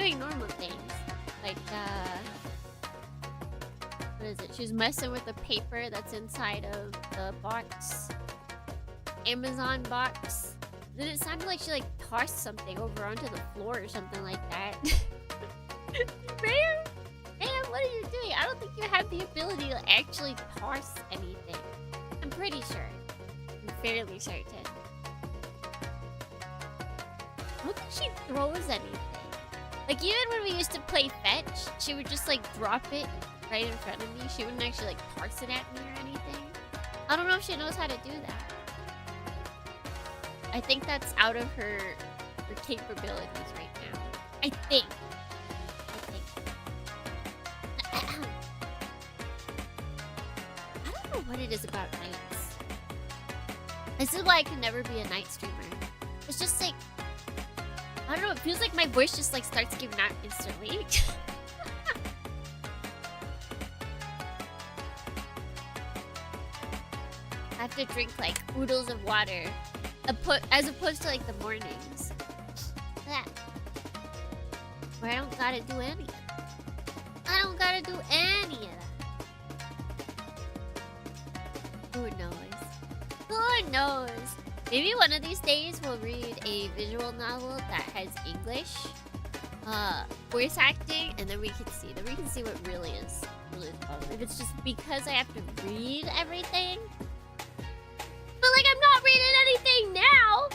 doing normal things. Like, what is it? She was messing with the paper that's inside of the box. Amazon box. Then it sounded like she, like, tossed something over onto the floor or something like that. Ma'am? Ma'am, what are you doing? I don't think you have the ability to actually toss anything. I'm pretty sure. I'm fairly certain. I don't think she throws anything. Like, even when we used to play fetch, she would just, like, drop it right in front of me. She wouldn't actually, like, toss it at me or anything. I don't know if she knows how to do that. I think that's out of her capabilities right now. I think. I don't know what it is about nights. This is why I can never be a night streamer. It's just like, I don't know, it feels like my voice just like starts giving out instantly. I have to drink like oodles of water as opposed to like the mornings. Where I don't gotta do any of that. I don't gotta do any of that. Who knows? Who knows? Maybe one of these days we'll read a visual novel that has English voice acting, and then we can see. Then we can see what really is fun. If it's just because I have to read everything. But like I'm not reading anything now.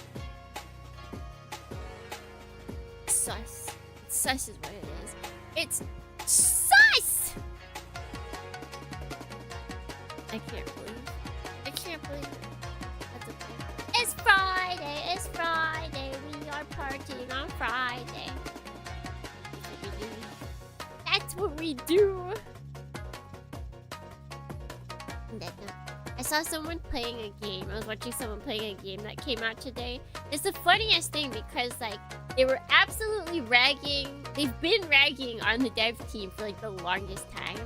Sus. Sus is what it is. It's sus! I can't believe it. That's okay. It's Friday. It's Friday. We are partying on Friday. That's what we do. I saw someone playing a game. I was watching someone playing a game that came out today. It's the funniest thing because, like, they were absolutely ragging. They've been ragging on the dev team for, like, the longest time.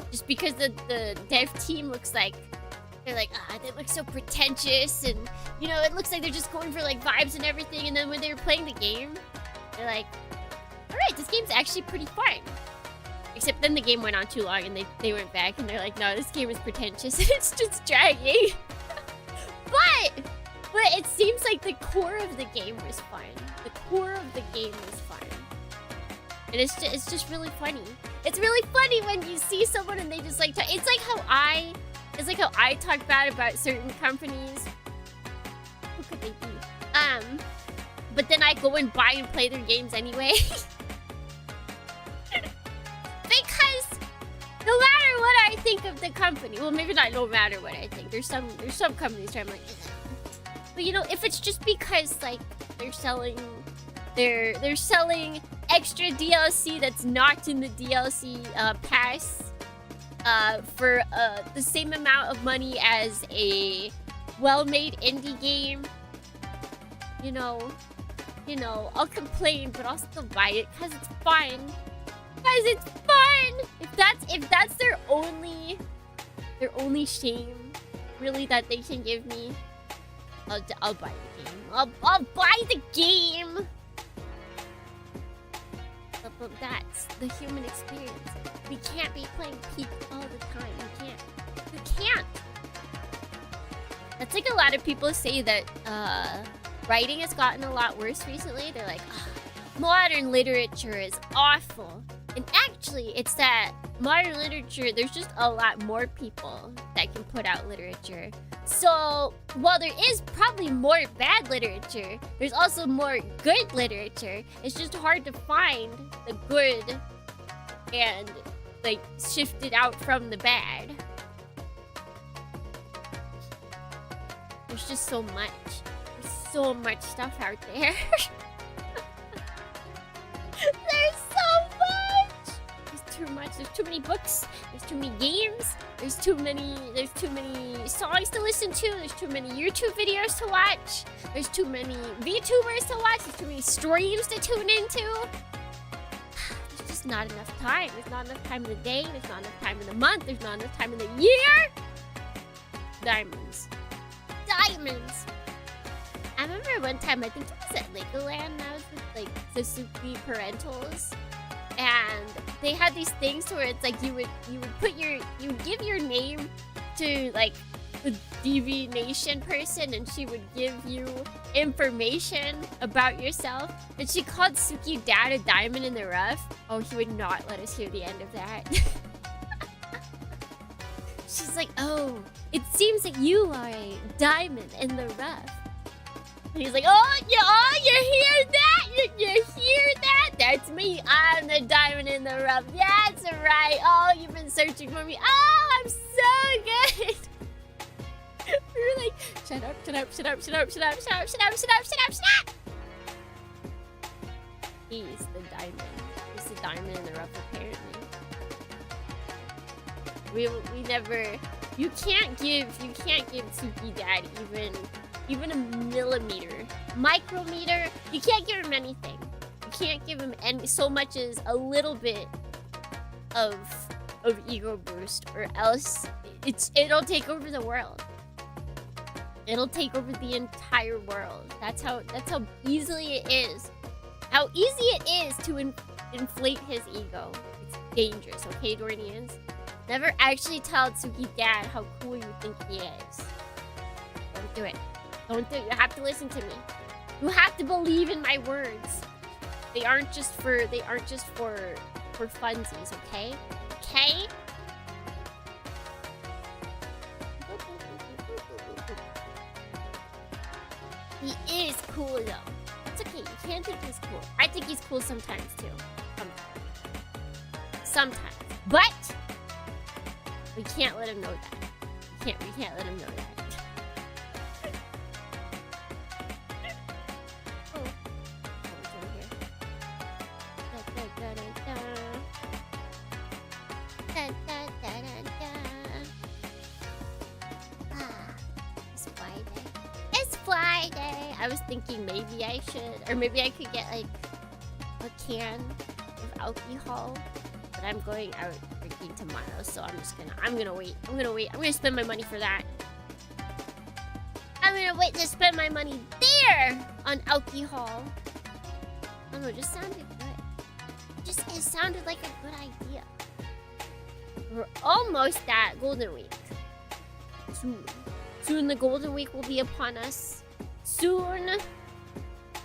Just because the dev team looks like... They're like, they look so pretentious. And, you know, it looks like they're just going for, like, vibes and everything. And then when they were playing the game, they're like, alright, this game's actually pretty fun. Except then the game went on too long and they went back and they're like, no, this game is pretentious and it's just dragging. But it seems like the core of the game was fun. The core of the game was fun. And it's just really funny. It's really funny when you see someone and they just like talk. It's like how I talk bad about certain companies. Who could they be? But then I go and buy and play their games anyway. Because no matter what I think of the company, well, maybe not no matter what I think. There's some companies where I'm like, ugh. But you know, if it's just because like they're selling extra DLC that's not in the DLC pass for the same amount of money as a well-made indie game, you know, I'll complain, but I'll still buy it because it's fun. Guys, it's fun! If that's their only shame, really, that they can give me, I'll buy the game. I'll buy the game! But that's the human experience. We can't be playing Peak all the time. We can't. That's like a lot of people say that, writing has gotten a lot worse recently. They're like, modern literature is awful. And actually, it's that modern literature, there's just a lot more people that can put out literature. So, while there is probably more bad literature, there's also more good literature. It's just hard to find the good and, like, shift it out from the bad. There's just so much. There's so much stuff out there. There's so much! There's too much. There's too many books. There's too many games. There's too many songs to listen to. There's too many YouTube videos to watch. There's too many VTubers to watch. There's too many streams to tune into. There's just not enough time. There's not enough time in the day. There's not enough time in the month. There's not enough time in the year. Diamonds. I remember one time, I think it was at Legoland, and I was with like Suzuki parentals, and they had these things where it's like you would give your name to like the divination person, and she would give you information about yourself. And she called Suki dad a diamond in the rough. Oh, he would not let us hear the end of that. She's like, oh, it seems that you are a diamond in the rough. And he's like, oh, you hear that? You hear that? That's me. I'm the diamond in the rough. That's right. Oh, you've been searching for me. Oh, I'm so good. We were like, shut up, shut up, shut up, shut up, shut up, shut up, shut up, shut up, shut up, shut up. He's the diamond. He's the diamond in the rough, apparently. We never. You can't give Suki dad even a millimeter, micrometer. You can't give him anything. You can't give him so much as a little bit of ego boost, or else it'll take over the world. It'll take over the entire world. That's how easily it is. How easy it is to inflate his ego. It's dangerous, okay, Dornians? Never actually tell Tsuki dad how cool you think he is. Don't do it. Don't do it. You have to listen to me. You have to believe in my words. They aren't just for funsies, okay? Okay? He is cool though. It's okay. You can't think he's cool. I think he's cool sometimes too. Sometimes. But we can't let him know that. We can't let him know that. I was thinking maybe I should, or maybe I could get like a can of alcohol, but I'm going out drinking tomorrow, so I'm gonna wait. I'm gonna spend my money for that. I'm gonna wait to spend my money there on alcohol. I don't know, it just sounded good. It sounded like a good idea. We're almost at Golden Week. Soon the Golden Week will be upon us. Soon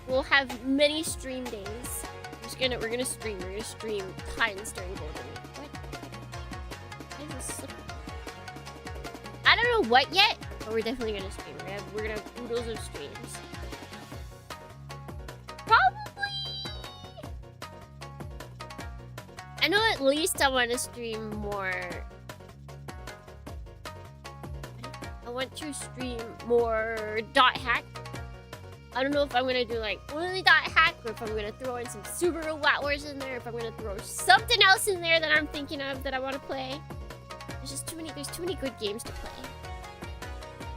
we'll have many stream days. We're gonna stream tons during Golden Week. What? I don't know what yet, but we're definitely gonna stream. We're gonna have oodles of streams. Probably. I know at least I want to stream more. I want to stream more dot hack. I don't know if I'm gonna do like only dot hack, or if I'm gonna throw in some Super Wat Wars in there, if I'm gonna throw something else in there that I'm thinking of that I want to play. There's too many good games to play.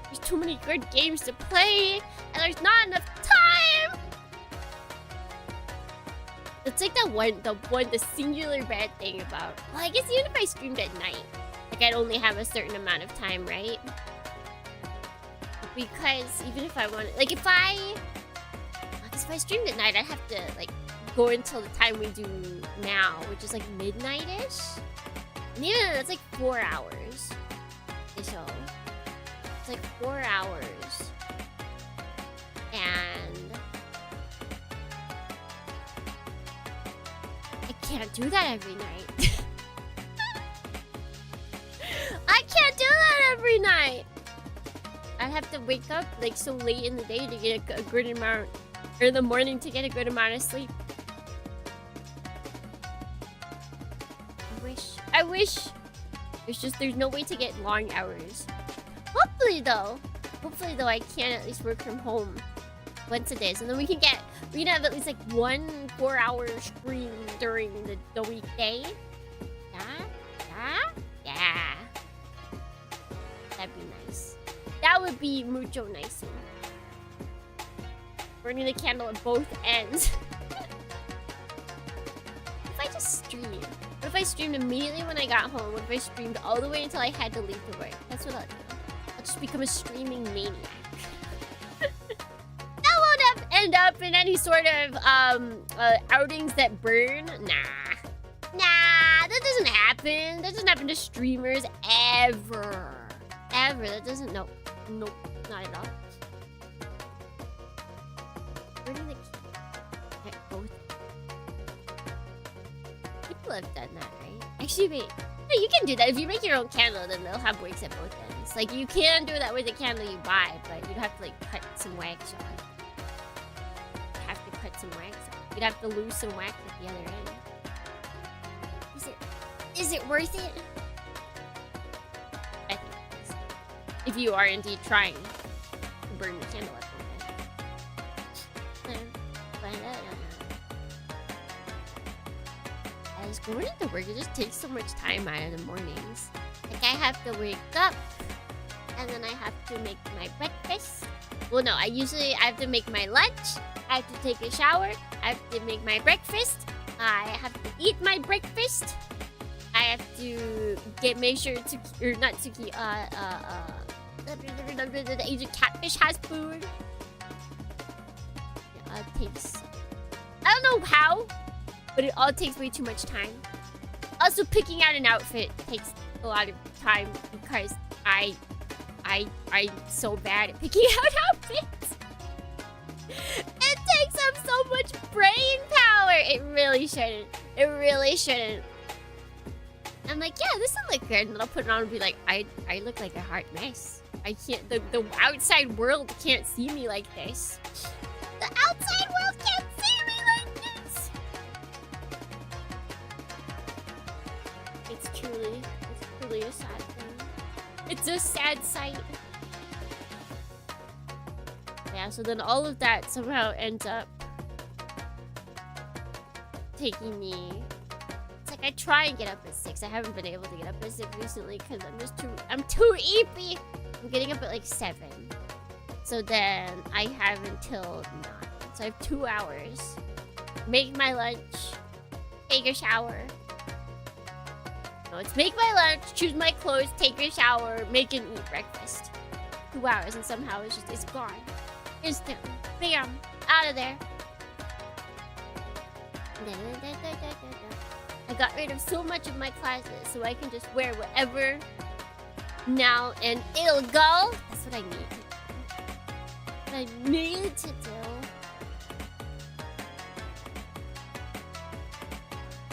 There's too many good games to play, and there's not enough time. It's like the singular bad thing about. Well, I guess even if I streamed at night, like I'd only have a certain amount of time, right? Because even if I wanted, like if I streamed at night, I'd have to like go until the time we do now, which is like midnight-ish. And even that's like 4 hours. So it's like 4 hours. And I can't do that every night. I can't do that every night. I'd have to wake up like so late in the day to get a good amount, or in the morning to get a good amount of sleep. I wish. There's no way to get long hours. Hopefully though I can at least work from home once a day, so then we can have at least like 1 4-hour stream during the weekday. Yeah. That'd be nice. That would be mucho nicer. Burning the candle at both ends. If I just stream? What if I streamed immediately when I got home? What if I streamed all the way until I had to leave to work? That's what I'll do. I'll just become a streaming maniac. That end up in any sort of outings that burn? Nah. Nah, that doesn't happen. That doesn't happen to streamers ever. Ever. That doesn't, nope, not at all. Where do the keys? Both. People have done that, right? Actually, wait. No, you can do that. If you make your own candle, then they'll have wicks at both ends. Like, you can do that with the candle you buy, but you'd have to, like, cut some wax on. You'd have to cut some wax on. You'd have to lose some wax at the other end. Is it worth it? I think it is. If you are indeed trying to burn the candle up with it. As going into work, it just takes so much time out of the mornings. Like, I have to wake up, and then I have to make my breakfast. Well, no, I have to make my lunch. I have to take a shower. I have to make my breakfast. I have to eat my breakfast. I have to make sure to, or not to keep, the Asian catfish has food. It takes, I don't know how, but it all takes way too much time. Also, picking out an outfit takes a lot of time because I'm so bad at picking out outfits. It takes up so much brain power. It really shouldn't. It really shouldn't. I'm like, yeah, this will look good. And then I'll put it on and be like, I look like a hot mess. I can't, the outside world can't see me like this. The outside world can't see me like this. It's truly a sad thing. It's a sad sight. Yeah, so then all of that somehow ends up taking me. I try and get up at 6. I haven't been able to get up at 6 recently because I'm too eepy. I'm getting up at like 7. So then I have until 9. So I have 2 hours. Make my lunch. Take a shower. No, it's make my lunch, choose my clothes, take a shower, make and eat breakfast. 2 hours and somehow it's gone. Instantly. Bam. Out of there. I got rid of so much of my closet so I can just wear whatever now and it'll go. That's what I need to do. What I need to do.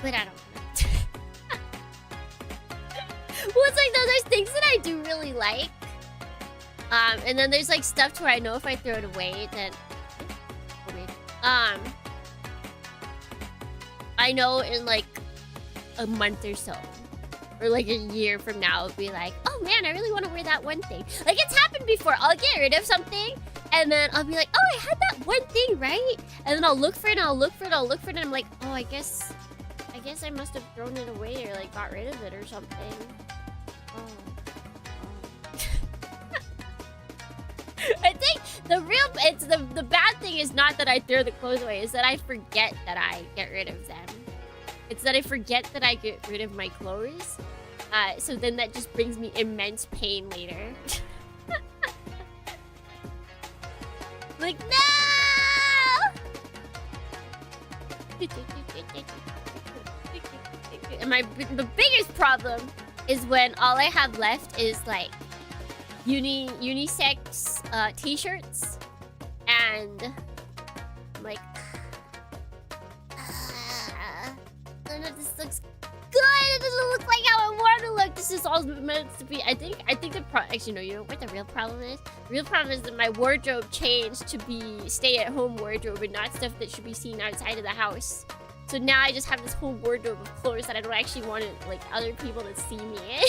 But I don't know. Well, it's like there's things that I do really like. And then there's like stuff to where I know if I throw it away, then I know in like a month or so, or like a year from now, it'll be like, oh man, I really want to wear that one thing. Like, it's happened before. I'll get rid of something, and then I'll be like, oh, I had that one thing, right? And then I'll look for it, and I'll look for it, and I'll look for it, and I'm like, oh, I guess I must have thrown it away or like got rid of it or something. Oh. I think the bad thing is not that I throw the clothes away, is that I forget that I get rid of them. It's that I forget that I get rid of my clothes. So then that just brings me immense pain later. Like, no! And the biggest problem is when all I have left is like unisex t-shirts, and I'm like, none of this looks good. It doesn't look like how I want to look. This is all meant to be. I think actually no, you know what the real problem is? The real problem is that my wardrobe changed to be stay-at-home wardrobe and not stuff that should be seen outside of the house. So now I just have this whole wardrobe of clothes that I don't actually want like other people to see me in.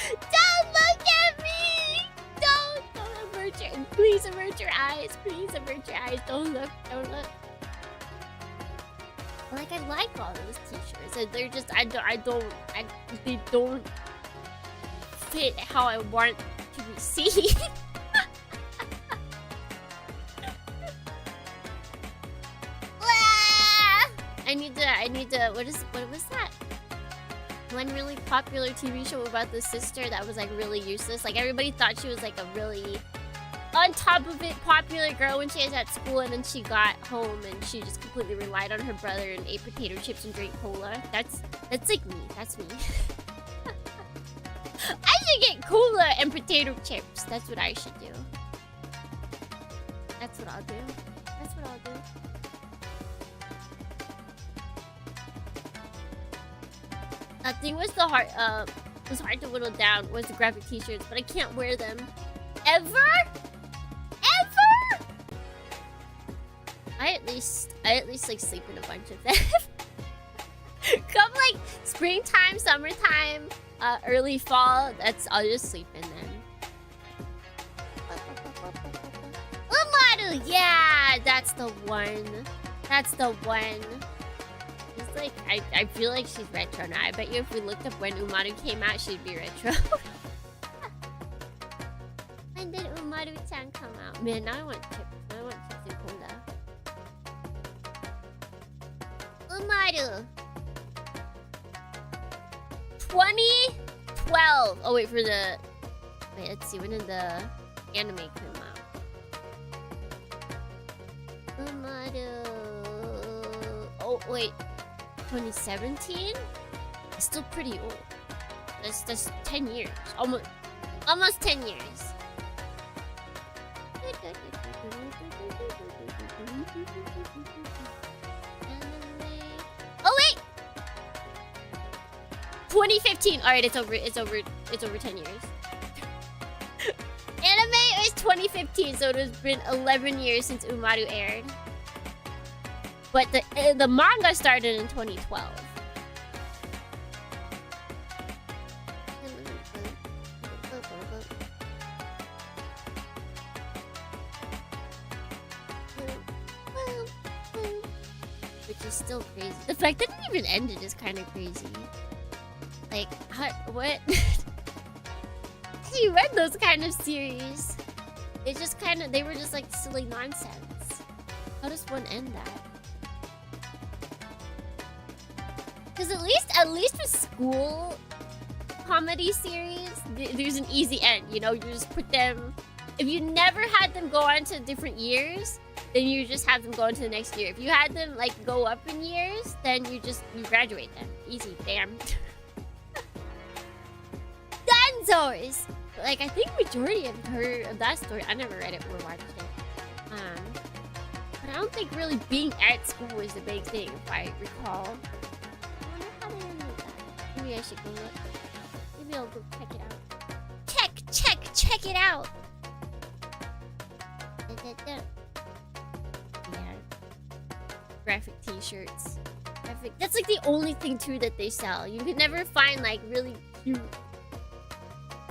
Don't look at me! Don't avert your, please avert your eyes. Please avert your eyes. Don't look. Like, I like all those t-shirts, and they're just, they don't fit how I want to be seen. I need to, what was that? One really popular TV show about the sister that was like really useless. Like, everybody thought she was like a really on top of it, popular girl when she was at school, and then she got home and she just completely relied on her brother and ate potato chips and drank cola. That's like me. That's me. I should get cola and potato chips. That's what I should do. That's what I'll do. That's what I'll do. That thing was was hard to whittle down was the graphic t-shirts, but I can't wear them. Ever? Ever? I at least like sleep in a bunch of them. Come like springtime, summertime, early fall, I'll just sleep in them. Umaru, yeah, that's the one. That's the one. It's like I feel like she's retro now. I bet you if we looked up when Umaru came out, she'd be retro. When did Umaru-chan come out? Man, now I want chips. I want chips and cola. Umaru. 2012. Oh wait, wait, let's see. When did the anime come out? Umaru. Oh wait, 2017. It's still pretty old. That's 10 years. Almost 10 years. Oh wait! 2015. All right, it's over 10 years. Anime is 2015, so it has been 11 years since Umaru aired. But the manga started in 2012. Which is still crazy. The fact that it even ended is kind of crazy. Like, what? You read those kind of series? They were just like silly nonsense. How does one end that? Because at least with school comedy series, there's an easy end. You know, you just put them. If you never had them go on to different years, then you just have them go into the next year. If you had them like go up in years, then you graduate them. Easy, damn. Danzors! Like, I think majority of that story, I never read it or watched it. But I don't think really being at school was the big thing, if I recall. I wonder how they ended that. Maybe I should go look. Maybe I'll go check it out. Check it out! Yeah. Graphic t-shirts. That's like the only thing too that they sell. You could never find like really cute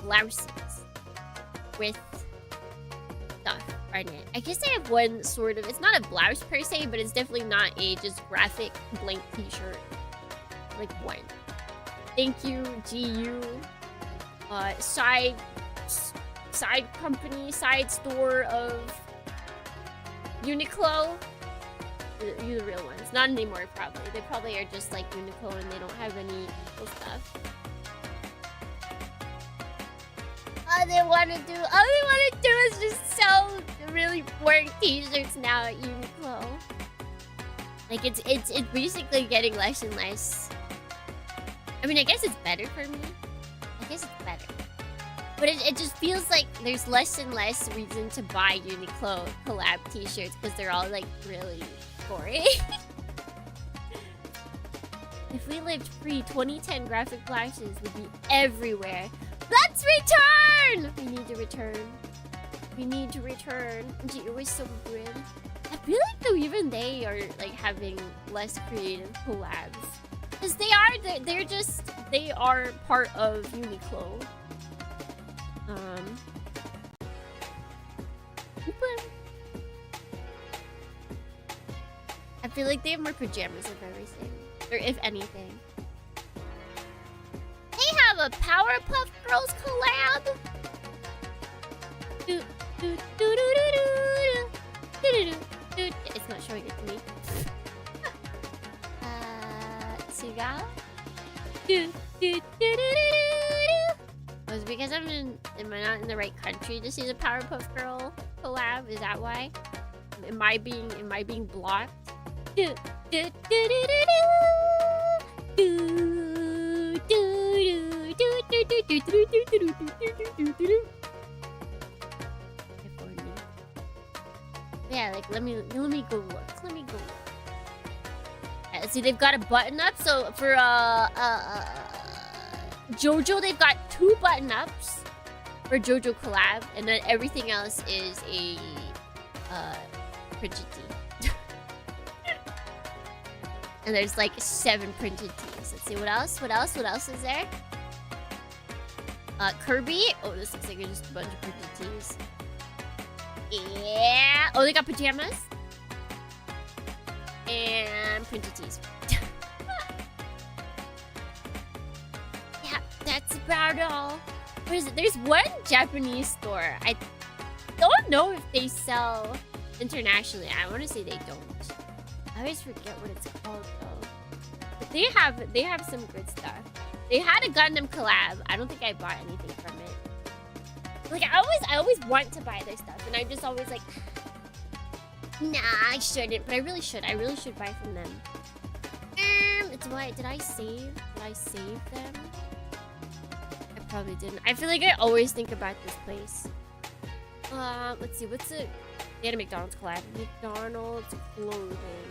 blouses with stuff on it. I guess I have one sort of, it's not a blouse per se, but it's definitely not a just graphic blank t-shirt. Like one. Thank you, GU. Side company, side store of Uniqlo. You're the real ones. Not anymore, probably. They probably are just like Uniqlo and they don't have any cool stuff. All they want to do is just sell really boring t-shirts now at Uniqlo. Like, it's basically getting less and less. I mean, I guess it's better for me. I guess it's better. But it just feels like there's less and less reason to buy Uniqlo collab t-shirts because they're all like really boring. If we lived free, 2010 graphic blouses would be everywhere. Let's return! We need to return. We need to return. Gee, it was so good. I feel like though even they are like having less creative collabs. Because they are part of Uniqlo. I feel like they have more pajamas of everything. Or if anything. They have a Powerpuff Girls collab. It's not showing it to me. Suga? Oh, it's because am I not in the right country? entry to see the Powerpuff Girl collab? Is that why? Am I being blocked? Do, do, do, do, do, do. Do, do, do, do, do, do, do, do, do, do, do, do, do. Yeah, like let me go look. Let me go look. Let's see, they've got a button up. So for JoJo, they've got 2 button ups for JoJo collab, and then everything else is a printed tee. And there's like 7 printed tees. Let's see what else. What else is there? Kirby. Oh, this looks like just a bunch of printed tees. Yeah. Oh, they got pajamas. And printed tees. Yeah, that's about all. What is it? There's one Japanese store. I don't know if they sell internationally. I want to say they don't. I always forget what it's called though. But they have some good stuff. They had a Gundam collab. I don't think I bought anything from it. Like I always want to buy their stuff, and I'm just always like, nah, I shouldn't, but I really should. I really should buy from them. It's why did I save? Did I save them? I probably didn't. I feel like I always think about this place. Let's see, what's it? They had a McDonald's collab. McDonald's clothing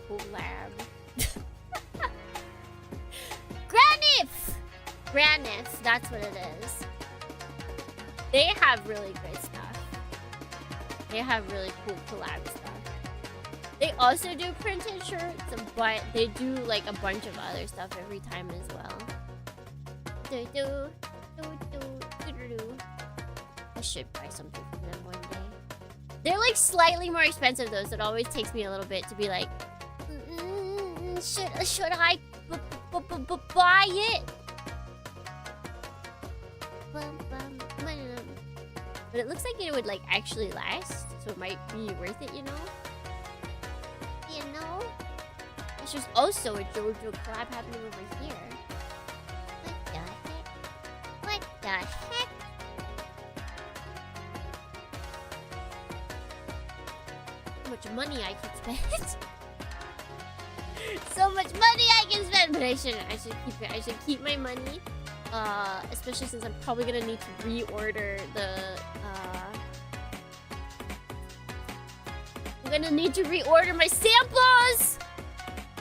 collab. Granif, that's what it is. They have really good stuff. They have really cool collab stuff. They also do printed shirts, but they do like a bunch of other stuff every time as well. I should buy something from them one day. They're like slightly more expensive though, so it always takes me a little bit to be like, should I buy it? But it looks like it would like actually last, so it might be worth it, you know? You know? There's also a JoJo collab happening over here. What the heck? What the heck? So much money I can spend. So much money I can spend, but I shouldn't. I should keep it. I should keep my money. Especially since I'm probably gonna need to reorder the, I'm gonna need to reorder my samples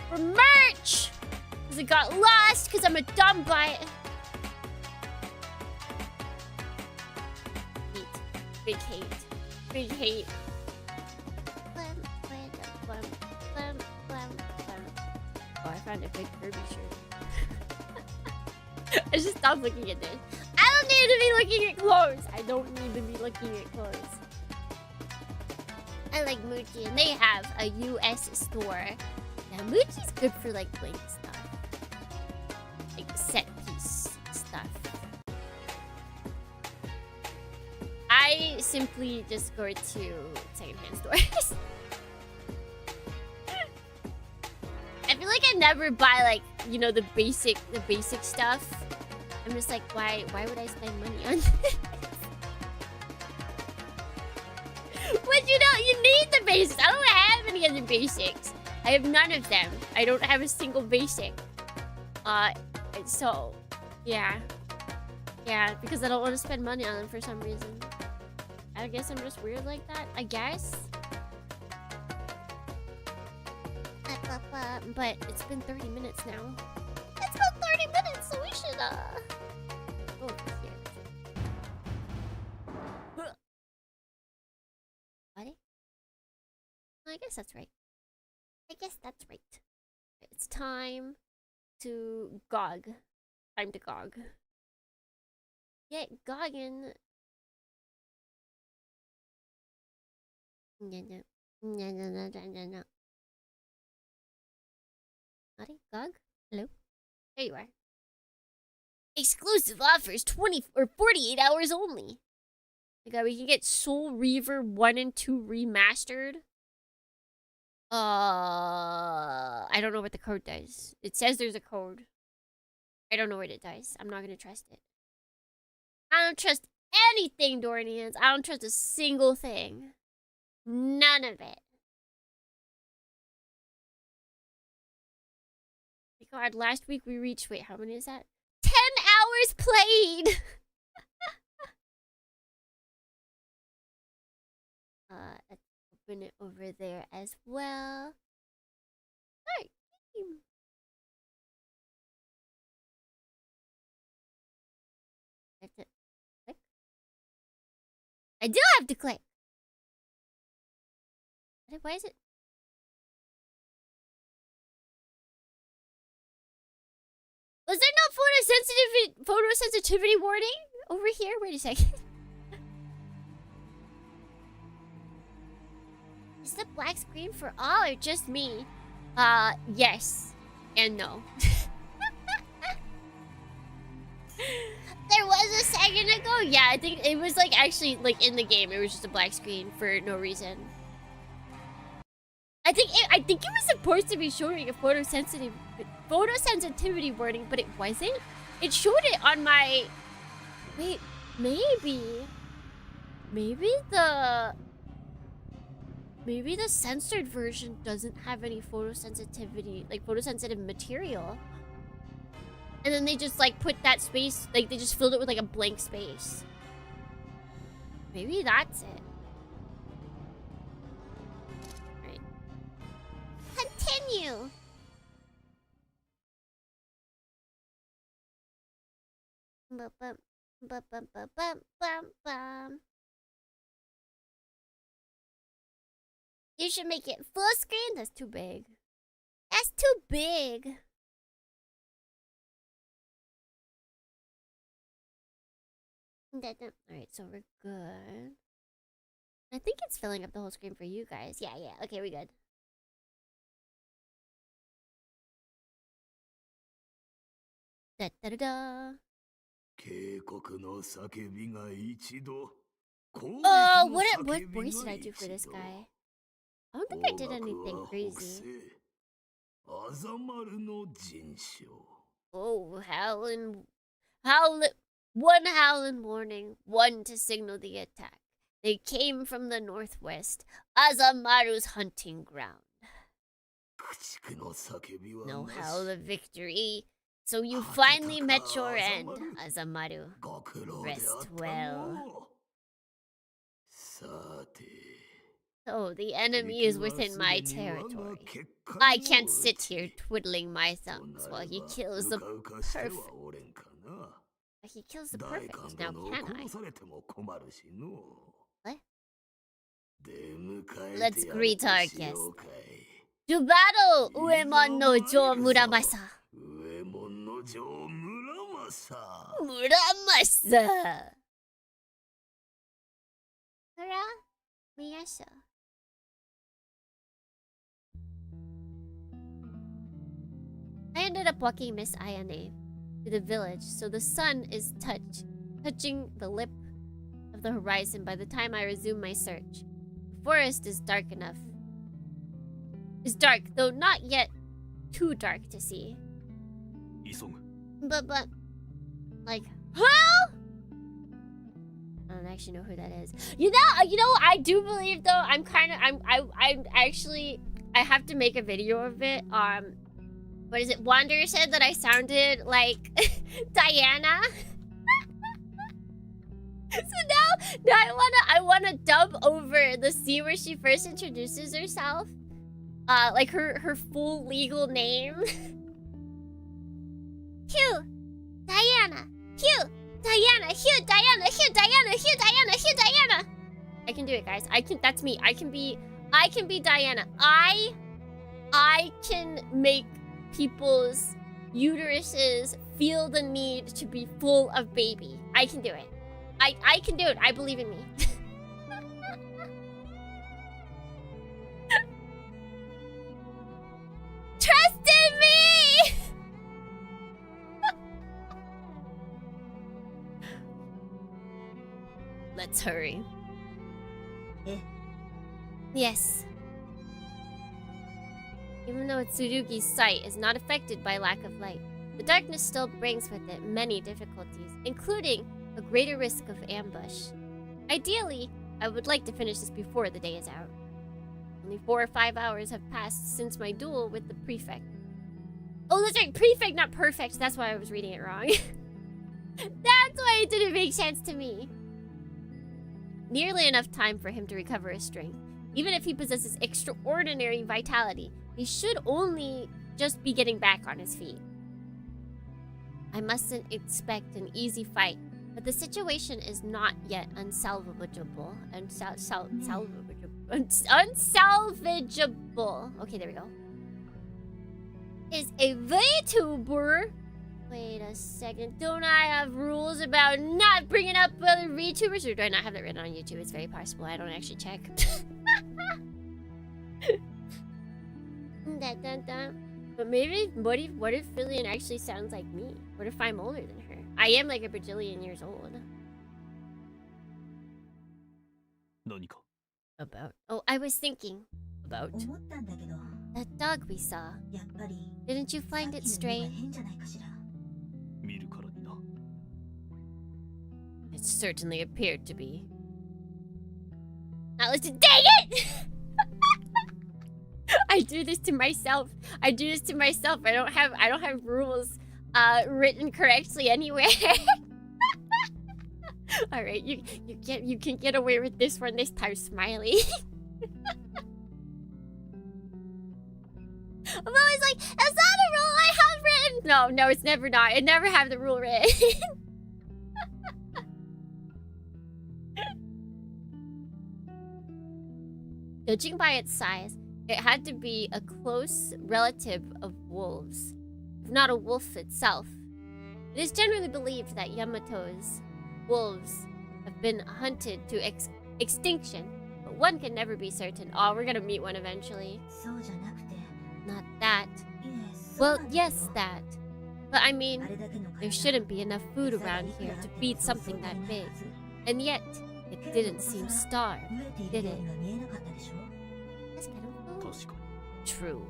for merch because it got lost because I'm a dumb butt. Big hate. Big hate. Oh, I found a big Kirby shirt. I should stop looking at this. I don't need to be looking at clothes. I don't need to be looking at clothes. I like Muji, and they have a US store. Yeah, Muji's good for like blank stuff. Like set piece stuff. I simply just go to secondhand stores. I feel like I never buy like, you know, the basic stuff. I'm just like, why would I spend money on this? But you need the basics. I don't have any other basics. I have none of them. I don't have a single basic. So, yeah. Yeah, because I don't want to spend money on them for some reason. I guess I'm just weird like that, I guess. But it's been 30 minutes now. It's been 30 minutes, so we should, go over here. What? I guess that's right. It's time to GOG. Time to GOG. Get goggin'. No. Buddy, GOG? Hello? There you are. Exclusive offers 20 or 48 hours only. My god, we can get Soul Reaver 1 and 2 remastered. I don't know what the code does. It says there's a code. I don't know what it does. I'm not gonna trust it. I don't trust anything, Dornians. I don't trust a single thing. None of it. God, last week we reached, wait, how many is that? 10 hours played! Let's open it over there as well. Alright. Click. I do have to click. Why is it? Was there no photosensitivity warning over here? Wait a second. Is the black screen for all or just me? Yes and no. There was a second ago. Yeah, I think it was like actually like in the game. It was just a black screen for no reason. I think it was supposed to be showing a photosensitivity warning, but it wasn't. It showed it on my. Wait, maybe the censored version doesn't have any photosensitivity, like photosensitive material. And then they just like put that space, like they just filled it with like a blank space. Maybe that's it. Right. Continue. Bum, bum, bum, bum, bum, bum, bum, bum. You should make it full screen. That's too big. That's too big. Alright, so we're good. I think it's filling up the whole screen for you guys. Yeah. Okay, we're good. Da-da-da-da. What voice did I do for this guy? I don't think I did anything crazy. Oh, one howling warning, one to signal the attack. They came from the northwest, Azamaru's hunting ground. No howl of victory. So you finally met your end, Azamaru. Rest well. Oh, the enemy is within my territory. I can't sit here twiddling my thumbs while he kills the perfect. He kills the perfect, now can I? What? Let's greet our guest. To battle, Uemon no Jo Muramasa. Muramasa! Hurrah, Miyasha. I ended up walking Miss Ayane to the village, so the sun is touching the lip of the horizon by the time I resume my search. The forest is dark enough. It's dark, though not yet too dark to see. But, like, huh? I don't actually know who that is. You know, I do believe though. I have to make a video of it. What is it? Wander said that I sounded like Diana. So now I wanna dub over the scene where she first introduces herself. Like her full legal name. Hugh, Diana, Hugh, Diana, Hugh, Diana, Hugh, Diana, Hugh, Diana, Hugh, Diana. I can do it, guys. That's me. I can be Diana. I can make people's uteruses feel the need to be full of baby. I can do it. I can do it. I believe in me. Trust in me! Let's hurry. Yes. Even though Tsurugi's sight is not affected by lack of light, the darkness still brings with it many difficulties, including a greater risk of ambush. Ideally, I would like to finish this before the day is out. Only 4 or 5 hours have passed since my duel with the prefect. Oh, that's right, prefect, not perfect. That's why I was reading it wrong. That's why it didn't make sense to me. Nearly enough time for him to recover his strength. Even if he possesses extraordinary vitality, he should only just be getting back on his feet. I mustn't expect an easy fight, but the situation is not yet unsalvageable. Unsalvageable. Okay, there we go. Is a VTuber. Wait a second. Don't I have rules about not bringing up other VTubers? Or do I not have that written on YouTube? It's very possible. I don't actually check. But maybe, what if Lillian actually sounds like me? What if I'm older than her? I am like a bajillion years old. About? Oh, I was thinking about that dog we saw. Didn't you find it strange? It certainly appeared to be. Now listen, dang it! I do this to myself. I do this to myself. I don't have rules written correctly anywhere. All right, you can get away with this one this time, Smiley. I'm always like, is that a rule I have written? No, it's never not. I never have the rule written. Judging by its size, it had to be a close relative of wolves, if not a wolf itself. It is generally believed that Yamato's wolves have been hunted to extinction, but one can never be certain. Oh, we're gonna meet one eventually. Not that. Well, yes, that. But I mean, there shouldn't be enough food around here to feed something that big. And yet, it didn't seem starved, did it? That's kind of cool. True.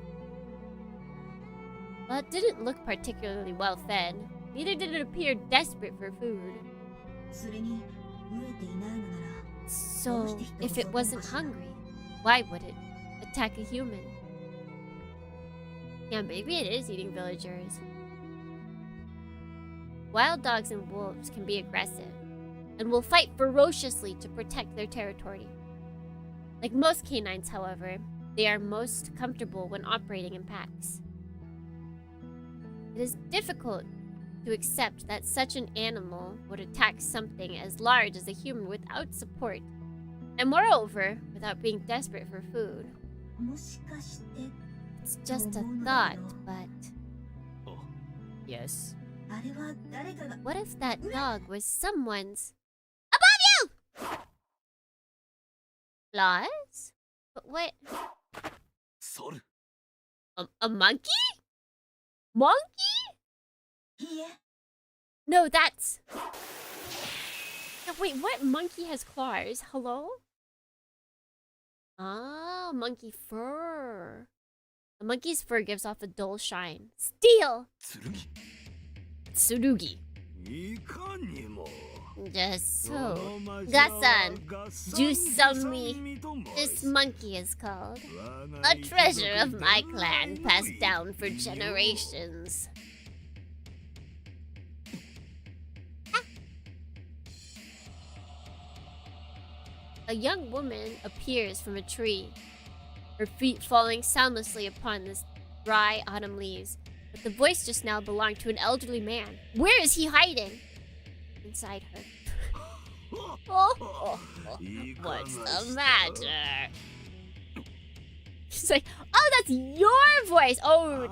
Well, it didn't look particularly well fed. Neither did it appear desperate for food. So, if it wasn't hungry, why would it attack a human? Yeah, maybe it is eating villagers. Wild dogs and wolves can be aggressive, and will fight ferociously to protect their territory. Like most canines, however, they are most comfortable when operating in packs. It is difficult to accept that such an animal would attack something as large as a human without support, and moreover, without being desperate for food. It's just a thought, but... Yes? What if that dog was someone's... Above you! Claws? But what? A monkey? Monkey? No, that's... No, wait, what monkey has claws? Hello? Ah, monkey fur. A monkey's fur gives off a dull shine. Steel! Tsurugi. Just so. Gasan, Jusami. This monkey is called. A treasure of my clan passed down for generations. A young woman appears from a tree, her feet falling soundlessly upon the dry autumn leaves. But the voice just now belonged to an elderly man. Where is he hiding? Inside her. What's the matter? She's like, oh, that's your voice. Oh.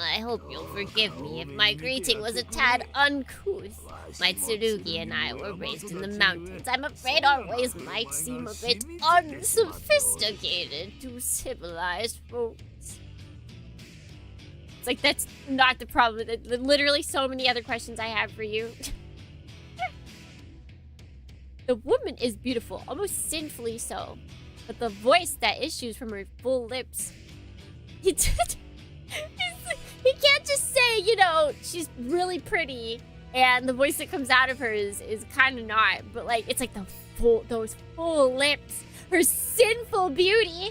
I hope you'll forgive me if my greeting was a tad uncouth. My Tsurugi and I were raised in the mountains. I'm afraid our ways might seem a bit unsophisticated to civilized folks. It's like, that's not the problem. Literally so many other questions I have for you. The woman is beautiful, almost sinfully so. But the voice that issues from her full lips... He He can't just say, you know, she's really pretty and the voice that comes out of her is kind of not. But like, it's like those full lips, her sinful beauty.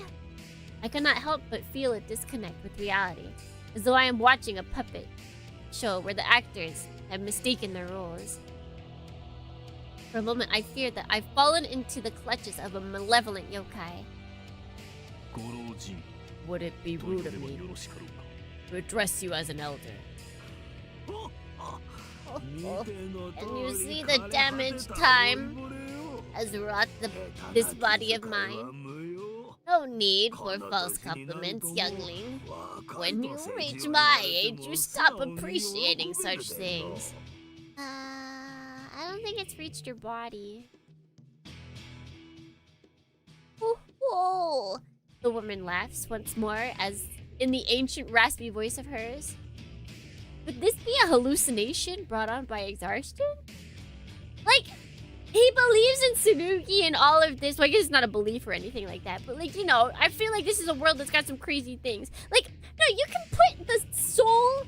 I cannot help but feel a disconnect with reality, as though I am watching a puppet show where the actors have mistaken their roles. For a moment, I feared that I've fallen into the clutches of a malevolent yokai. Would it be rude of me to address you as an elder? And you see the damage time has wrought this body of mine. No need for false compliments, youngling. When you reach my age, you stop appreciating such things. I don't think it's reached your body. Oh. The woman laughs once more, as in the ancient raspy voice of hers. Would this be a hallucination brought on by exhaustion? Like, he believes in Tsurugi and all of this. Well, I guess it's not a belief or anything like that. But, like, you know, I feel like this is a world that's got some crazy things. Like, no, you can put the soul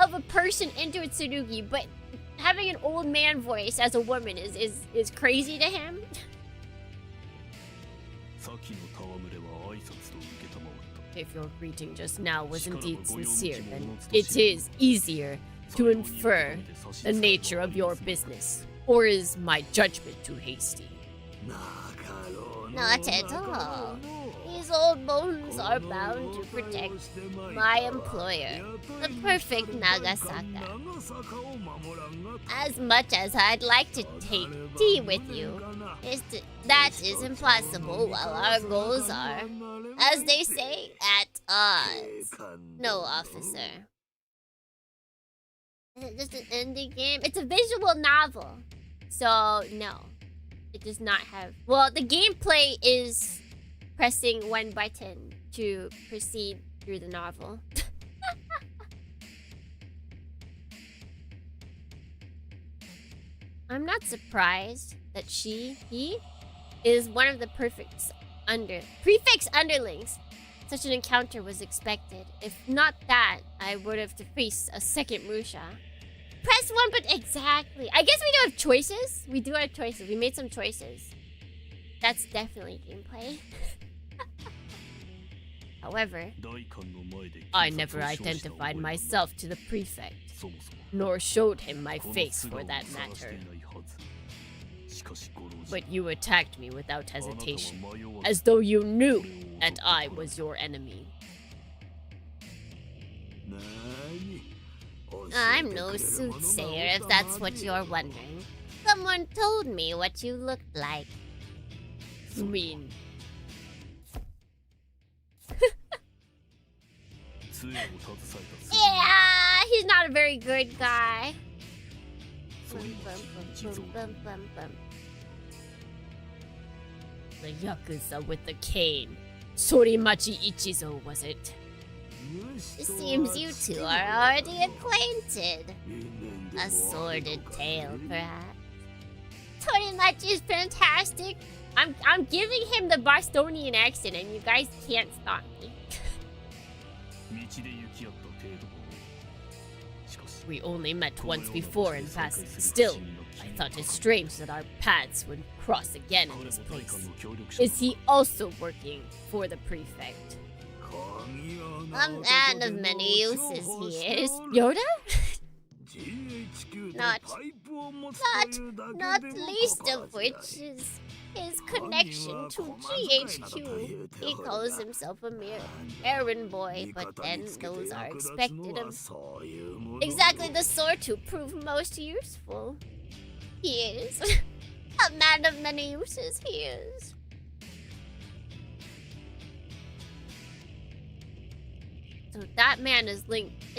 of a person into a Tsurugi, but having an old man voice as a woman is crazy to him. If your greeting just now was indeed sincere, then it is easier to infer the nature of your business. Or is my judgment too hasty? Not at all. These old bones are bound to protect my employer, the perfect Nagasaka. As much as I'd like to take tea with you, that is impossible while our goals are, as they say, at odds. No, officer. Is it just an indie game? It's a visual novel. So, no. It does not have... Well, the gameplay is pressing one button to proceed through the novel. I'm not surprised that he is one of the prefix underlings. Such an encounter was expected. If not that, I would have to face a second Musha. Press one, but exactly. I guess we do have choices. We do have choices. We made some choices. That's definitely gameplay. However, I never identified myself to the prefect, nor showed him my face for that matter. But you attacked me without hesitation, as though you knew that I was your enemy. I'm no soothsayer, if that's what you're wondering. Someone told me what you looked like. You mean? Yeah, he's not a very good guy. The Yakuza with the cane. Sorimachi Ichizo, was it? It seems you two are already acquainted. A sordid tale, perhaps. Torimachi is fantastic. I'm giving him the Bostonian accent, and you guys can't stop me. We only met once before in passing. Still, I thought it strange that our paths would cross again in this place. Is he also working for the prefect? A man of many uses he is. Yoda? Not least of which is his connection to GHQ. He calls himself a mere errand boy, but then those are expected of exactly the sort to prove most useful. He is. A man of many uses he is. So that man is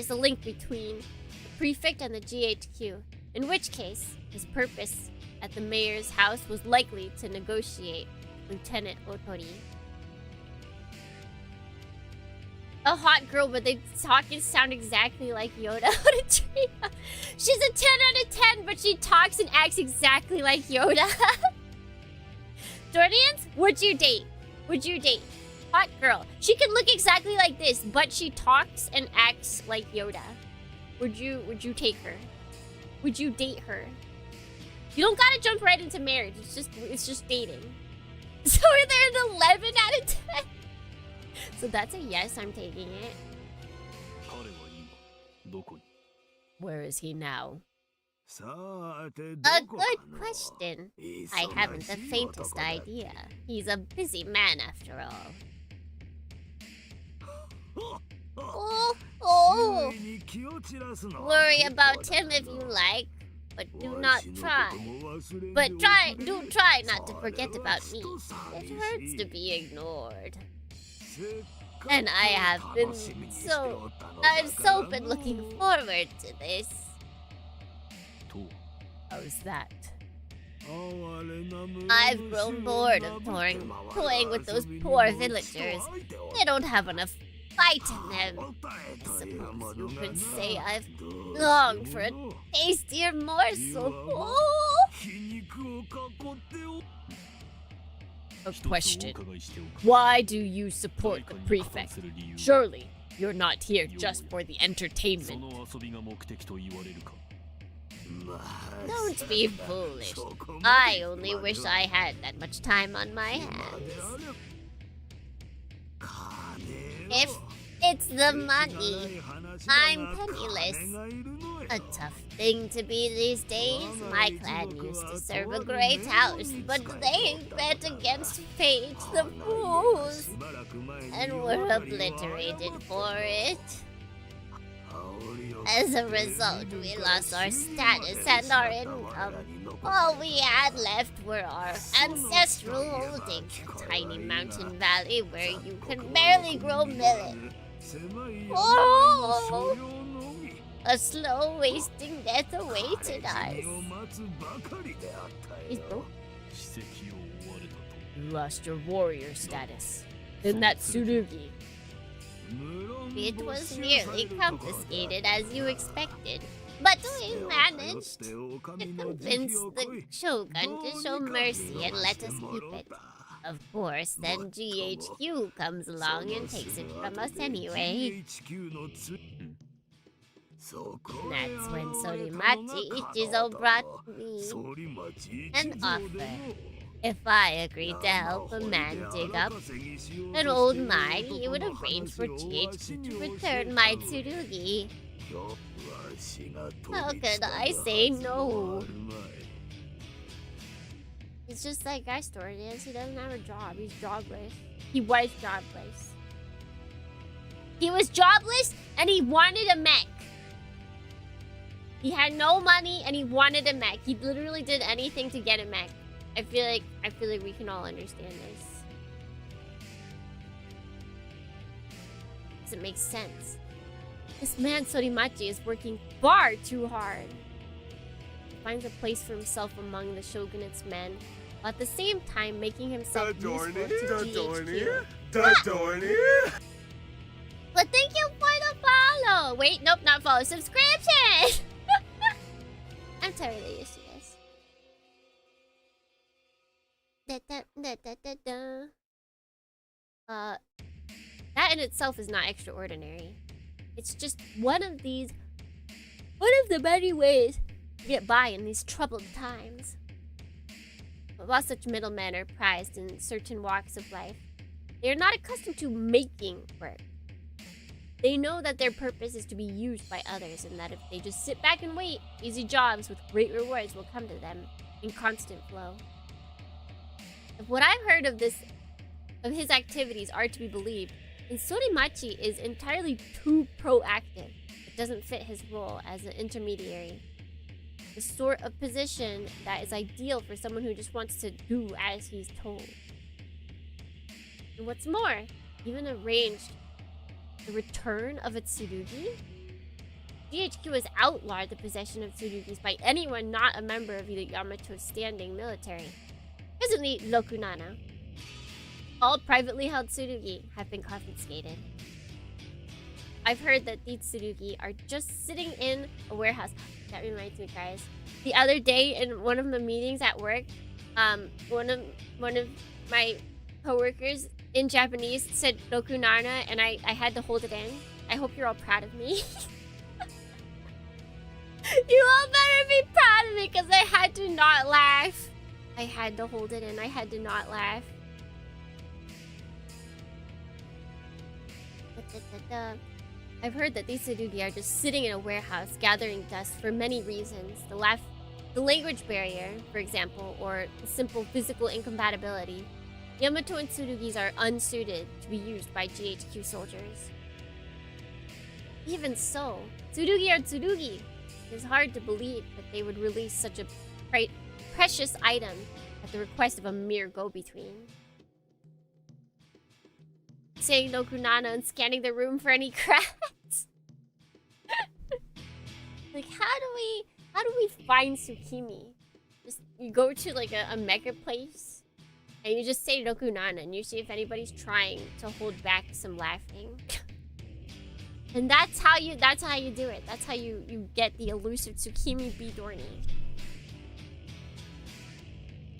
a link between the prefect and the GHQ, in which case his purpose at the mayor's house was likely to negotiate Lieutenant Otori. A hot girl, but they talk and sound exactly like Yoda. She's a 10 out of 10, but she talks and acts exactly like Yoda. Jordians, would you date? Would you date? hot girl. She can look exactly like this, but she talks and acts like Yoda. Would you take her? Would you date her? You don't gotta jump right into marriage. It's just dating. So are there an 11 out of 10? So that's a yes, I'm taking it. Where is he now? A good question. I haven't the faintest idea. He's a busy man after all. Oh. Worry about him if you like, but do not try. Do try not to forget about me. It hurts to be ignored. And I've so been looking forward to this. How's that? I've grown bored of toying with those poor villagers. They don't have enough fight in them. I suppose you could say I've longed for a tastier morsel. Oh. A question. Why do you support the prefect? Surely you're not here just for the entertainment. Don't be foolish. I only wish I had that much time on my hands. If it's the money, I'm penniless. A tough thing to be these days. My clan used to serve a great house, but they bet against fate, the fools, and were obliterated for it. As a result, we lost our status and our income. All we had left were our ancestral holdings, a tiny mountain valley where you can barely grow millet. Oh! A slow, wasting death awaited us. You lost your warrior status. Then that Tsurugi. It was nearly confiscated as you expected, but we managed to convince the Shogun to show mercy and let us keep it. Of course, then GHQ comes along and takes it from us anyway. That's when Sorimachi Ichizo brought me an offer. If I agreed to help a man dig up an old mine, he would arrange for GHQ to return my Tsurugi. How could I say no? It's just like our story is. He doesn't have a job. He's jobless. He was jobless. He was jobless and he wanted a mech. He had no money and he wanted a mech. He literally did anything to get a mech. I feel like we can all understand this. Does it make sense? This man Sorimachi is working far too hard. He finds a place for himself among the shogunate's men, while at the same time making himself useful to GHQ. But thank you for the follow! Wait, nope, not follow. Subscription! I'm totally used to this. That in itself is not extraordinary. It's just one of the many ways to get by in these troubled times. But while such middlemen are prized in certain walks of life, they are not accustomed to making work. They know that their purpose is to be used by others, and that if they just sit back and wait, easy jobs with great rewards will come to them in constant flow. If what I've heard of his activities are to be believed, then Sorimachi is entirely too proactive. It doesn't fit his role as an intermediary. The sort of position that is ideal for someone who just wants to do as he's told. And what's more, even arranged the return of a Tsurugi? GHQ has outlawed the possession of Tsurugis by anyone not a member of the Yamato's standing military. Presently, Rokunana. All privately held Tsurugi have been confiscated. I've heard that these Tsurugi are just sitting in a warehouse. That reminds me, guys. The other day in one of the meetings at work, one of my coworkers in Japanese said Rokunana, and I had to hold it in. I hope you're all proud of me. You all better be proud of me because I had to not laugh. I had to hold it in. I had to not laugh. I've heard that these tsurugi are just sitting in a warehouse gathering dust for many reasons. The language barrier, for example, or simple physical incompatibility. Yamato and tsurugis are unsuited to be used by GHQ soldiers. Even so, tsurugi are tsurugi. It's hard to believe that they would release such a precious item at the request of a mere go-between. Saying no kunana and scanning the room for any cracks. Like, how do we find Tsukimi? Just you go to like a mega place and you just say Rokunana and you see if anybody's trying to hold back some laughing. And that's how you do it. That's how you get the elusive Tsukimi Bidorni.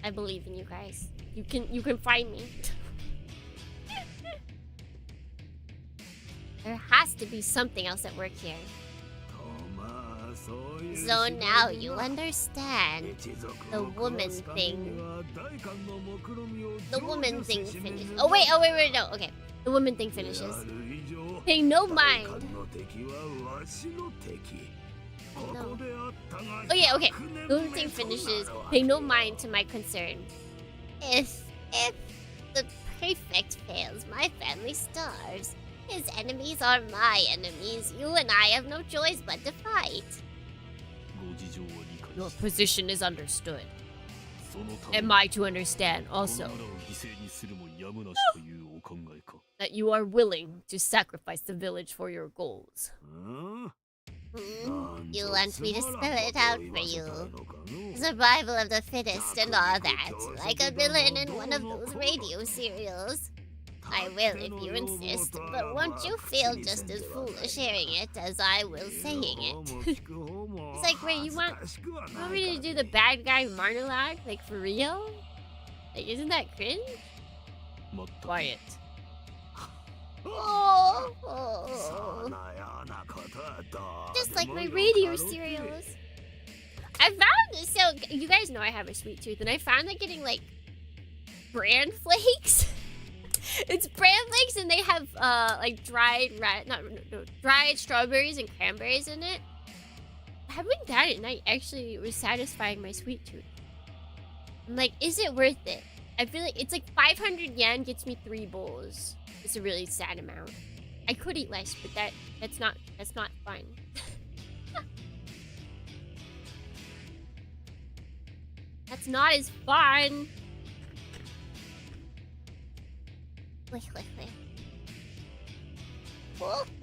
I believe in you guys. You can find me. There has to be something else at work here. So now you understand the woman thing. The woman thing finishes. Oh wait, no. Okay. The woman thing finishes. Paying no mind. No. Oh yeah, okay. The woman thing finishes. Paying no mind to my concern. If the prefect fails, my family starves. His enemies are my enemies. You and I have no choice but to fight. Your position is understood. Am I to understand also that you are willing to sacrifice the village for your goals? You want me to spell it out for you? Survival of the fittest and all that, like a villain in one of those radio serials. I will if you insist, but won't you feel just as foolish hearing it as I will saying it? It's like, wait, you want me to do the bad guy monologue? Like, for real? Like, isn't that cringe? Quiet. Oh. Just like my radio serials. I found, so you guys know I have a sweet tooth, and I found that getting like bran flakes. It's bran flakes, and they have like dried strawberries and cranberries in it. Having that at night actually was satisfying my sweet tooth. I'm like, is it worth it? I feel like it's like 500 yen gets me 3 bowls. It's a really sad amount. I could eat less, but that's not fun. That's not as fun.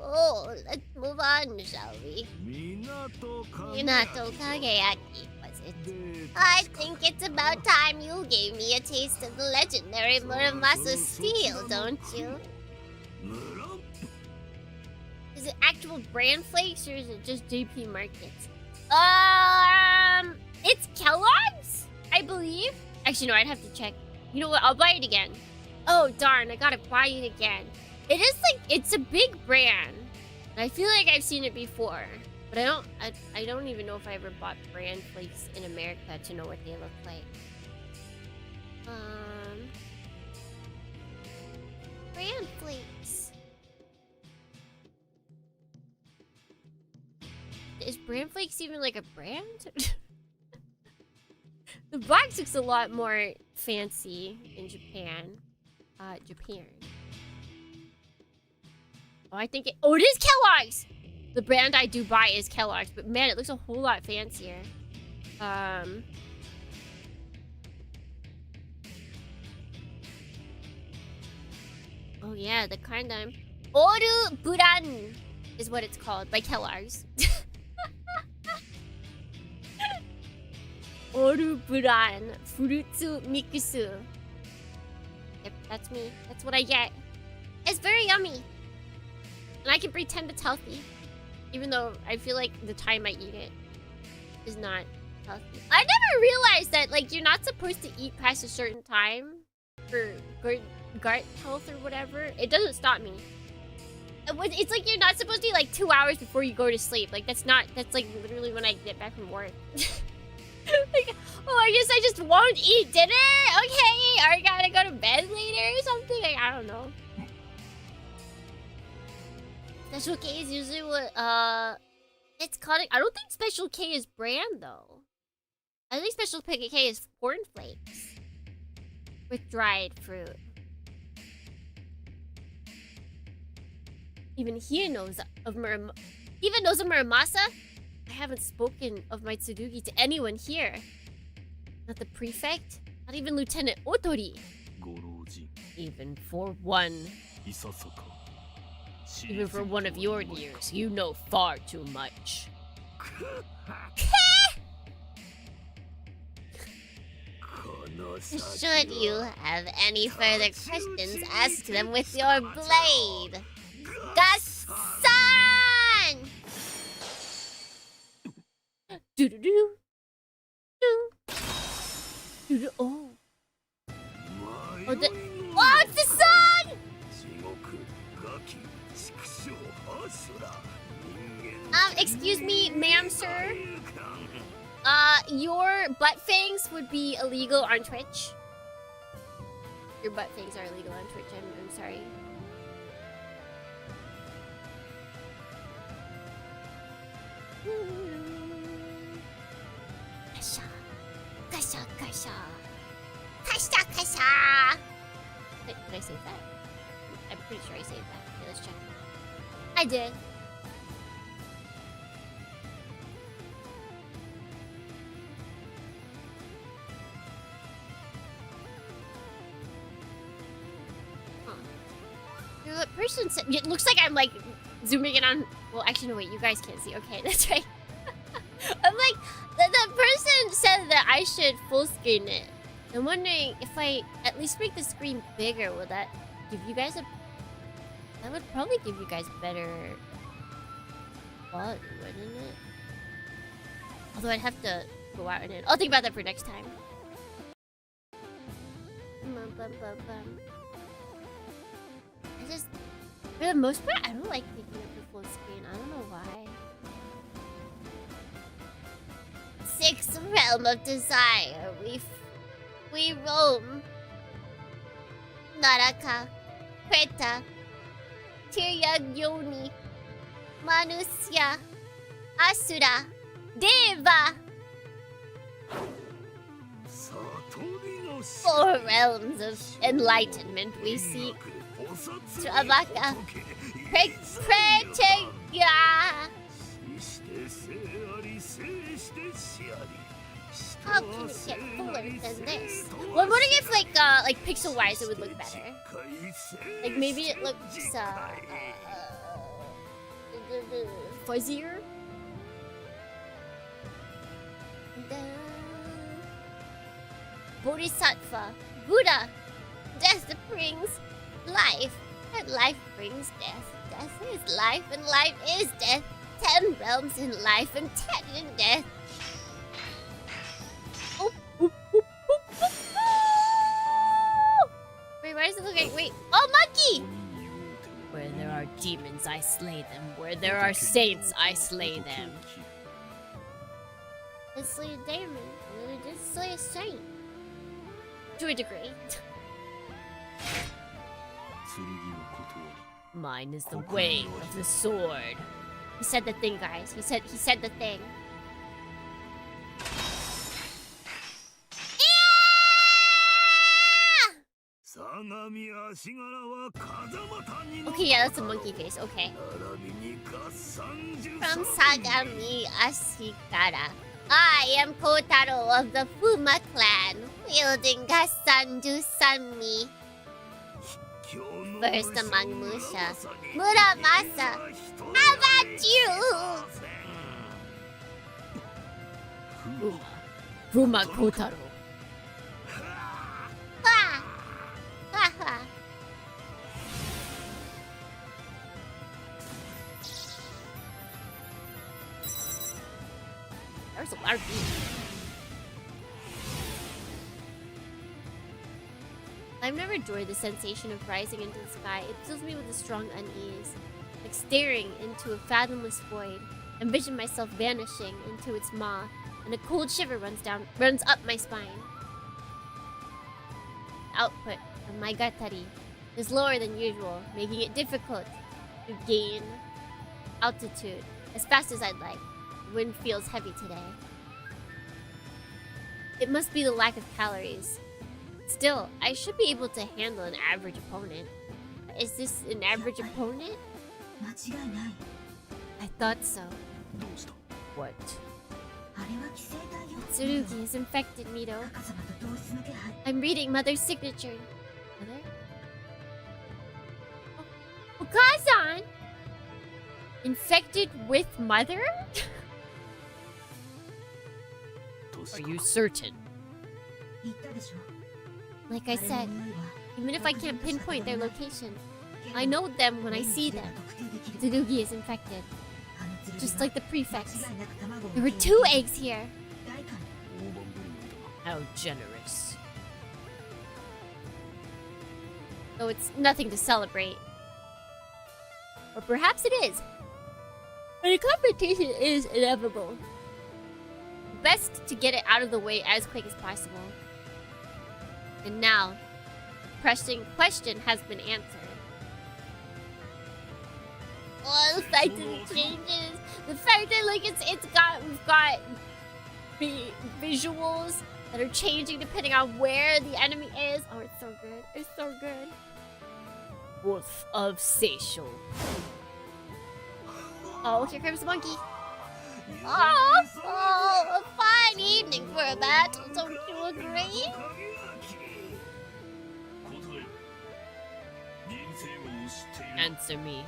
Oh, let's move on, shall we? Minato Kageyaki, was it? I think it's about time you gave me a taste of the legendary Muramasa steel, don't you? Is it actual bran flakes or is it just JP Markets? It's Kellogg's, I believe. Actually, no, I'd have to check. You know what? I'll buy it again. Oh, darn, I gotta buy it again. It is like, it's a big brand. I feel like I've seen it before. But I don't even know if I ever bought bran flakes in America to know what they look like. Bran flakes. Is bran flakes even like a brand? The box looks a lot more fancy in Japan. Japan. Oh, I think oh, it is Kellogg's! The brand I do buy is Kellogg's, but man, it looks a whole lot fancier. Oh yeah, the kind I'm... Oru Buran is what it's called, by Kellogg's. Oru Buran Furutsu Mikusu. Yep, that's me. That's what I get. It's very yummy. And I can pretend it's healthy. Even though I feel like the time I eat it is not healthy. I never realized that, like, you're not supposed to eat past a certain time for good guard health or whatever, it doesn't stop me. It's like you're not supposed to be like 2 hours before you go to sleep. Like that's like literally when I get back from work. Like, oh, I guess I just won't eat dinner? Okay, or I gotta go to bed later or something? Like, I don't know. Special K is usually what, it's called. I don't think Special K is brand, though. I think Special K is cornflakes with dried fruit. Even he knows of Muramasa? I haven't spoken of my Tsurugi to anyone here. Not the prefect, not even Lieutenant Otori. Even for one of your years, you know far too much. Should you have any further questions, ask them with your blade. Gassan! Do do do do. Oh. Oh, it's the sun! Excuse me, ma'am, sir. Your butt fangs would be illegal on Twitch. Your butt fangs are illegal on Twitch. I'm sorry. Kasha. Kasha, kasha. Kasha, kasha. Wait, did I save that? I'm pretty sure I saved that. Okay, let's check. I did. The person said, it looks like I'm like zooming in on, well actually no wait, you guys can't see. Okay, that's right. I'm like, the person said that I should full screen it. I'm wondering if I at least make the screen bigger, will that give you guys that would probably give you guys better quality, wouldn't it? Although I'd have to go out and in. I'll think about that for next time. For the most part, I don't like making it for full screen. I don't know why. 6th realm of desire. We roam. Naraka, Preta, Tiryag-yoni, Manusya, Asura, Deva. 4 realms of enlightenment we seek. Travaka, Pretegya. How can it get fuller than this? Well, I'm wondering if like pixel-wise it would look better. Like maybe it looks fuzzier. Bodhisattva, Buddha. Death brings life, and life brings death. Death is life, and life is death. 10 realms in life, and 10 in death. Wait, why does it look like... Wait. Oh, monkey! Where there are demons, I slay them. Where there are saints, I slay them. Let's slay a demon. Let's slay a saint. To a degree. Mine is the way of the sword. He said the thing, guys. He said the thing. Okay, yeah, that's a monkey face. Okay. From Sagami Ashikara, I am Kotaro of the Fuma clan, wielding Gassanju Sanmi. First among Musha, Muramasa. How about you? Fuma Kotaro. Ha! Ha ha! There's a lot of beef. I've never enjoyed the sensation of rising into the sky. It fills me with a strong unease, like staring into a fathomless void. I envision myself vanishing into its maw, and a cold shiver runs up my spine. The output of my gatari is lower than usual, making it difficult to gain altitude as fast as I'd like. The wind feels heavy today. It must be the lack of calories. Still, I should be able to handle an average opponent. Is this an average opponent? I thought so. What? Tsurugi is infected, Mito. I'm reading Mother's signature. Mother? Oh, Okazan! Infected with Mother? Are you certain? Like I said, even if I can't pinpoint their location, I know them when I see them. Tsurugi is infected. Just like the prefects. There were 2 eggs here. How generous. So it's nothing to celebrate. Or perhaps it is. But a confrontation is inevitable. Best to get it out of the way as quick as possible. And now, the pressing question has been answered. Oh, the fact that it changes. The fact that like we've got visuals that are changing depending on where the enemy is. Oh, it's so good. It's so good. Wolf of Seishou. Oh, here comes the monkey. Oh, a fine evening for a battle, don't you agree? Answer me.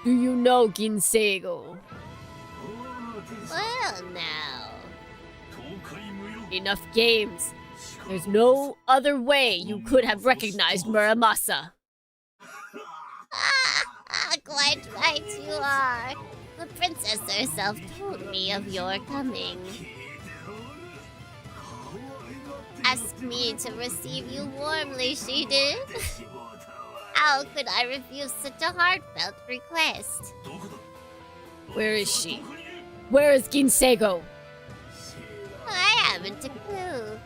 Do you know Ginseigo? Well, now. Enough games. There's no other way you could have recognized Muramasa. Quite right you are. The princess herself told me of your coming. Asked me to receive you warmly, she did. How could I refuse such a heartfelt request? Where is she? Where is Ginseigo? I haven't a clue.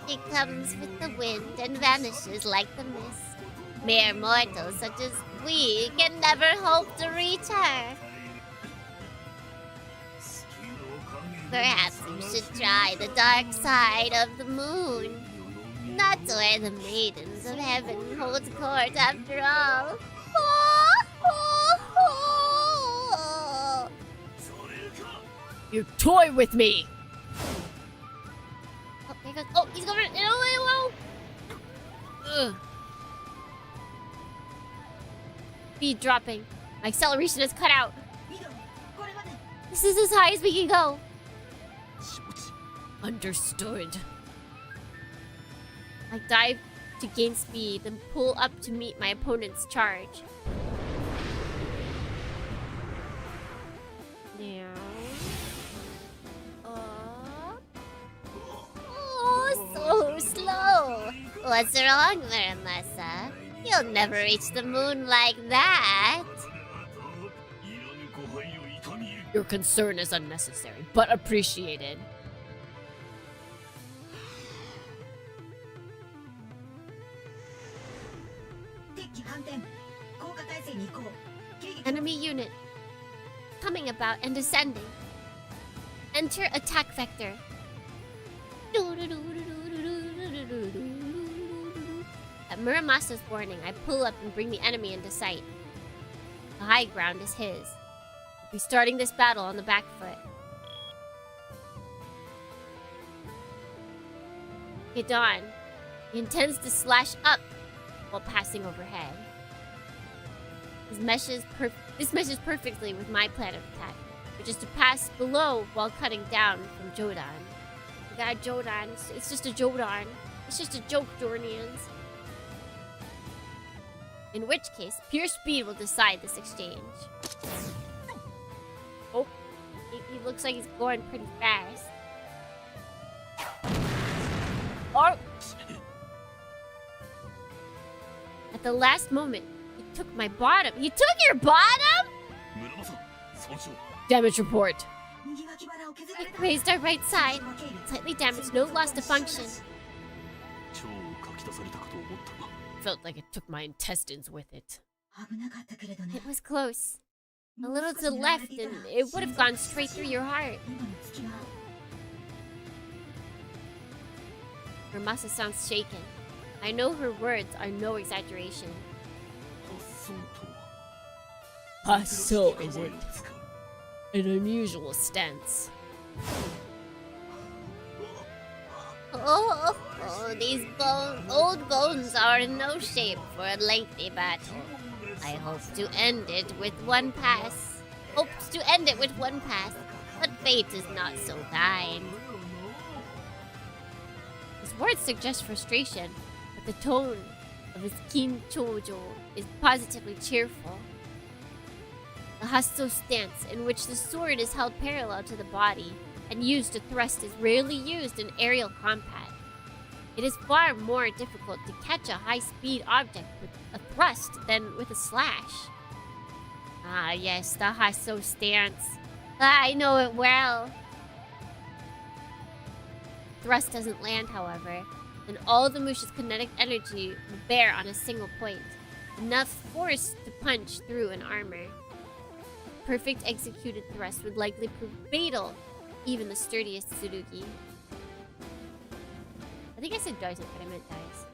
She comes with the wind and vanishes like the mist. Mere mortals such as we can never hope to reach her. Perhaps you should try the dark side of the moon. That's where the maidens of heaven hold court after all. You toy with me! Oh, there goes. Oh, he's going. No. Ugh. Speed dropping. My acceleration is cut out. This is as high as we can go. Understood. I dive to gain speed, then pull up to meet my opponent's charge. Now. Oh, so slow. What's wrong, Muramasa? You'll never reach the moon like that. Your concern is unnecessary, but appreciated. Enemy unit. Coming about and descending. Enter attack vector. At Muramasa's warning, I pull up and bring the enemy into sight. The high ground is his. We'll be starting this battle on the back foot. Hidan. He intends to slash up while passing overhead. This meshes perfectly with my plan of attack, which is to pass below while cutting down from Jodan. We got a Jodan. It's just a Jodan. It's just a joke, Jornians. In which case, pure speed will decide this exchange. Oh, he looks like he's going pretty fast. Oh! At the last moment, he took my bottom. He took your bottom? Damage report. It grazed our right side. Slightly damaged, no loss to function. Felt like it took my intestines with it. It was close. A little to the left, and it would have gone straight through your heart. Muramasa sounds shaken. I know her words are no exaggeration. So is it? An unusual stance. Oh, these old bones are in no shape for a lengthy battle. I hope to end it with one pass. But fate is not so kind. His words suggest frustration, but the tone of his kinchojo is positively cheerful. The hasso stance, in which the sword is held parallel to the body and used to thrust, is rarely used in aerial combat. It is far more difficult to catch a high-speed object with a thrust than with a slash. Ah, yes, the hasso stance. I know it well. Thrust doesn't land, however, and all the Musha's kinetic energy will bear on a single point. Enough force to punch through an armor. Perfect executed thrust would likely prove fatal, even the sturdiest Tsurugi. I think I said doesn't, but I meant dies.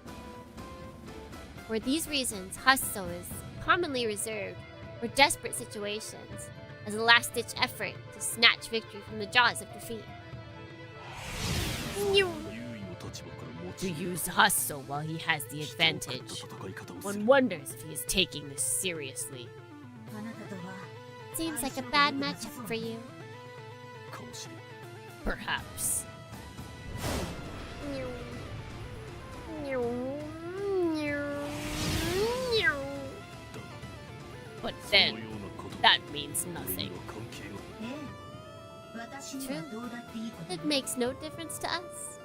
For these reasons, hasso is commonly reserved for desperate situations, as a last-ditch effort to snatch victory from the jaws of defeat. To use hasso while he has the advantage. One wonders if he is taking this seriously. Seems like a bad matchup for you. Perhaps. But then, that means nothing. True. It makes no difference to us.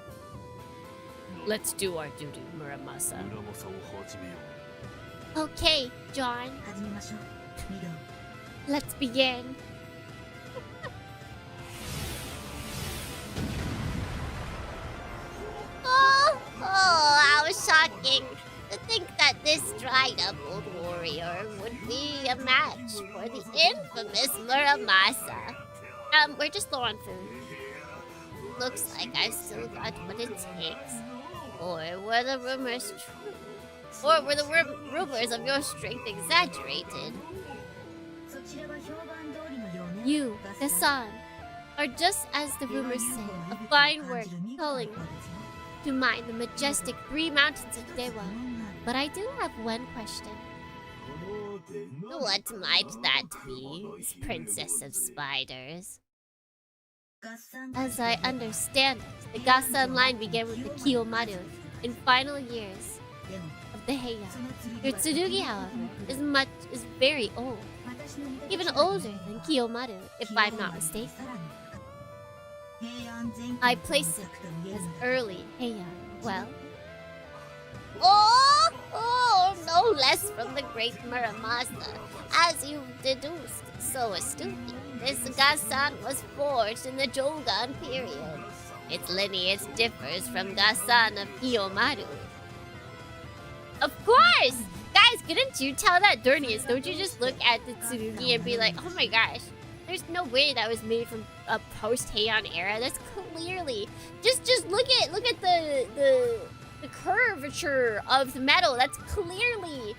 Let's do our duty, Muramasa. Okay, John. Let's begin. How shocking. To think that this dried-up old warrior would be a match for the infamous Muramasa. We're just low on food. Looks like I've still got what it takes. Or were the rumors true? Or were the rumors of your strength exaggerated? You, Gassan, are just as the rumors say, a fine work calling to mind the majestic 3 mountains of Dewa. But I do have one question. What might that be, Princess of Spiders? As I understand it, the Gassan line began with the Kiyomaru in final years of the Heian. Your Tsurugi, however, is very old. Even older than Kiyomaru, if I'm not mistaken. I place it as early Heian. Well? No less from the great Muramasa. As you've deduced so astutely, this Gassan was forged in the Jogan period. Its lineage differs from Gassan of Kiyomaru. Of course! Guys, couldn't you tell that Dornius? Don't you just look at the Tsurugi and be like, oh my gosh, there's no way that was made from a post-Heian era. That's clearly... Just look at the curvature of the metal. That's clearly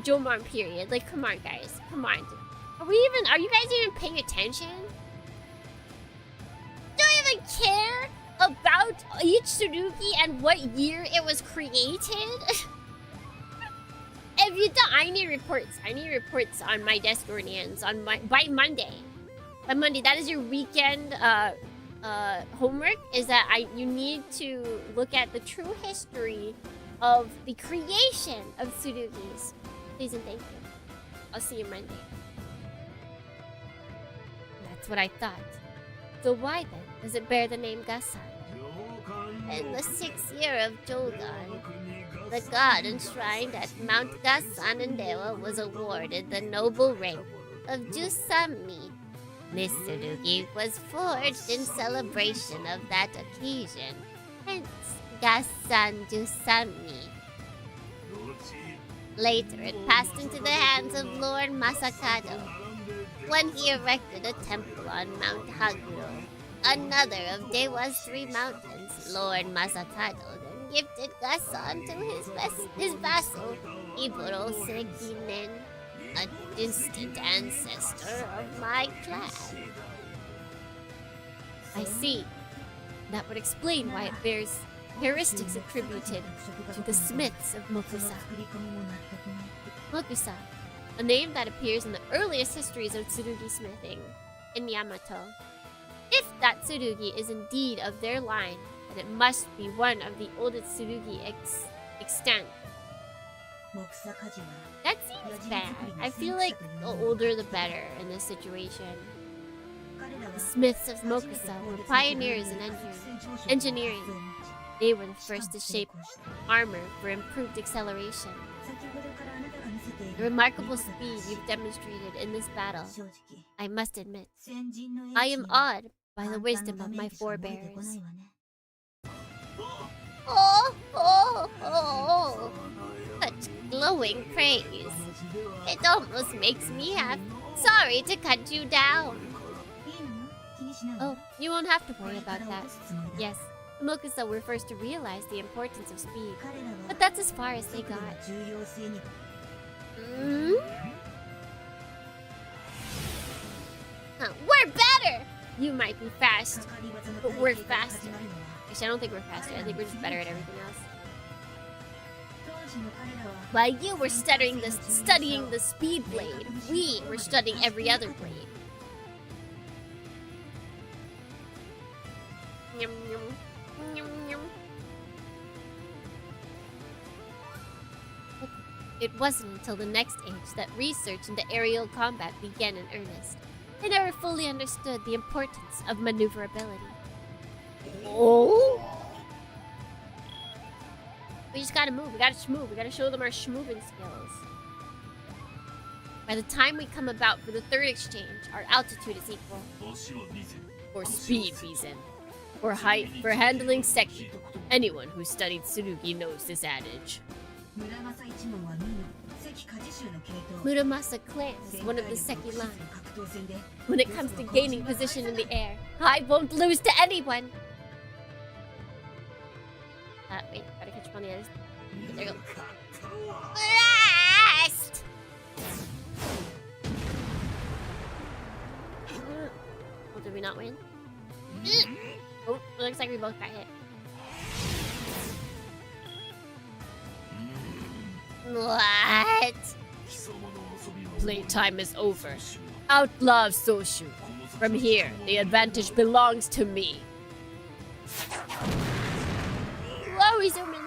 Jomon period. Like, come on, guys. Come on. Are you guys even paying attention? Do you even care about each Tsurugi and what year it was created? If you don't, I need reports. I need reports on my desk Guardians by Monday. By Monday, that is your weekend homework. Is that you need to look at the true history of the creation of Tsurugis. Please and thank you. I'll see you Monday. That's what I thought. So why then does it bear the name Gassan? In the 6th year of Jogan, the god enshrined at Mount Gasanandewa was awarded the noble rank of Jusami. This tsurugi was forged in celebration of that occasion, hence Gasan Jusami. Later, it passed into the hands of Lord Masakado when he erected a temple on Mount Haguro, another of Dewa's 3 mountains. Lord Masakado then gifted Gasan to his vassal, Iburo Sekinen, a distant ancestor of my clan. I see. That would explain why it bears heuristics attributed to the smiths of Mokusa. Mokusa, a name that appears in the earliest histories of tsurugi smithing in Yamato. If that tsurugi is indeed of their line, then it must be one of the oldest tsurugi extant. That seems bad. I feel like the older the better in this situation. The smiths of Mokusa were pioneers in engineering. They were the first to shape armor for improved acceleration. The remarkable speed you've demonstrated in this battle, I must admit, I am awed by the wisdom of my forebears. Oh, such glowing praise. It almost makes me sorry to cut you down. Oh, you won't have to worry about that. Yes, the Mokusa were first to realize the importance of speed, but that's as far as they got. We're better! You might be fast, but we're faster. Actually, I don't think we're faster. I think we're just better at everything else. While you were studying the speed blade, we were studying every other blade. Yum, yum, yum, yum. It wasn't until the next age that research into aerial combat began in earnest. I never fully understood the importance of maneuverability. Oh? We just gotta move, we gotta shmove, we gotta show them our shmoving skills. By the time we come about for the 3rd exchange, our altitude is equal. For speed reason. Or height for handling seki. Anyone who studied tsurugi knows this adage. Muramasa clan is one of the Seki line. When it comes to gaining position in the air, I won't lose to anyone! Wait, gotta catch up on the others. There you go. Blast! Oh, did we not win? Oh, it looks like we both got hit. What? Playtime is over. Outlaw Soshu. From here, the advantage belongs to me. Whoa, he's zooming.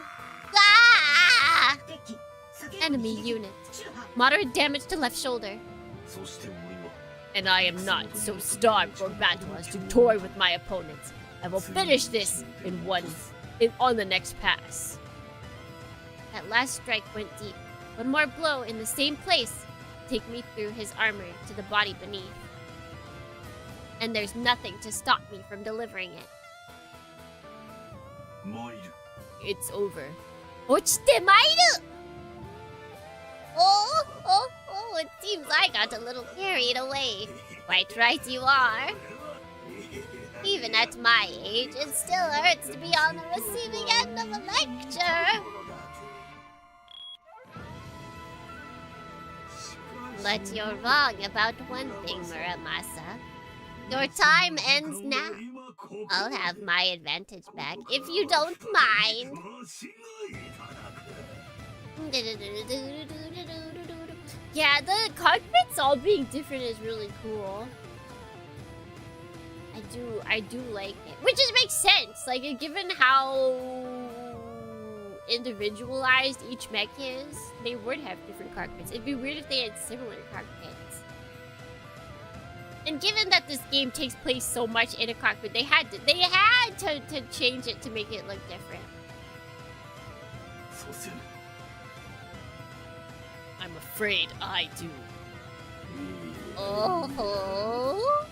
Ah! Enemy unit. Moderate damage to left shoulder. And I am not so starved for battle as to toy with my opponents. I will finish this on the next pass. That last strike went deep. One more blow in the same place take me through his armor to the body beneath. And there's nothing to stop me from delivering it. It's over. Ochite mairu! Oh, it seems I got a little carried away. Quite right you are. Even at my age, it still hurts to be on the receiving end of a lecture. But you're wrong about one thing, Muramasa. Your time ends now. I'll have my advantage back if you don't mind. Yeah, the cockpits all being different is really cool. I do like it. Which just makes sense. Like, given how individualized each mech is, they would have different cockpits. It'd be weird if they had similar cockpits. And given that this game takes place so much in a cockpit, they had to change it to make it look different. I'm afraid I do. Oh.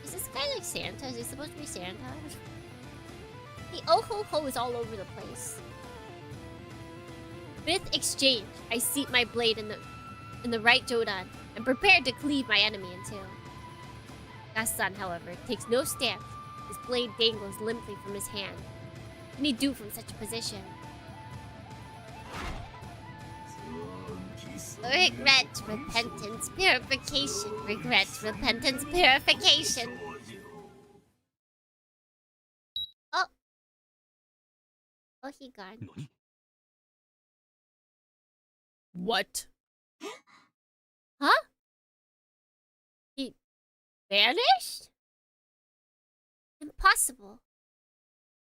Is this guy like Santa? Is he supposed to be Santa? The oh ho ho is all over the place. Fifth exchange. I seat my blade in the right Jodan and prepare to cleave my enemy in two. Gasan, however, takes no stance. His blade dangles limply from his hand. What can he do from such a position? Regret, repentance, purification. Regret, repentance, purification. Oh. Oh, he gone. What? Huh? He vanished? Impossible.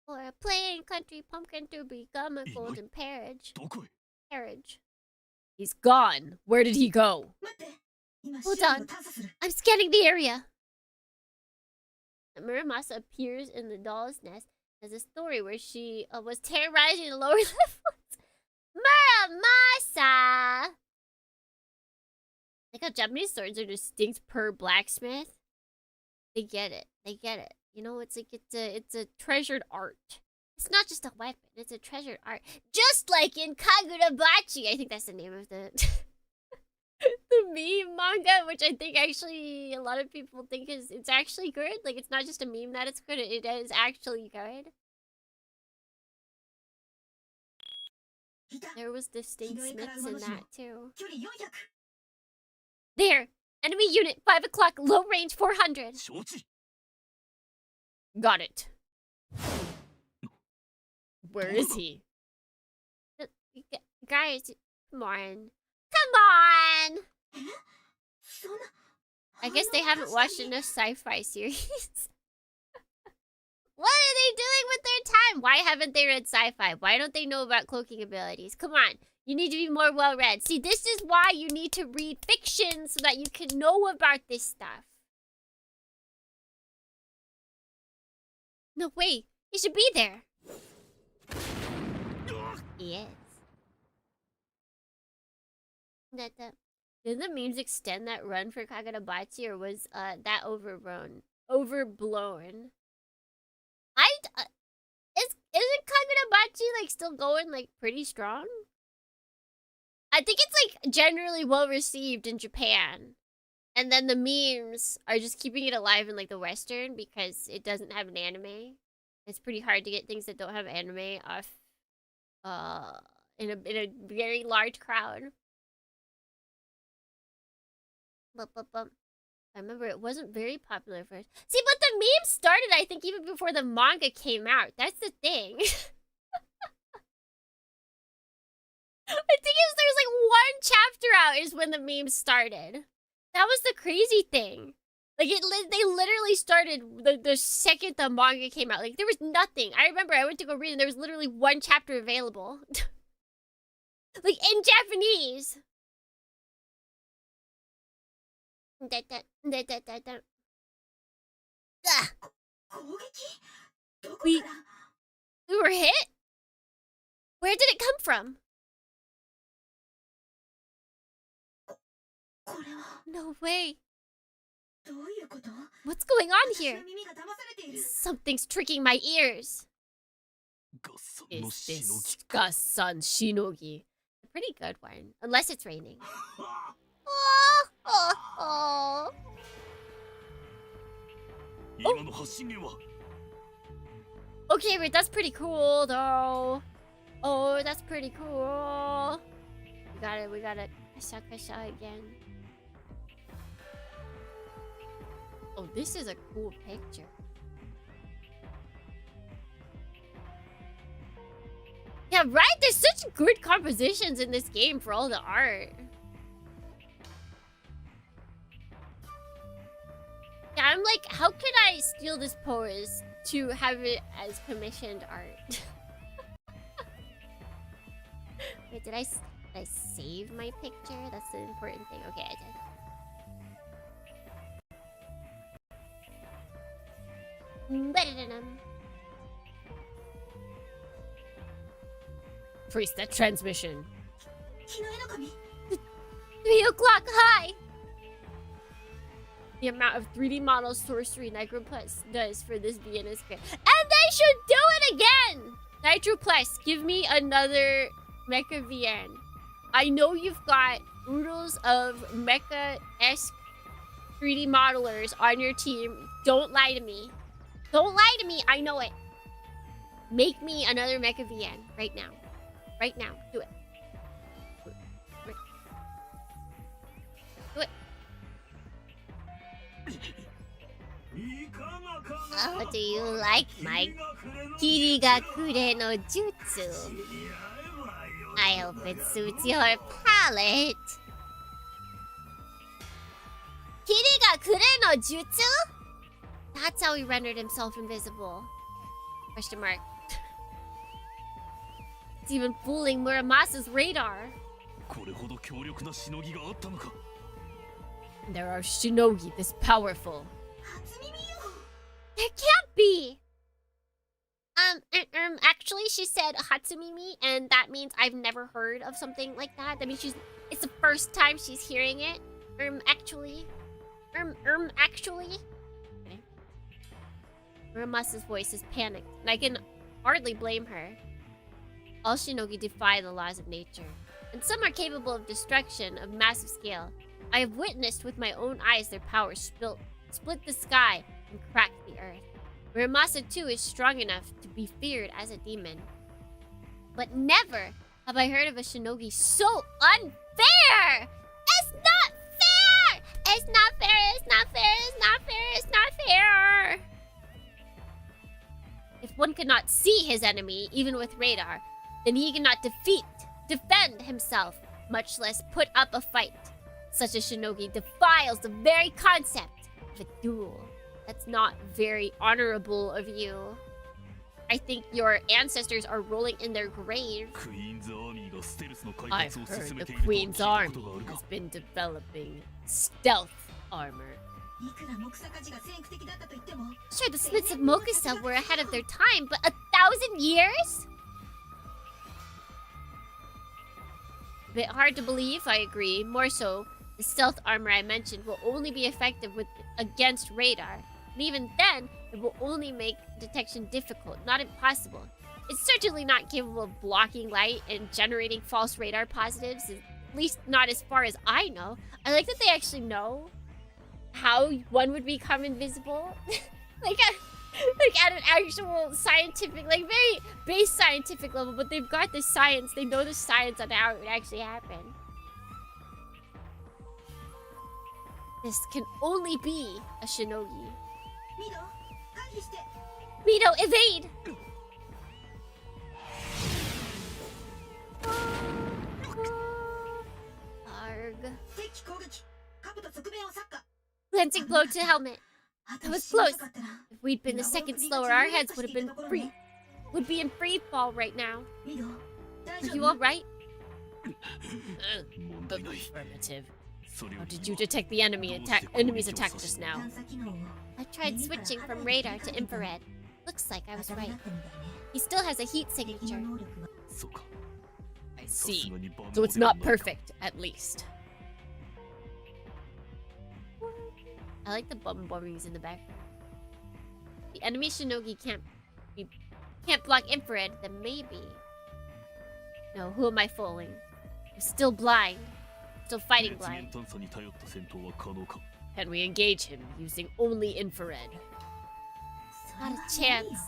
For a playing country pumpkin to become a golden carriage. He's gone. Where did he go? Hold on. I'm scanning the area. Muramasa appears in the doll's nest as a story where she was terrorizing the lower levels. Muramasa! Like how Japanese swords are distinct per blacksmith. They get it. They get it. You know, it's like it's a treasured art. It's not just a weapon, it's a treasured art. Just like in Kagurabachi. I think that's the name of the the meme manga, which I think actually a lot of people think it's actually good. Like it's not just a meme that it's good, it is actually good. There was distinct smiths in that too. There! Enemy unit, 5 o'clock, low range 400. Got it. Where is he? Guys, come on. Come on! I guess they haven't watched enough sci-fi series. What are they doing with their time? Why haven't they read sci-fi? Why don't they know about cloaking abilities? Come on. You need to be more well-read. See, this is why you need to read fiction so that you can know about this stuff. No, wait. He should be there. He is. Did the memes extend that run for Kagurabachi, or was that overblown? Overblown. Isn't Kagurabachi like still going like pretty strong? I think it's like generally well received in Japan. And then the memes are just keeping it alive in like the Western because it doesn't have an anime. It's pretty hard to get things that don't have anime off in a very large crowd. I remember it wasn't very popular first. See, but the meme started, I think, even before the manga came out. That's the thing. I think there's like one chapter out is when the memes started. That was the crazy thing. Like they literally started the second the manga came out. Like there was nothing. I remember I went to go read and there was literally one chapter available. Like in Japanese. We were hit? Where did it come from? No way. What's going on here? Something's tricking my ears. Is this Gasan Shinogi? A pretty good one. Unless it's raining. Oh. Okay, but that's pretty cool though. Oh, that's pretty cool. We got it. Kasha again. Oh, this is a cool picture. Yeah, right? There's such good compositions in this game for all the art. Yeah, I'm like, how could I steal this pose to have it as commissioned art? Wait, did I save my picture? That's the important thing. Okay, I did. Preset transmission. 3 o'clock high! The amount of 3D model sorcery Nitro Plus does for this VN is great. And they should do it again! Nitro Plus, give me another mecha VN. I know you've got oodles of mecha-esque 3D modelers on your team. Don't lie to me. Don't lie to me, I know it. Make me another mecha VN right now. Right now, do it. Do it. How do you like my Kirigakure no Jutsu? I hope it suits your palate. Kirigakure no jutsu? That's how he rendered himself invisible. Question mark. It's even fooling Muramasa's radar. There are shinogi this powerful. There can't be! Actually, she said Hatsumimi, and that means I've never heard of something like that. That means it's the first time she's hearing it. Actually. Actually. Okay. Muramasa's voice is panicked, and I can hardly blame her. All shinogi defy the laws of nature, and some are capable of destruction of massive scale. I have witnessed with my own eyes their power split the sky and crack the earth. Muramasa too is strong enough to be feared as a demon. But never have I heard of a shinogi so unfair! It's not fair! It's not fair, it's not fair, it's not fair, it's not fair! If one cannot see his enemy, even with radar, then he cannot defend himself, much less put up a fight. Such a shinogi defiles the very concept of a duel. That's not very honorable of you. I think your ancestors are rolling in their graves. I've heard the Queen's army has been developing stealth armor. Sure, the Smiths of Mokusa were ahead of their time, but 1,000 years? A bit hard to believe, I agree. More so, the stealth armor I mentioned will only be effective against radar. And even then, it will only make detection difficult, not impossible. It's certainly not capable of blocking light and generating false radar positives, at least not as far as I know. I like that they actually know how one would become invisible. like at an actual scientific, like very base scientific level, but they've got the science, they know the science on how it would actually happen. This can only be a shinogi. Mido, evade! Arg. Glancing blow to helmet. That was close. If we'd been a second slower, our heads would be in free fall right now. Are you alright? Affirmative. How did you detect the enemy's attack just now? I tried switching from radar to infrared. Looks like I was right. He still has a heat signature. I see. So it's not perfect, at least. I like the bum bombings in the back. The enemy shinogi can't block infrared, then maybe. No, who am I fooling? I'm still blind. Still fighting blind. Can we engage him using only infrared? Not a chance.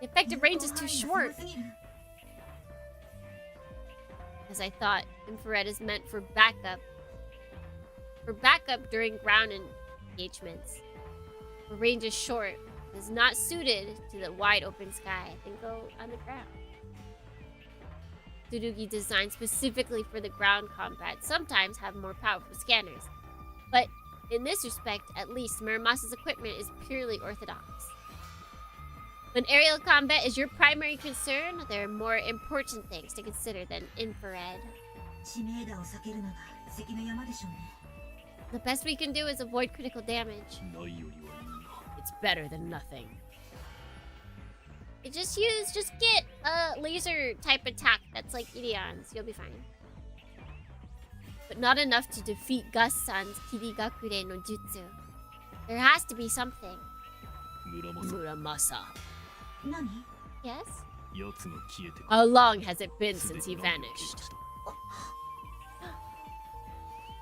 The effective range is too short. As I thought, infrared is meant for backup. For backup during ground engagements. The range is short. It is not suited to the wide open sky. Then go on the ground. Tsurugi designed specifically for the ground combat sometimes have more powerful scanners. But in this respect, at least, Muramasa's equipment is purely orthodox. When aerial combat is your primary concern, there are more important things to consider than infrared. The best we can do is avoid critical damage. It's better than nothing. Just get a laser type attack that's like Ideon's. You'll be fine. But not enough to defeat Gus-san's Kirigakure no Jutsu. There has to be something. Muramasa. Yes? How long has it been since he vanished?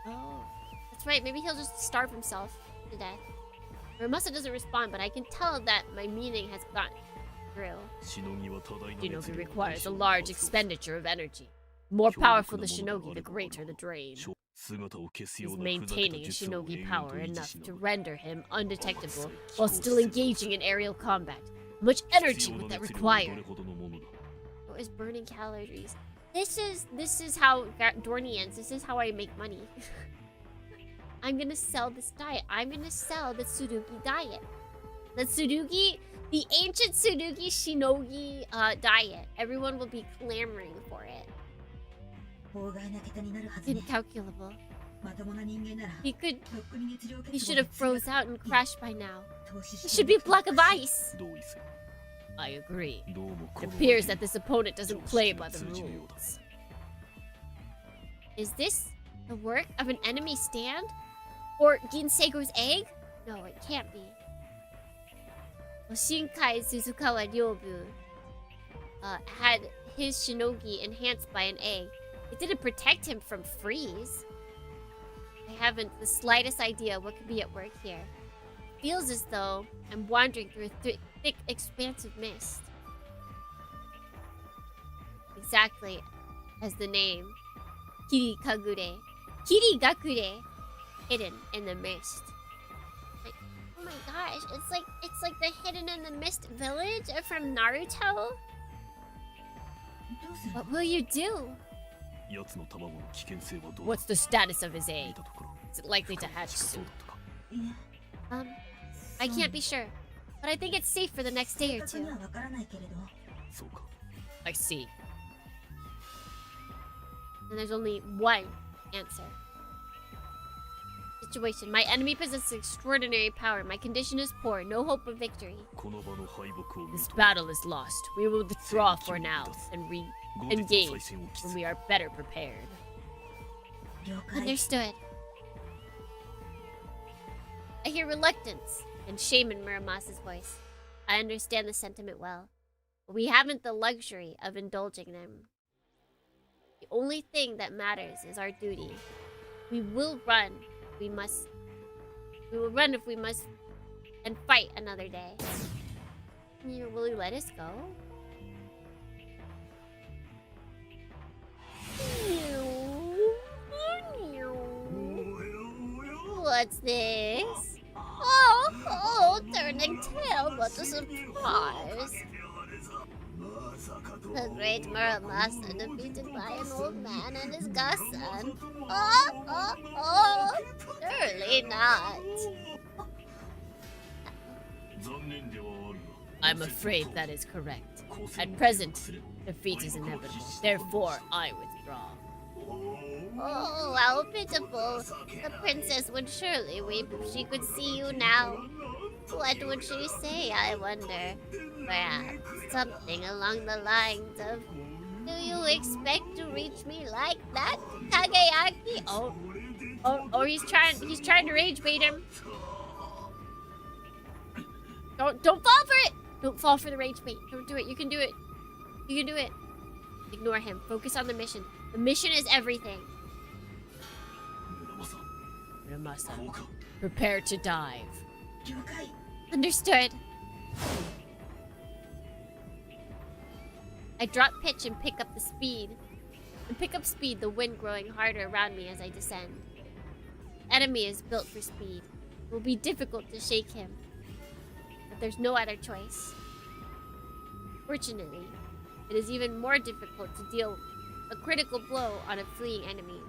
Oh. That's right, maybe he'll just starve himself to death. Muramasa doesn't respond, but I can tell that my meaning has gotten through. Shinogi requires a large expenditure of energy. The more powerful the Shinogi, the greater the drain. He's maintaining his Shinogi power enough to render him undetectable while still engaging in aerial combat. How much energy would that require? What is burning calories? This is how Dornians, this is how I make money. I'm gonna sell this diet. I'm gonna sell the Tsurugi diet. The Tsurugi, the ancient Tsurugi Shinogi diet. Everyone will be clamoring for it. Incalculable. He should have froze out and crashed by now. He should be a block of ice. I agree. It appears that this opponent doesn't play by the rules. Is this the work of an enemy stand? Or Ginsego's egg? No, it can't be. Well, Shinkai Suzukawa Ryobu had his Shinogi enhanced by an egg. It didn't protect him from freeze. I haven't the slightest idea what could be at work here. Feels as though I'm wandering through a thick, expansive mist. Exactly as the name. Kirikagure. Kirigakure. Hidden in the mist. Like, oh my gosh, it's like the Hidden in the Mist village from Naruto. What will you do? What's the status of his egg? Is it likely to hatch soon? I can't be sure, but I think it's safe for the next day or two. I see. And there's only one answer. Situation. My enemy possesses extraordinary power. My condition is poor. No hope of victory. This battle is lost. We will withdraw for now and re-engage when we are better prepared. Understood. I hear reluctance and shame in Muramasa's voice. I understand the sentiment well, but we haven't the luxury of indulging them. The only thing that matters is our duty. We will run. We will run if we must, and fight another day. Will you let us go? What's this? Oh, turning tail, what a surprise. The great Muramasa defeated by an old man and his godson. Oh, surely not. I'm afraid that is correct. At present, defeat is inevitable. Therefore, I withdraw. Oh, how pitiful. The princess would surely weep if she could see you now. What would she say, I wonder? Perhaps something along the lines of, do you expect to reach me like that, Kageyaki? Oh, he's trying to rage bait him. Don't fall for it! Don't fall for the rage bait. Don't do it. You can do it. You can do it. Ignore him. Focus on the mission. The mission is everything. Muramasa, prepare to dive. Understood. I drop pitch and pick up the speed. The wind growing harder around me as I descend. Enemy is built for speed. It will be difficult to shake him. But there's no other choice. Fortunately, it is even more difficult to deal a critical blow on a fleeing enemy.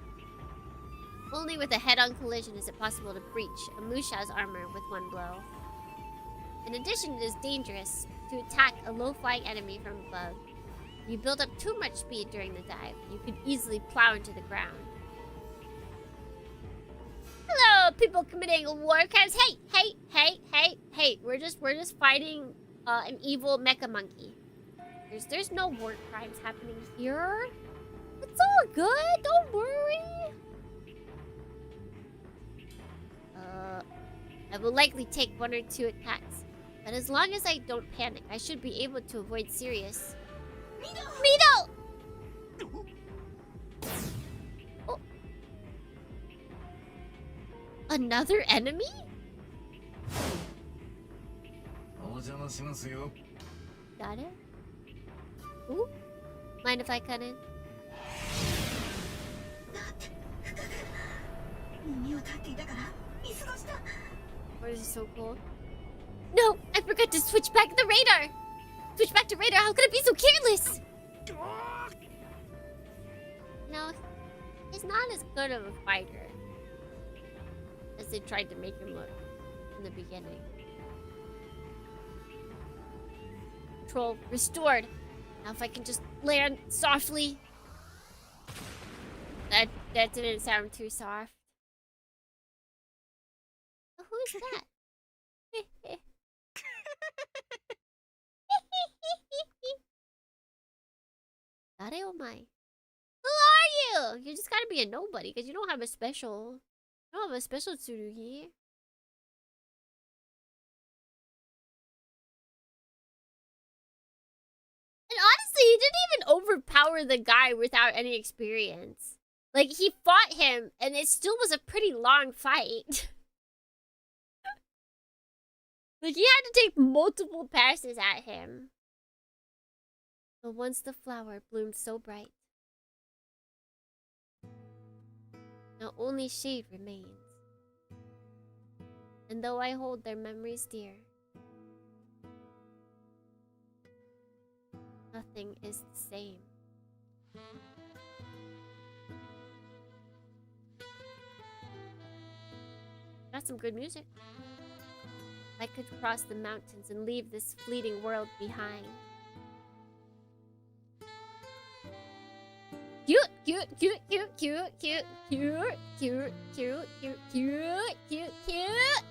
Only with a head-on collision is it possible to breach a Musha's armor with one blow. In addition, it is dangerous to attack a low-flying enemy from above. If you build up too much speed during the dive, you could easily plow into the ground. Hello, people committing war crimes. Hey! We're just fighting an evil mecha monkey. There's no war crimes happening here. It's all good. Don't worry. I will likely take 1 or 2 attacks, but as long as I don't panic, I should be able to avoid serious. Mido! Oh. Another enemy? Got it. Ooh. Mind if I cut in? Or is it so cool? No! I forgot to switch back the radar! Switch back to radar! How could I be so careless? No, he's not as good of a fighter as they tried to make him look in the beginning. Control restored. Now if I can just land softly. That didn't sound too soft. Oh, who's that? Dare omae. Who are you? You just gotta be a nobody because you don't have a special. You don't have a special Tsurugi. And honestly, he didn't even overpower the guy without any experience. Like, he fought him, and it still was a pretty long fight. Like, he had to take multiple passes at him. But once the flower bloomed so bright, now only shade remains. And though I hold their memories dear, nothing is the same. That's some good music. I could cross the mountains and leave this fleeting world behind. Cute, cute, cute, cute, cute, cute, cute, cute, cute, cute, cute, cute, cute.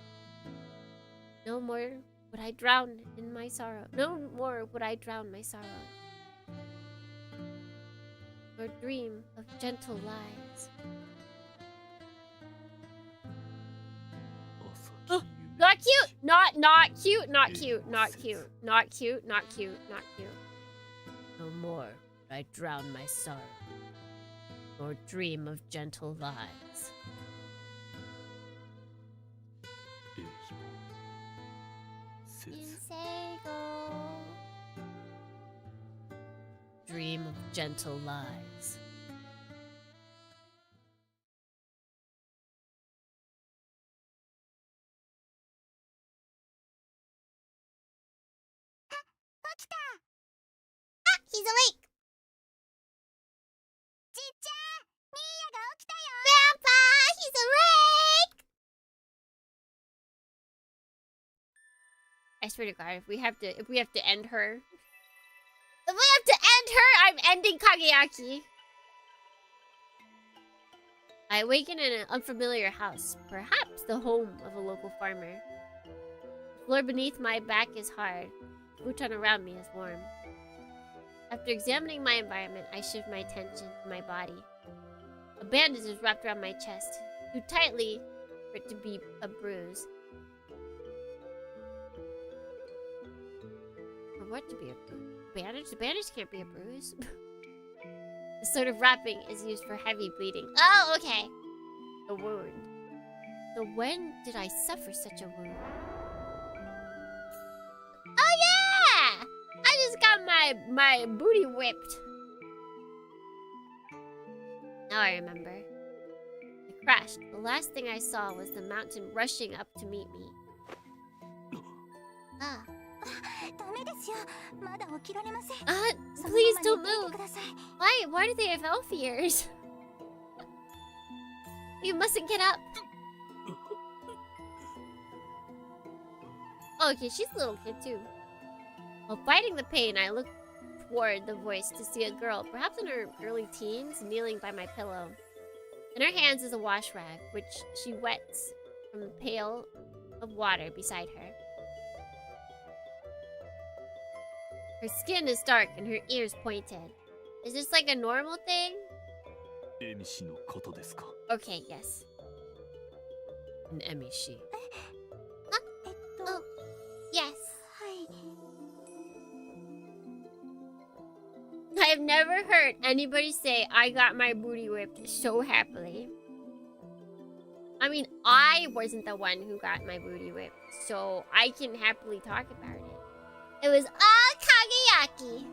No more would I drown in my sorrow. No more would I drown my sorrow. Or dream of gentle lies. Not cute! Not cute, not cute, not cute, not cute, not cute, not cute. No more would I drown my sorrow, nor dream of gentle lies. Dream of gentle lies. He's awake! Grandpa, he's awake! I swear to God, if we have to end her. If we have to end her, I'm ending Kageyaki. I awaken in an unfamiliar house, perhaps the home of a local farmer. The floor beneath my back is hard. The futon around me is warm. After examining my environment, I shift my attention to my body. A bandage is wrapped around my chest, too tightly for it to be a bruise. For what to be a bruise? Bandage? The bandage can't be a bruise. This sort of wrapping is used for heavy bleeding. Oh, okay. A wound. So when did I suffer such a wound? Oh yeah! I just got my booty whipped. Now I remember. I crashed. The last thing I saw was the mountain rushing up to meet me. Ah. Please don't move. Why do they have elf ears? You mustn't get up. Oh, okay, she's a little kid too. While fighting the pain, I looked toward the voice to see a girl, perhaps in her early teens, kneeling by my pillow. In her hands is a wash rag, which she wets from the pail of water beside her. Her skin is dark and her ears pointed. Is this like a normal thing? Okay, yes. An Emishi. Oh, yes. I've never heard anybody say I got my booty whipped so happily. I mean, I wasn't the one who got my booty whipped, so I can happily talk about it. It was all Kageyaki.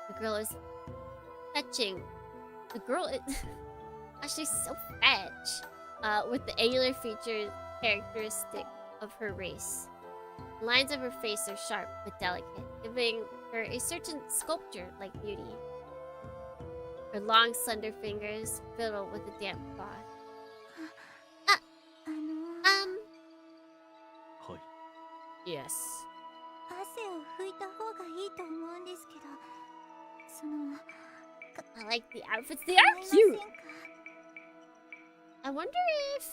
The girl is touching. The girl is actually so fetch. With the angular features characteristic of her race. The lines of her face are sharp but delicate, giving her a certain sculpture-like beauty. Her long, slender fingers fiddle with a damp cloth. Yes. I like the outfits. They are cute. I wonder if...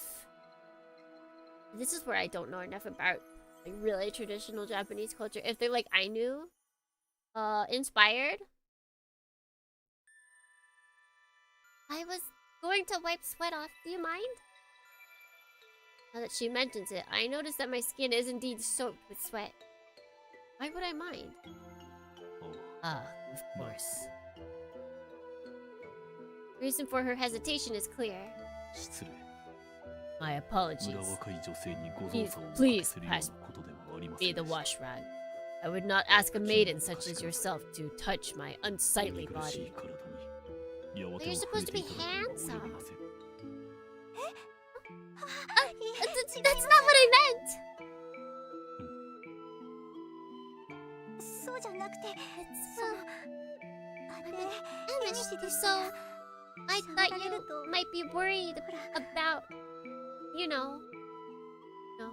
This is where I don't know enough about like really traditional Japanese culture. If they're like Ainu inspired. I was going to wipe sweat off. Do you mind? Now that she mentions it, I notice that my skin is indeed soaked with sweat. Why would I mind? Ah, of course. The reason for her hesitation is clear. My apologies. Please pass me the wash rag. I would not ask a maiden such as yourself to touch my unsightly body. But you're supposed to be handsome. That's not what I meant! So I thought you might be worried about, you know. No.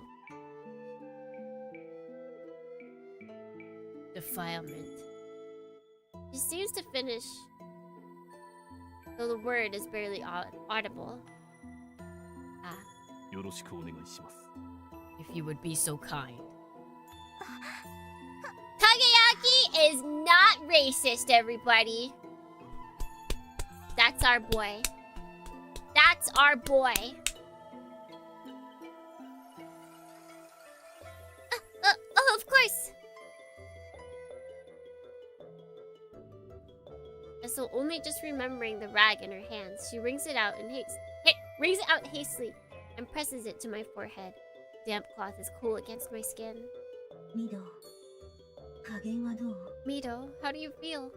Defilement. She seems to finish, though the word is barely audible. Ah. If you would be so kind. Kageyaki is not racist, everybody. That's our boy. That's our boy. Oh, of course. And so, only just remembering the rag in her hands, she wrings it out hastily and presses it to my forehead. The damp cloth is cool against my skin. Mido, how do you feel?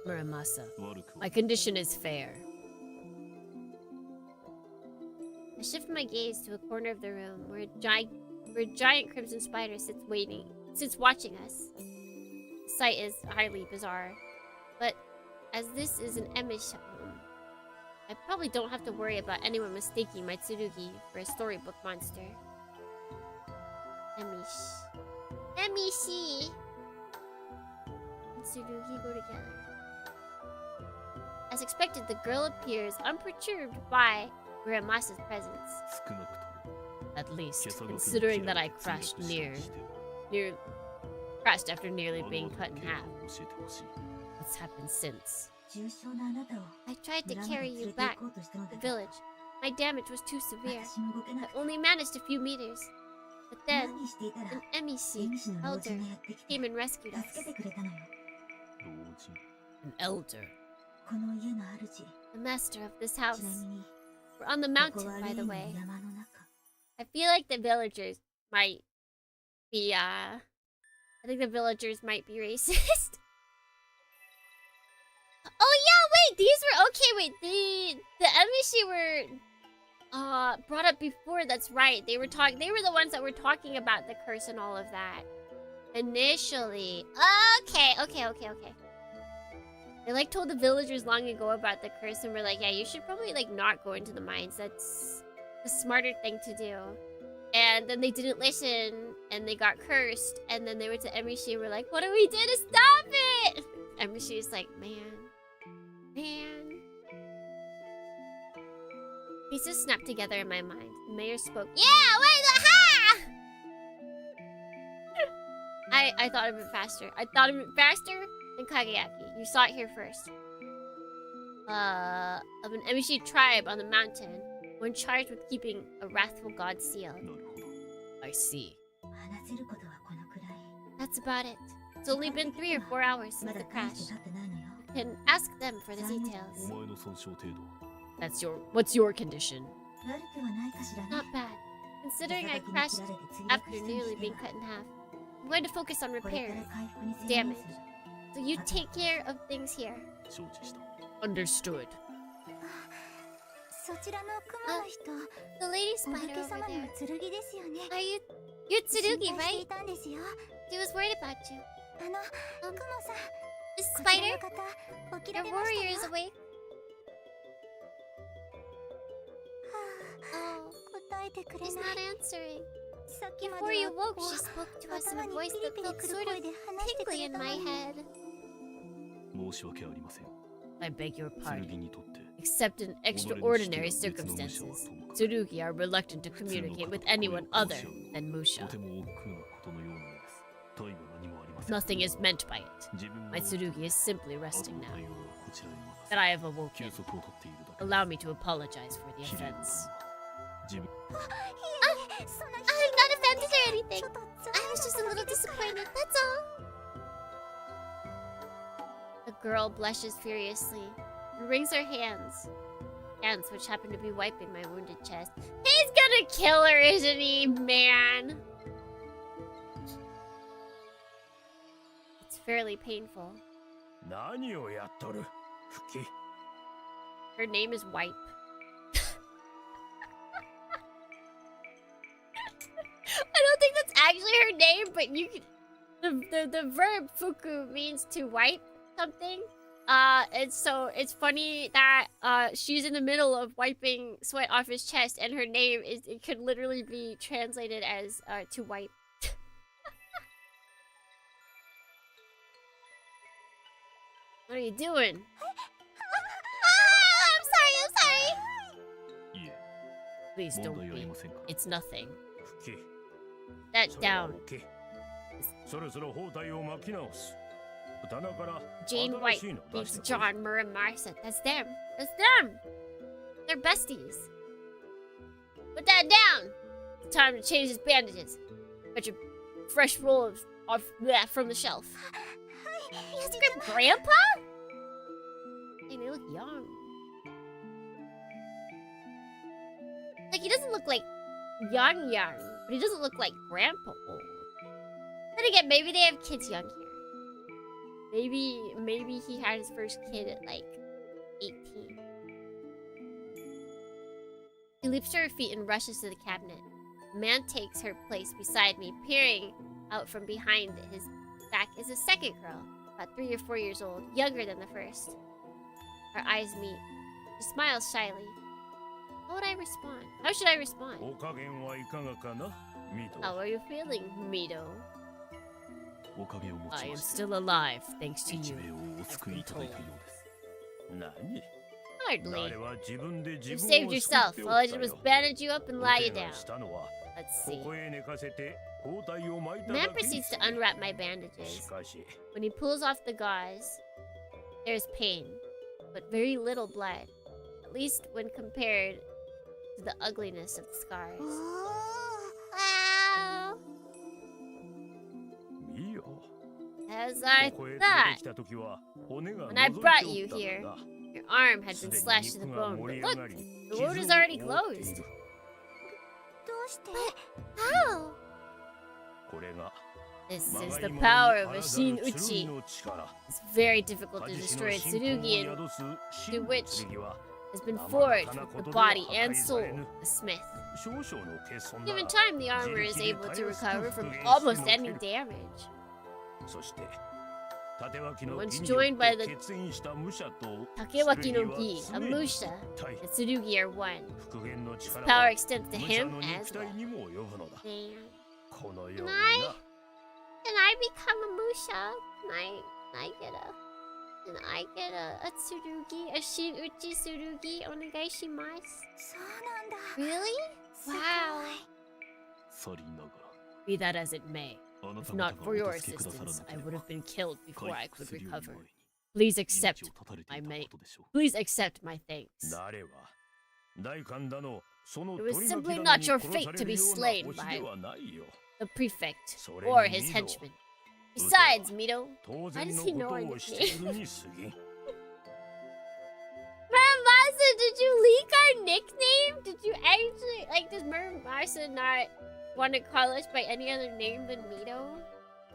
Muramasa, my condition is fair. I shift my gaze to a corner of the room where a giant crimson spider sits watching us. The sight is highly bizarre, but as this is an Emishi home, I probably don't have to worry about anyone mistaking my Tsurugi for a storybook monster. Emishi and Tsurugi go together. As expected, the girl appears unperturbed by Muramasa's presence. At least, considering that I crashed crashed after nearly being cut in half. What's happened since? I tried to carry you back to the village. My damage was too severe. I only managed a few meters. But then, an Emishi elder came and rescued us. An elder? The master of this house. We're on the mountain, by the way. I feel like the villagers might be, I think the villagers might be racist. Oh yeah, wait, these were, okay, wait, the Emishi were, brought up before, that's right. They were the ones that were talking about the curse and all of that. Initially. Okay. They like told the villagers long ago about the curse and were like, yeah, you should probably like not go into the mines. That's the smarter thing to do. And then they didn't listen and they got cursed. And then they went to Emishi and were like, what do we do to stop it? Emishi is like, man. Pieces snapped together in my mind. The mayor spoke. Yeah, wait, ha! I thought of it faster. I thought of it faster than Kagayaki. You saw it here first. Of an Emishi tribe on the mountain, one charged with keeping a wrathful god seal. I see. That's about it. It's only been 3 or 4 hours since the crash. You can ask them for the details. What's your condition? Not bad. Considering I crashed after nearly being cut in half. I'm going to focus on repair damage. So you take care of things here. Understood. The lady spider over there. You're Tsurugi, right? She was worried about you. Miss Spider? Your warrior is awake. Oh, she's not answering. Before you woke, she spoke to us in a voice that felt sort of tingly in my head. I beg your pardon. Except in extraordinary circumstances, Tsurugi are reluctant to communicate with anyone other than Musha. Nothing is meant by it. My Tsurugi is simply resting now. That I have awoken. Allow me to apologize for the offense. I'm not offended or anything. I was just a little disappointed, that's all. The girl blushes furiously and wrings her hands. Hands which happen to be wiping my wounded chest. He's gonna kill her, isn't he, man? It's fairly painful. Her name is Wipe. I don't think that's actually her name, but you can... The verb fuku means to wipe something. And so it's funny that she's in the middle of wiping sweat off his chest, and her name is, it could literally be translated as to wipe. What are you doing? I'm sorry. Please don't be. It's nothing. That down. Jane White beats John Muramasa. That's them. They're besties. Put that down. It's time to change his bandages. Fetch a fresh roll of that from the shelf. He has a grandpa? Hey, they look young. Like, he doesn't look like young, but he doesn't look like grandpa old. Then again, maybe they have kids young here. Maybe he had his first kid at like 18. She leaps to her feet and rushes to the cabinet. The man takes her place beside me, peering out from behind his back is a second girl, about 3 or 4 years old, younger than the first. Our eyes meet. She smiles shyly. How would I respond? How should I respond? How are you feeling, Mito? I am still alive, thanks to you, I've been told. Hardly. You saved yourself. All I did was bandage you up and lie you down. Let's see. The man proceeds to unwrap my bandages. When he pulls off the gauze, there's pain, but very little blood. At least when compared to the ugliness of the scars. Wow. As I thought. When I brought you here, your arm had been slashed to the bone, but look, the wound is already closed. But how? This is the power of a Shin Uchi. It's very difficult to destroy a Tsurugi, to which has been forged with the body and soul of a smith. Given time, the armor is able to recover from almost any damage. Once joined by the Takewaki no Gi, a Musha, and Tsurugi are one. This power extends to him as well. Damn. Can I become a Musha? Can I get a Can I get a tsurugi? A shin uchi tsurugi onegai shimasu? Really? Wow. Be that as it may, if not for your assistance, I would have been killed before I could recover. Please accept Please accept my thanks. It was simply not your fate to be slain by the prefect or his henchmen. Besides, Mito, why does he know our nickname? Muramasa, did you leak our nickname? Did you actually, like, does Muramasa not want to call us by any other name than Mito?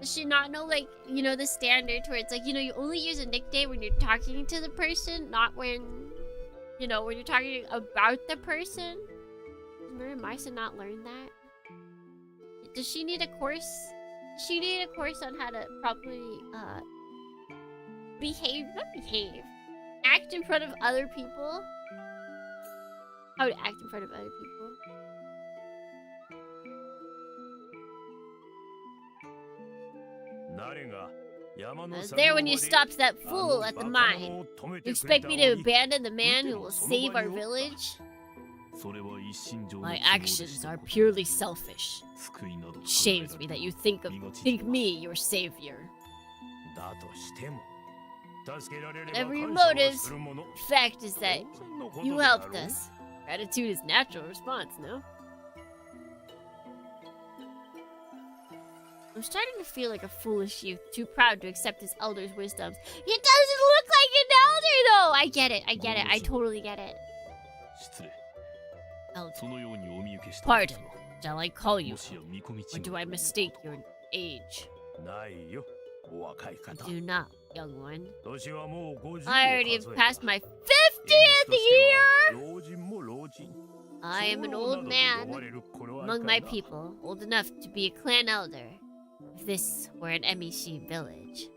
Does she not know, like, you know, the standard where it's like, you know, you only use a nickname when you're talking to the person, not when, you know, when you're talking about the person? Does Muramasa not learn that? Does she need a course? Does she need a course on how to properly, act in front of other people? How to act in front of other people? I was there when you stopped that fool at the mine. You expect me to abandon the man who will save our village? My actions are purely selfish. It shames me that you think me your savior. Whatever your motives, the fact is that you helped us. Gratitude is natural response, no? I'm starting to feel like a foolish youth, too proud to accept his elder's wisdoms. He doesn't look like an elder, though! I get it, I totally get it. Elder. Pardon, shall I call you? Or do I mistake your age? I do not, young one. I already have passed my 50th year! I am an old man among my people, old enough to be a clan elder. If this were an Emishi village.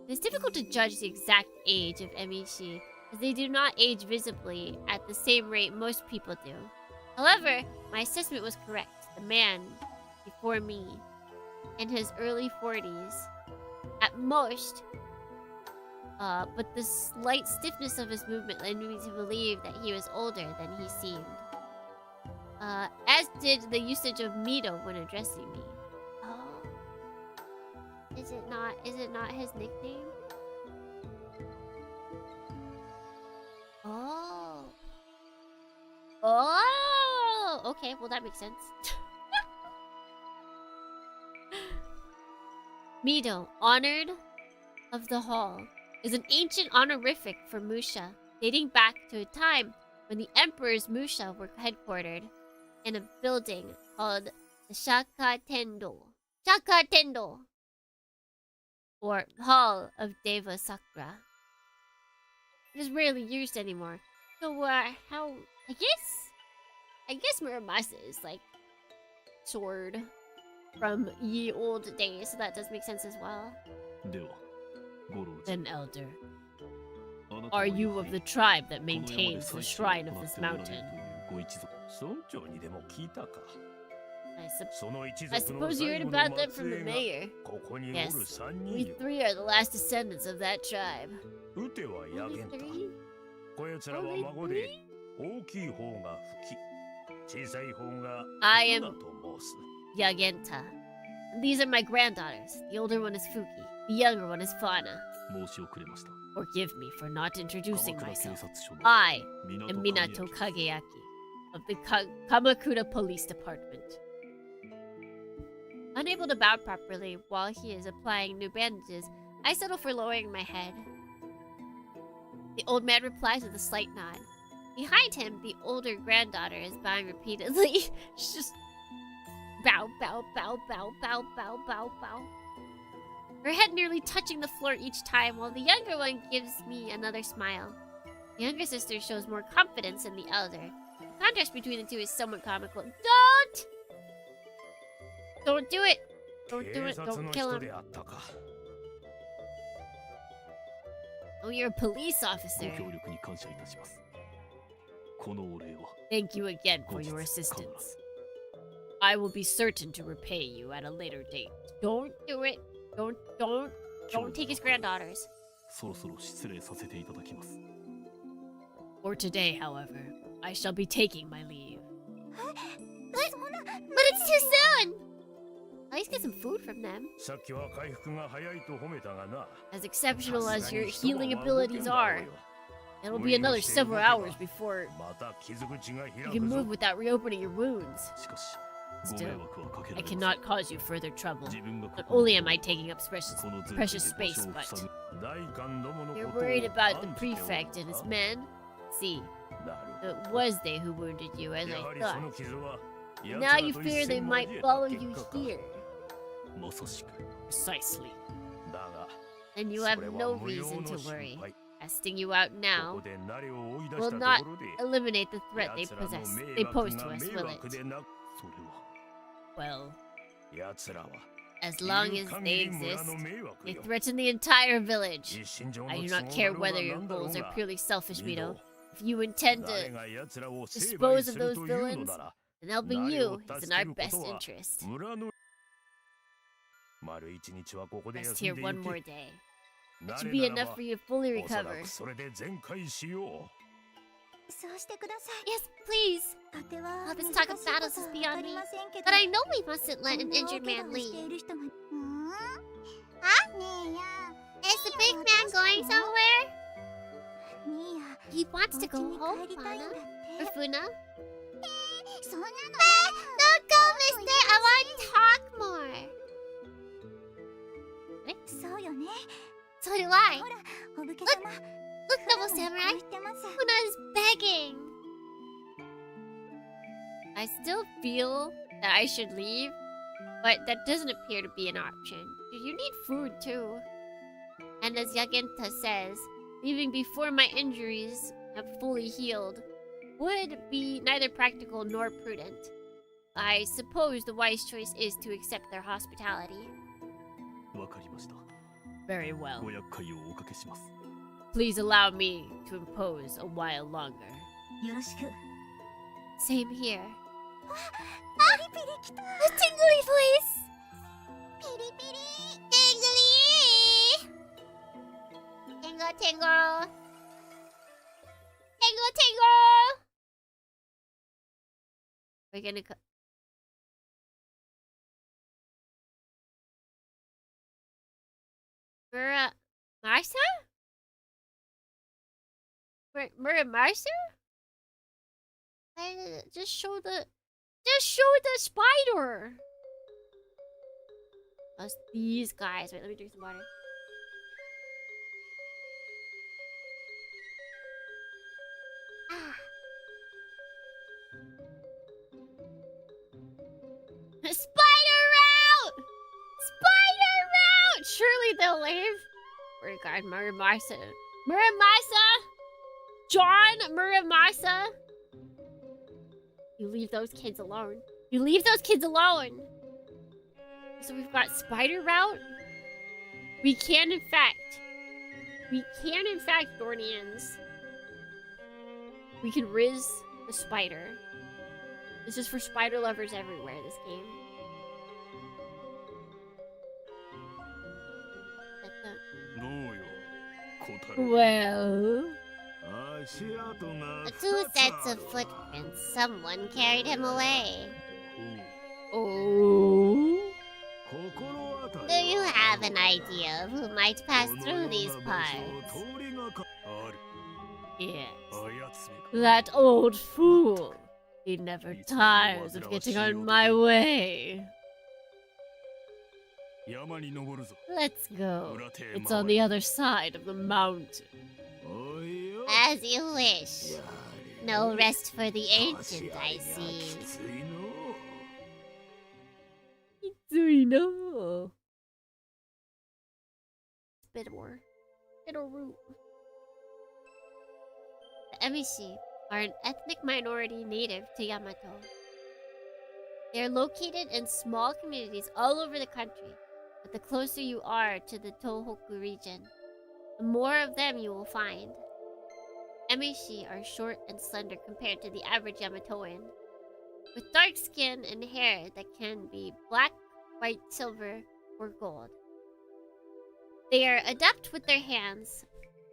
It's difficult to judge the exact age of Emishi, as they do not age visibly at the same rate most people do. However, my assessment was correct. The man before me, in his early 40s, at most, but the slight stiffness of his movement led me to believe that he was older than he seemed. As did the usage of Mito when addressing me. Oh. Is it not his nickname? Oh. Oh! Okay, well that makes sense. Mito, honored of the hall, is an ancient honorific for Musha, dating back to a time when the Emperor's Musha were headquartered in a building called the Shakatendo. Shakatendo! Or Hall of Deva Sakura. It is rarely used anymore. So, how... I guess Muramasa is, like, sword from ye old days, so that does make sense as well. Then, Elder, are you of the tribe that maintains the shrine of this mountain? I suppose you heard about that from the mayor. Yes, we three are the last descendants of that tribe. Only three? Only three? I am Yagenta. These are my granddaughters. The older one is Fuki. The younger one is Fauna. Forgive me for not introducing myself. I am Minato Kageyaki of the Kamakura Police Department. Unable to bow properly while he is applying new bandages, I settle for lowering my head. The old man replies with a slight nod. Behind him, the older granddaughter is bowing repeatedly. She's just bow, bow, bow, bow, bow, bow, bow, bow. Her head nearly touching the floor each time, while the younger one gives me another smile. The younger sister shows more confidence in the elder. The contrast between the two is somewhat comical. Don't! Don't do it! Don't do it, don't kill him. Oh, you're a police officer. Thank you again for your assistance. I will be certain to repay you at a later date. Don't do it. Don't Don't take his granddaughters. For today, however, I shall be taking my leave. But it's too soon! At least get some food from them. As exceptional as your healing abilities are, it'll be another several hours before you can move without reopening your wounds. Still, I cannot cause you further trouble. Not only am I taking up precious space, but you're worried about the prefect and his men? See, it was they who wounded you, as I thought. Now you fear they might follow you here. Precisely. And you have no reason to worry. Casting you out now will not eliminate the threat they pose to us, will it? Well, as long as they exist, they threaten the entire village. I do not care whether your goals are purely selfish, Mito. If you intend to dispose of those villains, then helping you is in our best interest. Rest here one more day. That should be enough for you to fully recover. Yes, please. Oh, this talk of battles is beyond me. But I know we mustn't let an injured man leave. Huh? Is the big man going somewhere? He wants to go home, Fana. Or Funa? Don't go, mister! I want to talk more! So do I. Look, Double Samurai! Funa is begging! I still feel that I should leave, but that doesn't appear to be an option. You need food too. And as Yagenta says, leaving before my injuries have fully healed would be neither practical nor prudent. I suppose the wise choice is to accept their hospitality. Very well. Please allow me to impose a while longer. Same here. A tingly voice! Tingly! Tingle, tingle! Tingle, tingle! We're gonna go. Muramasa? Muramasa? Just show the spider. Us these guys. Wait, let me drink some water. Ah. Spider route! Spider route! Surely they'll leave. Regard Muramasa. Muramasa! John Muramasa! You leave those kids alone. You leave those kids alone! So we've got spider route. We can in fact, Dornians. We can riz the spider. This is for spider lovers everywhere, this game. Well... 2 sets of footprints. Someone carried him away. Oh... Do you have an idea of who might pass through these parts? Yes. That old fool. He never tires of getting on my way. Let's go. It's on the other side of the mountain. As you wish. No rest for the ancient, I see. Itsuino. Bit more. Little root. The Emishi are an ethnic minority native to Yamato. They are located in small communities all over the country, but the closer you are to the Tohoku region, the more of them you will find. Emishi are short and slender compared to the average Yamatoan, with dark skin and hair that can be black, white, silver, or gold. They are adept with their hands,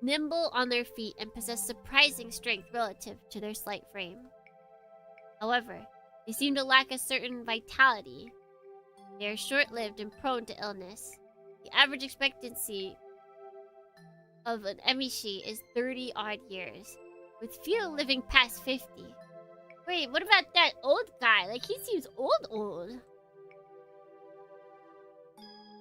nimble on their feet, and possess surprising strength relative to their slight frame. However, they seem to lack a certain vitality. They are short-lived and prone to illness. The average expectancy of an Emishi is 30-odd years, with few living past 50. Wait, what about that old guy? Like, he seems old.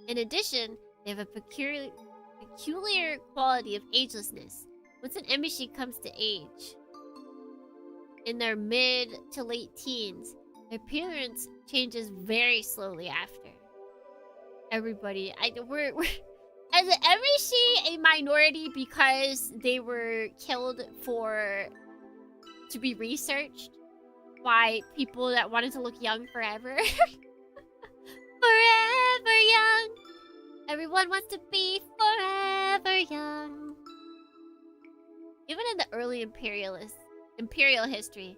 In addition, they have a peculiar quality of agelessness. Once an Emishi comes to age, in their mid to late teens, their appearance changes very slowly after. Everybody, we're as an Emishi a minority because they were killed to be researched by people that wanted to look young forever. Forever young. Everyone wants to be forever young. Even in the early imperial history,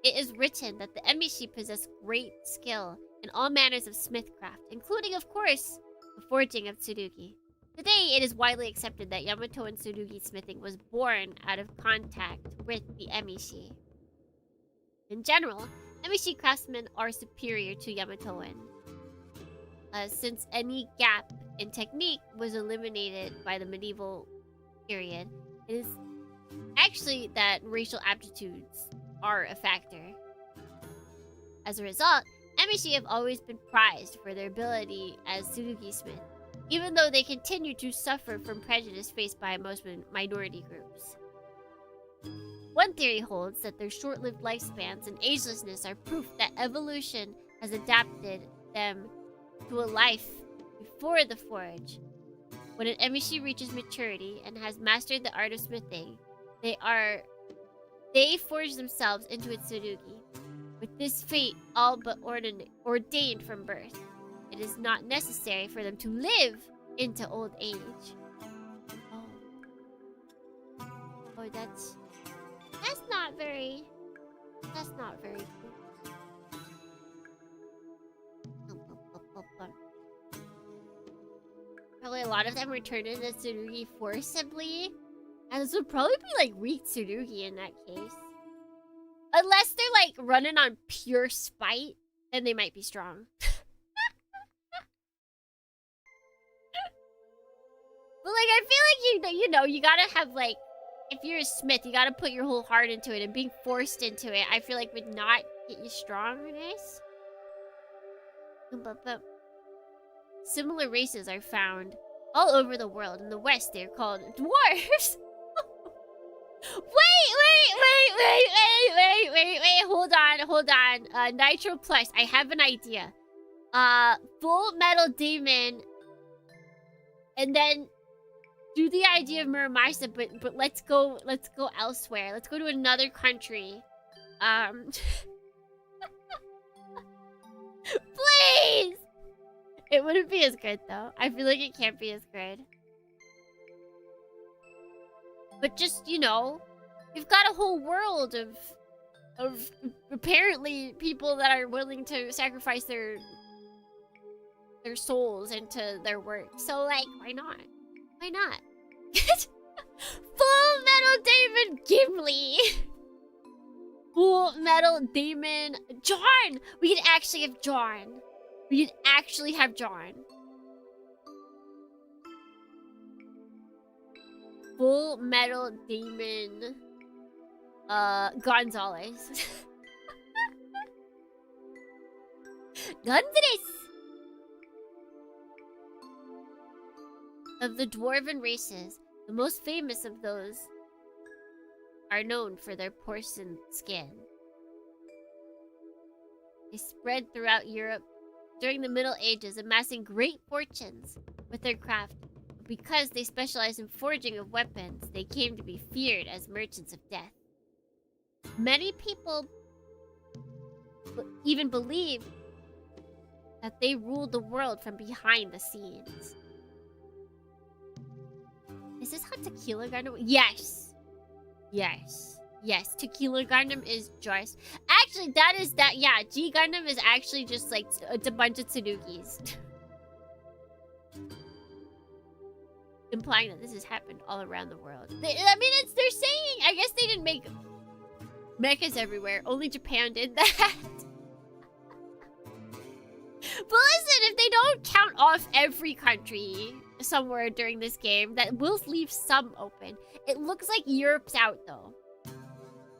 it is written that the Emishi possess great skill in all manners of smithcraft, including, of course, the forging of tsurugi. Today, it is widely accepted that Yamato and tsurugi smithing was born out of contact with the Emishi. In general, Emishi craftsmen are superior to Yamatoan, since any gap in technique was eliminated by the medieval period. It is actually that racial aptitudes are a factor. As a result, Emishi have always been prized for their ability as tsurugi smith, even though they continue to suffer from prejudice faced by most minority groups. One theory holds that their short-lived lifespans and agelessness are proof that evolution has adapted them to a life before the forge. When an Emishi reaches maturity and has mastered the art of smithing, they forge themselves into a tsurugi. With this fate all but ordained from birth, it is not necessary for them to live into old age. Oh, that's not very cool. Probably a lot of them were turned into tsurugi forcibly. And this would probably be like weak tsurugi in that case. Unless they're like running on pure spite, then they might be strong. But like, I feel like you gotta have like, if you're a smith, you gotta put your whole heart into it, and being forced into it, I feel like would not get you strongness. But similar races are found all over the world. In the West, they're called dwarves. Wait, hold on. Nitro Plus, I have an idea. Full Metal Daemon, and then do the idea of Muramasa, but let's go elsewhere. Let's go to another country. Please! It wouldn't be as good, though. I feel like it can't be as good. But just, you've got a whole world of apparently people that are willing to sacrifice their souls into their work. So, like, why not? Why not? Full Metal Daemon Gimli! Full Metal Daemon John! We could actually have John. Full Metal Daemon Gonzalez. Gonzalez! Of the dwarven races, the most famous of those are known for their porcine skin. They spread throughout Europe during the Middle Ages, amassing great fortunes with their craft. Because they specialized in forging of weapons, they came to be feared as merchants of death. Many people even believe that they ruled the world from behind the scenes. Is this how Tequila Gundam? Yes. Tequila Gundam is just... Actually, yeah, G Gundam is actually just like a bunch of Tsunukis. implying that this has happened all around the world. They're saying, I guess they didn't make mechas everywhere. Only Japan did that. But listen, if they don't count off every country somewhere during this game, that will leave some open. It looks like Europe's out, though.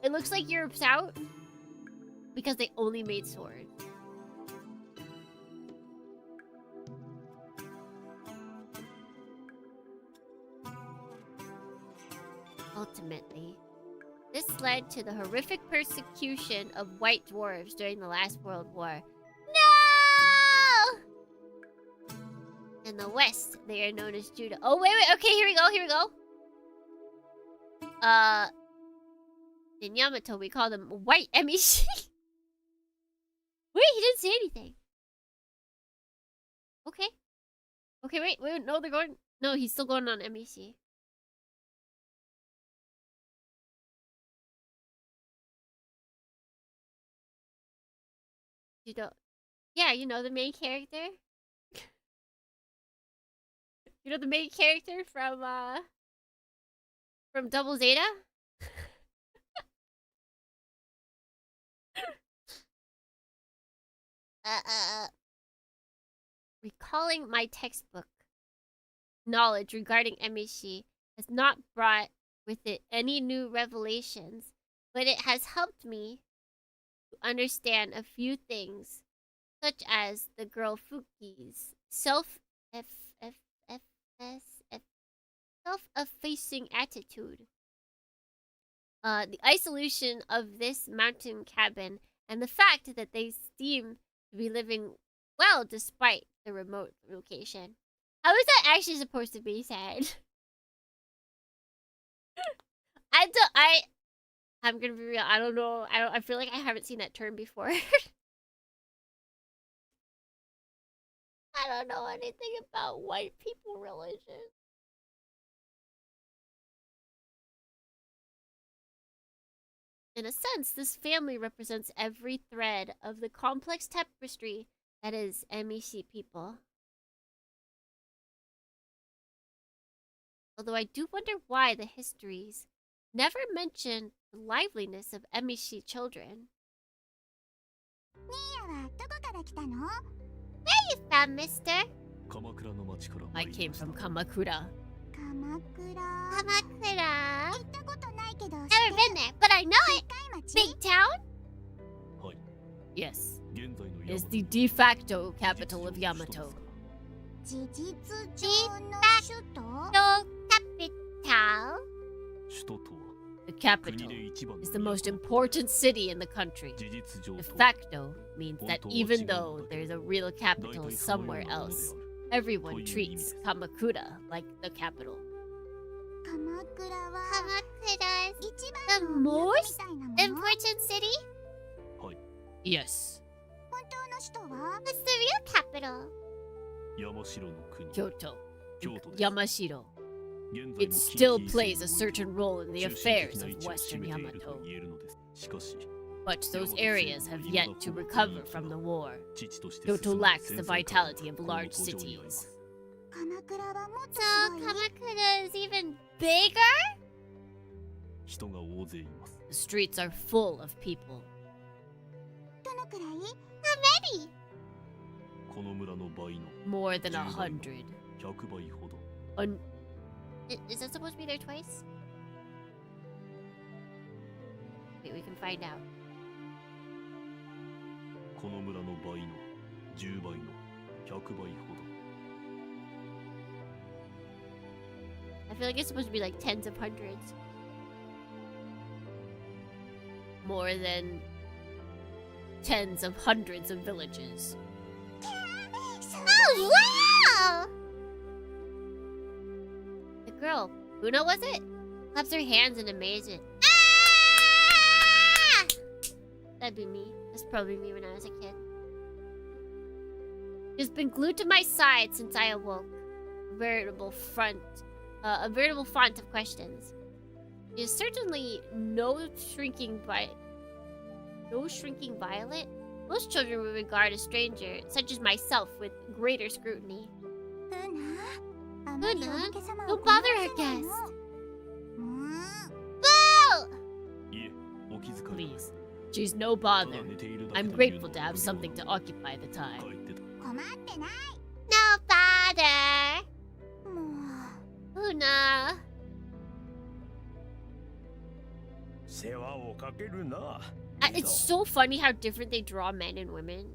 It looks like Europe's out because they only made swords. Ultimately, this led to the horrific persecution of white dwarves during the last World War. No! In the West, they are known as Judah. Oh, wait. Okay, here we go. In Yamato, we call them white Emishi. Wait, he didn't say anything. Okay. Okay, wait. No, they're going... No, he's still going on Emishi. You don't... Yeah, you know the main character? You know the main character from Double Zeta? Recalling my textbook knowledge regarding Emishi has not brought with it any new revelations, but it has helped me to understand a few things, such as the girl Fuki's self-effacing attitude, the isolation of this mountain cabin, and the fact that they seem to be living well despite the remote location. How is that actually supposed to be said? I'm gonna be real. I don't know. I feel like I haven't seen that term before. I don't know anything about white people religion. In a sense, this family represents every thread of the complex tapestry that is Emishi people. Although I do wonder why the histories never mention the liveliness of Emishi children. Where you from, mister? I came from Kamakura. Kamakura? Never been there, but I know it. Big town? Yes. It is the de facto capital of Yamato. De facto capital? The capital is the most important city in the country. De facto means that even though there's a real capital somewhere else, everyone treats Kamakura like the capital. Kamakura is the most important city? Yes. What's the real capital? Kyoto. Yamashiro. It still plays a certain role in the affairs of Western Yamato. But those areas have yet to recover from the war. Kyoto lacks the vitality of large cities. So Kamakura is even bigger? The streets are full of people. How many? More than 100. Is that supposed to be there twice? Wait, we can find out. I feel like it's supposed to be like tens of hundreds. More than tens of hundreds of villages. Oh, wow! The girl, Una was it? Claps her hands in amazement. Ah! That'd be me. That's probably me when I was a kid. She's been glued to my side since I awoke. A veritable font of questions. She is certainly no shrinking violet. Most children would regard a stranger, such as myself, with greater scrutiny. Una, Luna, don't bother our guest. Please. She's no bother. I'm grateful to have something to occupy the time. No bother. Luna. It's so funny how different they draw men and women.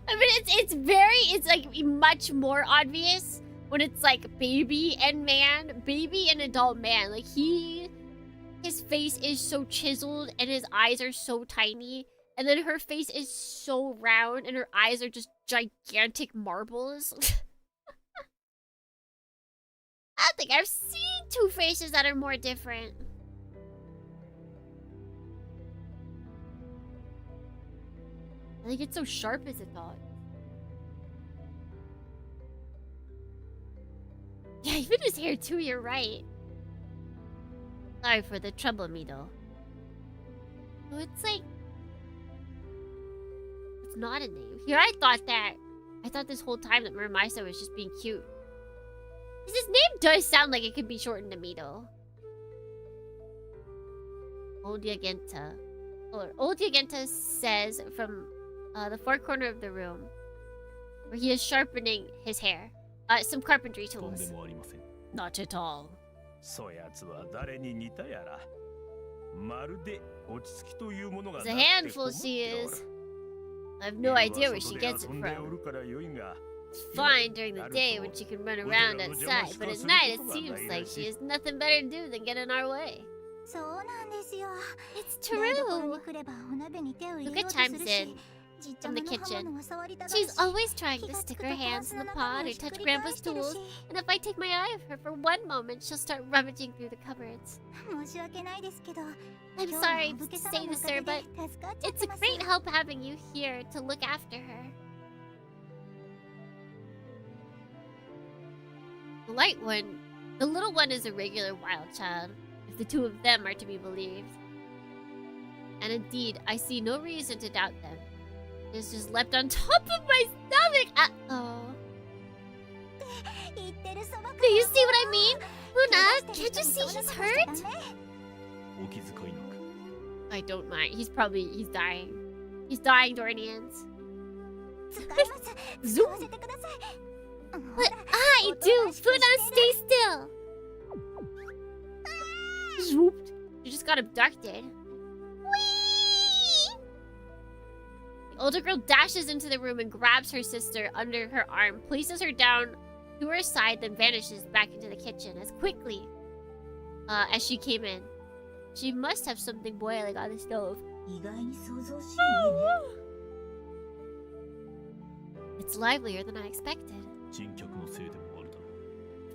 I mean, it's like much more obvious when it's like baby and man, baby and adult man. Like his face is so chiseled and his eyes are so tiny. And then her face is so round and her eyes are just gigantic marbles. I don't think I've seen two faces that are more different. I think it's so sharp as a thought. Yeah, even his hair too, you're right. Sorry for the trouble, Mido. So it's like... It's not a name. Here I thought this whole time that Muramasa was just being cute. His name does sound like it could be shortened to Mido. Old Yagenta. Old Yagenta says from the far corner of the room, where he is sharpening his hair. Some carpentry tools. Not at all. It's a handful she is. I have no idea where she gets it from. It's fine during the day when she can run around outside, but at night it seems like she has nothing better to do than get in our way. It's true. Luka chimes in from the kitchen. She's always trying to stick her hands in the pot or touch Grandpa's tools, and if I take my eye off her for one moment, she'll start rummaging through the cupboards. I'm sorry to say this, sir, but it's a great help having you here to look after her. The little one is a regular wild child, if the two of them are to be believed. And indeed, I see no reason to doubt them. It's just leapt on top of my stomach! Uh-oh. Do you see what I mean? Luna, can't you see he's hurt? I don't mind. He's dying. He's dying, Dornians. Zoom! But I do! Luna, stay still! Zooped. You just got abducted. The older girl dashes into the room and grabs her sister under her arm, places her down to her side, then vanishes back into the kitchen as quickly as she came in. She must have something boiling on the stove. It's livelier than I expected.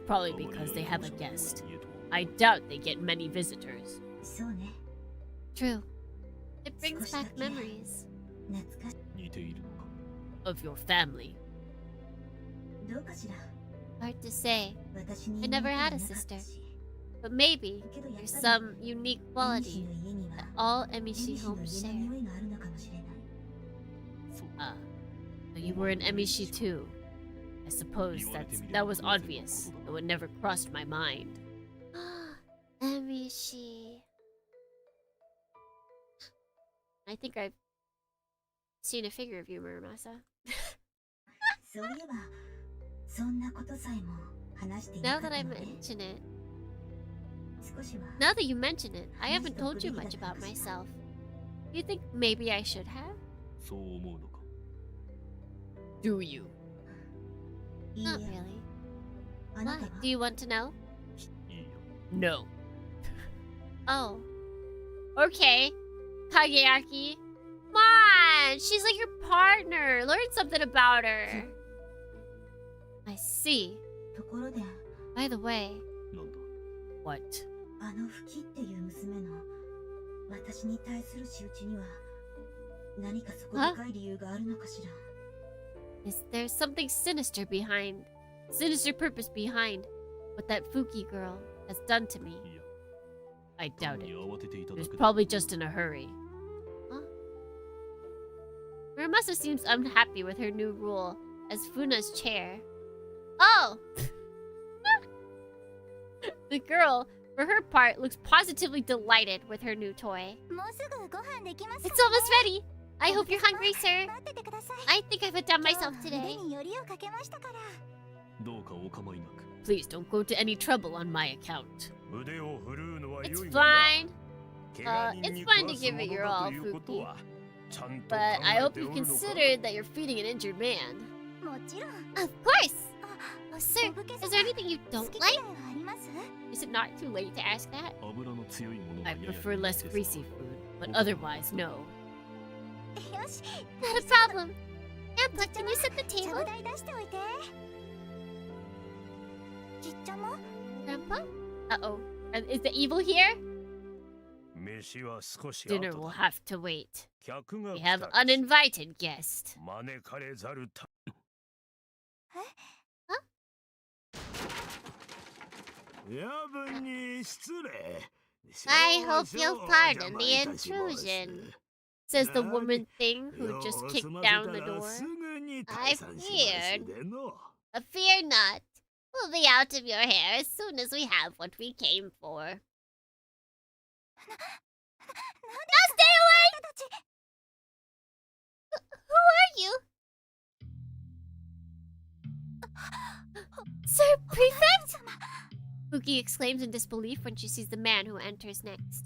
Probably because they have a guest. I doubt they get many visitors. True. It brings back memories. Of your family. Hard to say. I never had a sister. But maybe there's some unique quality that all Emishi homes share. So you were an Emishi too. I suppose that was obvious, though it never crossed my mind. Emishi. I think I've seen a figure of you, Muramasa. Now that you mention it, I haven't told you much about myself. Do you think maybe I should have? Do you? Not really. Why? Do you want to know? No. Oh. Okay. Kageaki. Come on! She's like your partner. Learn something about her. I see. By the way. What? Huh? Is there something sinister purpose behind what that Fuki girl has done to me? I doubt it. She was probably just in a hurry. Huh? Muramasa seems unhappy with her new rule as Funa's chair. Oh! The girl, for her part, looks positively delighted with her new toy. It's almost ready! I hope you're hungry, sir. I think I put down myself today. Please don't go to any trouble on my account. It's fine. It's fine to give it your all, Fuki. But I hope you consider that you're feeding an injured man. Of course! Oh, sir, is there anything you don't like? Is it not too late to ask that? I prefer less greasy food, but otherwise, no. Not a problem. Grandpa, can you set the table? Grandpa? Uh-oh. Is the evil here? Dinner will have to wait. We have uninvited guests. I hope you'll pardon the intrusion, Says the woman thing who just kicked down the door. I feared. Fear not. We'll be out of your hair as soon as we have what we came for. Now stay away! Who are you? Sir Prefect? Fuki exclaims in disbelief when she sees the man who enters next.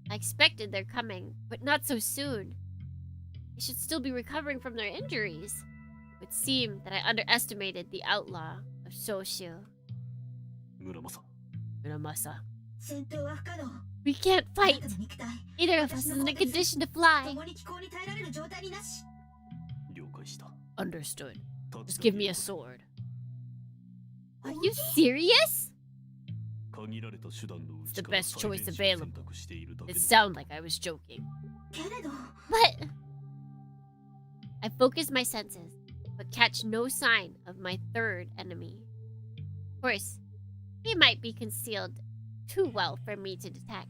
I expected their coming, but not so soon. They should still be recovering from their injuries. It would seem that I underestimated the outlaw of Shoshu. Muramasa. We can't fight. Neither of us is in a condition to fly. Understood. Just give me a sword. Are you serious? It's the best choice available. It sounded like I was joking. But I focus my senses, but catch no sign of my third enemy. Of course, he might be concealed too well for me to detect.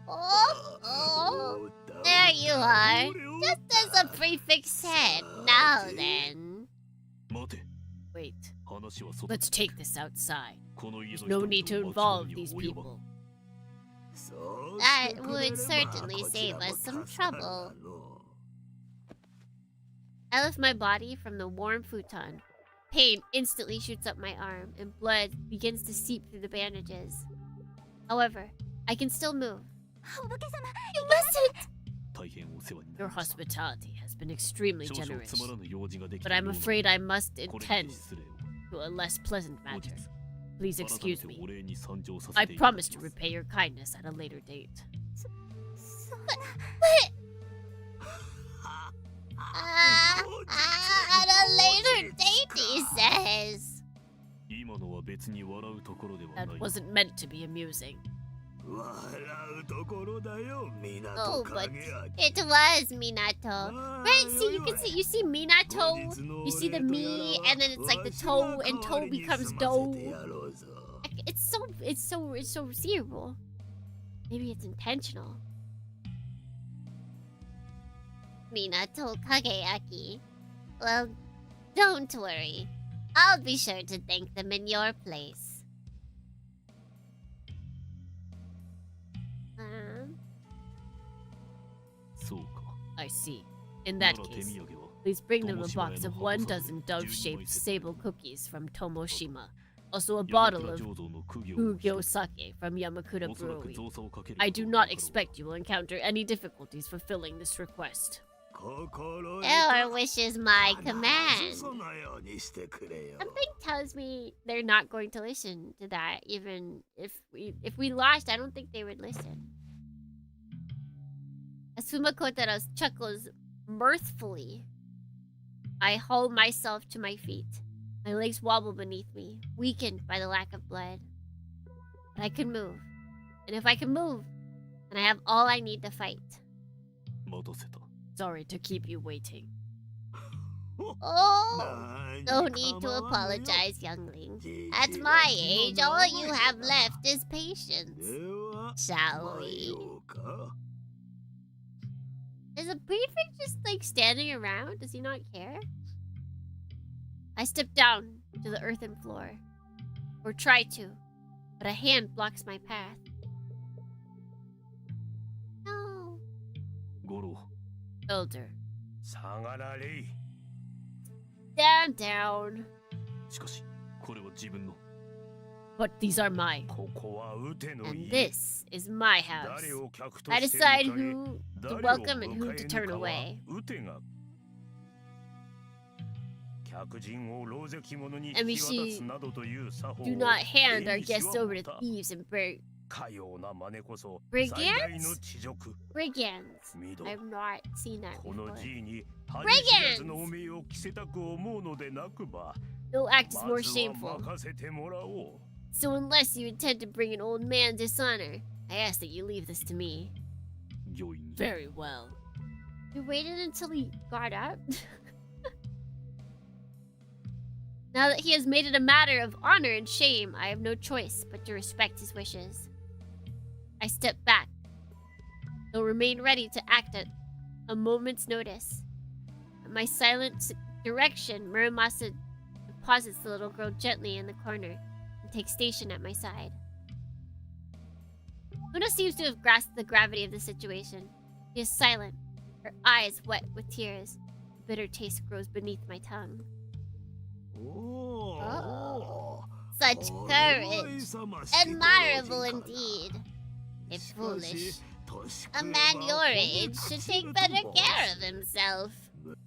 Oh, there you are. Just as the prefect said. Now then. Wait. Let's take this outside. There's no need to involve these people. That would certainly save us some trouble. I lift my body from the warm futon. Pain instantly shoots up my arm, and blood begins to seep through the bandages. However, I can still move. You mustn't! Your hospitality has been extremely generous, but I'm afraid I must attend to a less pleasant matter. Please excuse me. I promise to repay your kindness at a later date. But... at a later date, he says. That wasn't meant to be amusing. Oh, but it was Minato. Right, see, you see Minato, you see the me, and then it's like the toe, and toe becomes do. It's so seeable. Maybe it's intentional. Minato Kageaki. Well, don't worry. I'll be sure to thank them in your place. I see. In that case, please bring them a box of 12 dove-shaped sable cookies from Tomoshima. Also a bottle of Kugyo sake from Yamakura Brewery. I do not expect you will encounter any difficulties fulfilling this request. Your wish is my command. Something tells me they're not going to listen to that, even if we lost. I don't think they would listen. As Fumakotaro chuckles mirthfully, I haul myself to my feet. My legs wobble beneath me, weakened by the lack of blood. But I can move. And if I can move, then I have all I need to fight. Sorry to keep you waiting. Oh, no need to apologize, youngling. At my age, all you have left is patience. Shall we? Is the prefect just like standing around? Does he not care? I step down to the earthen floor. Or try to. But a hand blocks my path. No. Elder. 下がられい。 Down, down. しかし、これは自分の。 But these are mine. ここはウテの And 家。 this is my house. 誰を客と I して decide 迎え who to 誰を welcome and 迎 who え to ぬ turn かは away. ウテが。客人をろうぜき者に引き Emishi 渡すなどという作法を Do not hand our エミシ guests は over 持っ to た。 thieves and かような真似こそ Brigands? 最大の恥辱。 brigands. ミド I've not seen that この before. G に恥知らずのお名を着せたく思うのでなくば、 No act is ま more ずは shameful. 任せてもらおう。 So unless you intend to bring an old man dishonor, I ask that you leave this to me. 御意に Very well. You waited until he got up? Now that he has made it a matter of honor and shame, I have no choice but to respect his wishes. I step back, though remain ready to act at a moment's notice. At my silent direction, Muramasa deposits the little girl gently in the corner and takes station at my side. Una seems to have grasped the gravity of the situation. She is silent, her eyes wet with tears. A bitter taste grows beneath my tongue. Oh. Such courage. Admirable indeed. If foolish, a man your age should take better care of himself.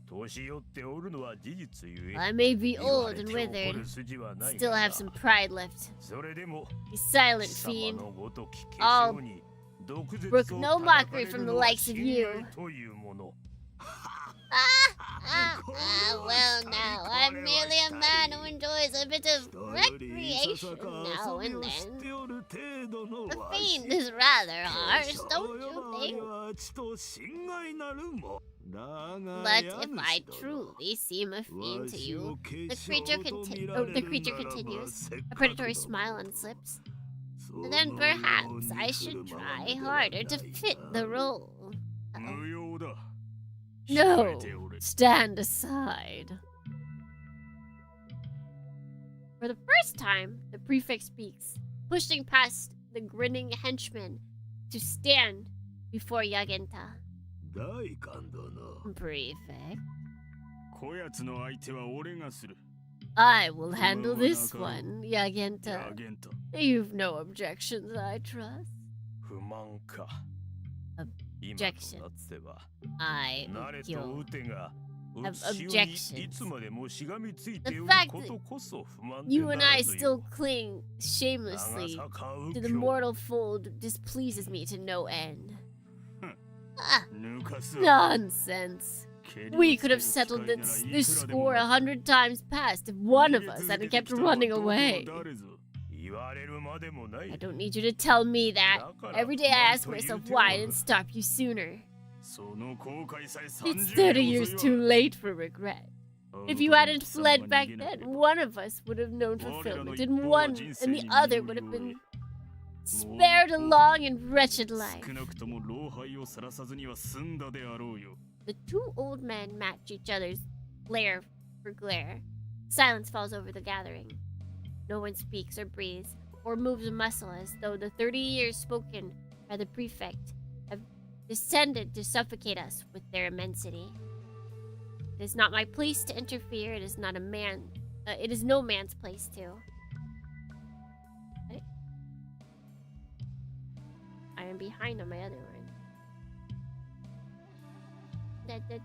年寄っておるのは事実ゆえ I may be 言わ old れ and て怒 withered, る筋はない still が have な some pride left. それでも You silent 貴様 fiend. のごとき I'll 化粧に毒舌 brook を no 叩か mockery れ from る the のは likes of 信 you. 頼というもの Well now, I'm merely a man who enjoys a bit of recreation now and then. The fiend is rather harsh, don't you think? But if I truly seem a fiend to you, the creature continues, a predatory smile on its lips. Then perhaps I should try harder to fit the role. 無用だ No, 控えておれ stand aside. For the first time, the prefect speaks, pushing past the grinning henchman to stand before Yagenta. 大官殿 Prefect, こやつの相手は俺がする I will handle this one, Yagenta. ヤゲンタ You've no objections, I trust. 不満か Objections. 今となっては I 慣れと Ukyo. 打てが Have 写しに objections. いつまでもしがみついて The おる fact ことこそ不満で you な and ら I ず still よ cling shamelessly 長坂 to the 右京 mortal fold displeases me to no end. Ah, 抜かす Nonsense. We could have settled this score 100 times past if one of us hadn't kept running away. 言われるまでもない I don't need you to tell me that. Every day I ask myself why I didn't stop you sooner. その後悔さえ It's 30 30 years too late for regret. If you hadn't fled back then, one of us would have known fulfillment, and the other would have been spared a long and wretched life. 少なくとも老廃をさらさずには済んだであろうよ The two old men match each other's glare for glare. Silence falls over the gathering. No one speaks or breathes or moves a muscle as though the 30 years spoken by the prefect have descended to suffocate us with their immensity. It is not my place to interfere. It is not it is no man's place to. What? I am behind on my other one.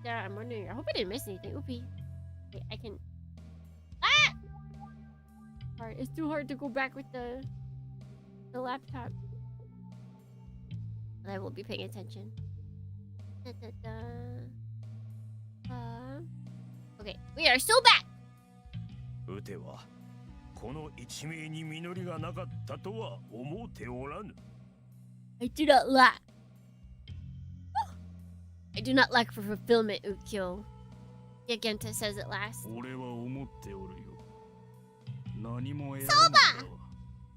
I'm wondering. I hope I didn't miss anything. Oopie. Wait, I can. Ah! Alright, it's too hard to go back with the laptop. And I will be paying attention. Okay, we are still back. 打てはこの一命に実りがなかったとは思うておらぬ I do not lack. I do not lack for fulfillment, Ukyo. Yagenta says at last. 俺は思っておるよ何も得られない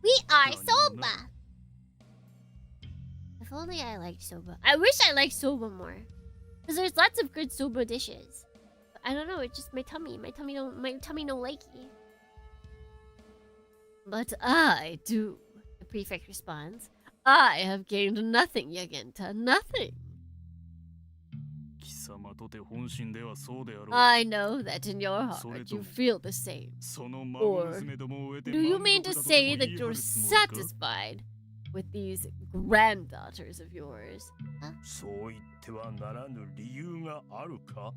we are soba. If only I liked Soba. I wish I liked Soba more. Because there's lots of good soba dishes. But I don't know, it's just my tummy no likey. But I do, the prefect responds. I have gained nothing, Yagenta, nothing. I know that in your heart you feel the same. Or do you mean to say that you're satisfied with these granddaughters of yours? Huh?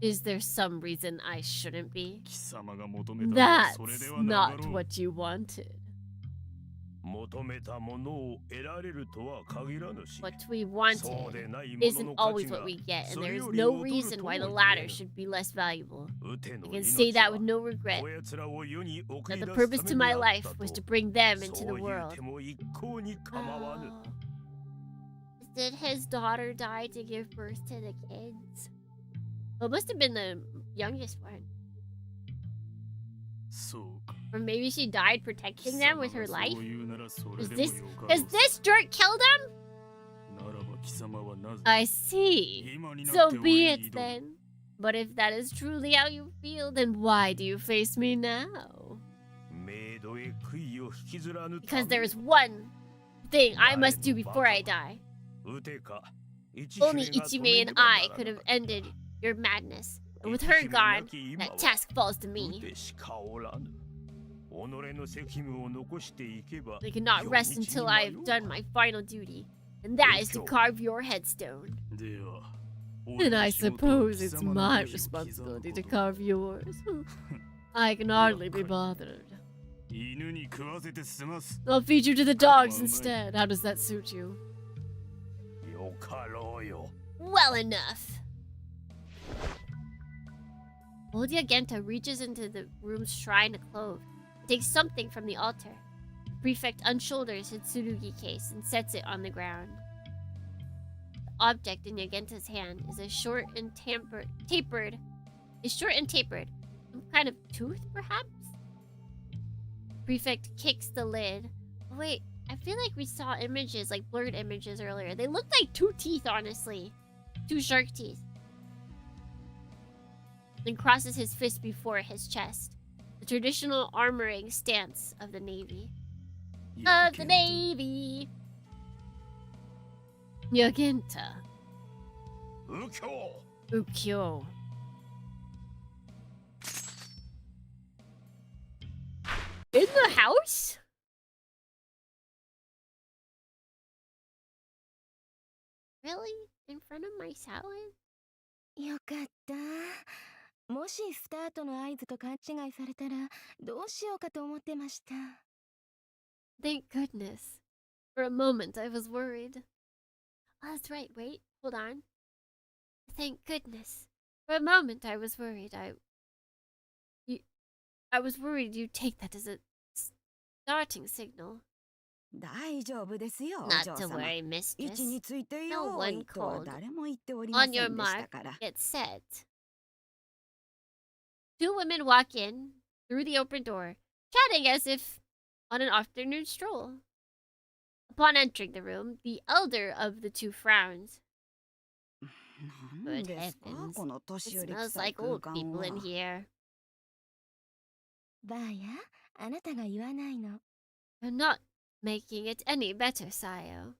Is there some reason I shouldn't be? That's not what you wanted. What we wanted isn't always what we get, and there is no reason why the latter should be less valuable. I can say that with no regret, that the purpose to my life was to bring them into the world. Oh. Did his daughter die to give birth to the kids? Well, it must have been the youngest one. Or maybe she died protecting them with her life? Has this jerk killed him? I see. So be it then. But if that is truly how you feel, then why do you face me now? Because there is one thing I must do before I die. Only Ichime and I could have ended your madness. And with her gone, that task falls to me. I cannot rest until I have done my final duty, and that is to carve your headstone. Then I suppose it's my responsibility to carve yours. I can hardly be bothered. I'll feed you to the dogs instead. How does that suit you? Well enough. Old Yagenta reaches into the room's shrine of clove. Takes something from the altar. The prefect unshoulders his tsurugi case and sets it on the ground. The object in Yagenta's hand is short and tapered. Some kind of tooth, perhaps? The prefect kicks the lid. Oh, wait, I feel like we saw images, like blurred images earlier. They look like 2 teeth, honestly. 2 shark teeth. Then crosses his fist before his chest. The traditional armoring stance of the Navy. Of the Navy! Yagenta. Ukyo. Ukyo. In the house? Really? In front of my salad? よかった。もしスタートの合図と勘違いされたらどうしようかと思ってました。Thank goodness. For a moment I was worried. Oh, that's right. Wait, hold on. Thank goodness. For a moment I was worried. I was worried you'd take that as a starting signal. 大丈夫ですよ、 Not to worry, mistress. 位置について No よ one いとは called. 誰も言っておりませ On ん your でした mark, から。 get set. 2 women walk in through the open door, chatting as if on an afternoon stroll. Upon entering the room, the elder of the 2 frowns. なん Good ですか heavens. この年 It 寄り smells 臭い like 空 old 間 people in は。 here. ばあや、あなたが言わないの。 You're not making it any better, Sayo.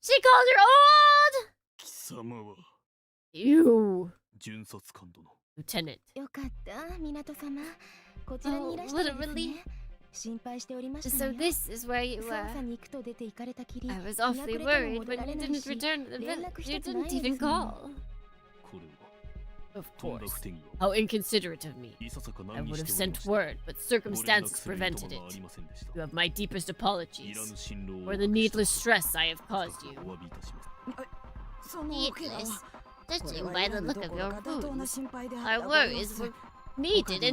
She called her old! 貴様は You, 巡察官殿。 Lieutenant. よかった、港様。こちらにいらしたんですね。心配しておりました So のよ。 this is where you 捜査 were. に行くと出て行かれたきり、 I 日 was が awfully 暮れても worried 戻 when ら you れない didn't し、 return to the 連 village. 絡 You したく didn't ないで even すもん。 call. これは Of とんだ course. 不手際。 How inconsiderate of me. いささか I 何に would し have ておりま sent した。 word, but ご連絡 circumstances する意図 prevented はあ it. りませんでした。 You have my deepest い apologies らぬ辛労を for the おかけし needless stress I have 深 caused く you. お詫びいたします。そのわけは Needless. これ Judging は by 選 the ぶ look ど of ころ your か妥当な wounds, 心配であ our ったご様 worries 子。 were 他 needed にはいかがな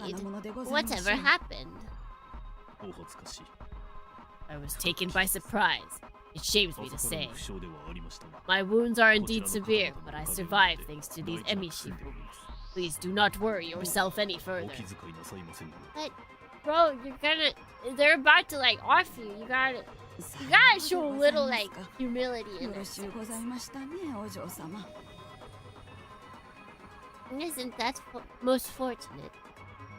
indeed. ものでございましょ Whatever う。 happened? お恥ずかしい。 I was taken by surprise. It shames me to 朝から say. の負傷ではありましたが。 My wounds are こち indeed らの方 severe, 々 but の I おかげを survived 見て thanks to these 大事な Emishi 薬でおり rules. ます。 Please do not worry yourself any お further. 気遣いなさいませんよう。 But, bro, you're gonna... They're about to, like, off you. You gotta show a little, like, humility よ in ろ this. しゅうございましたね、お嬢様。Isn't that most fortunate?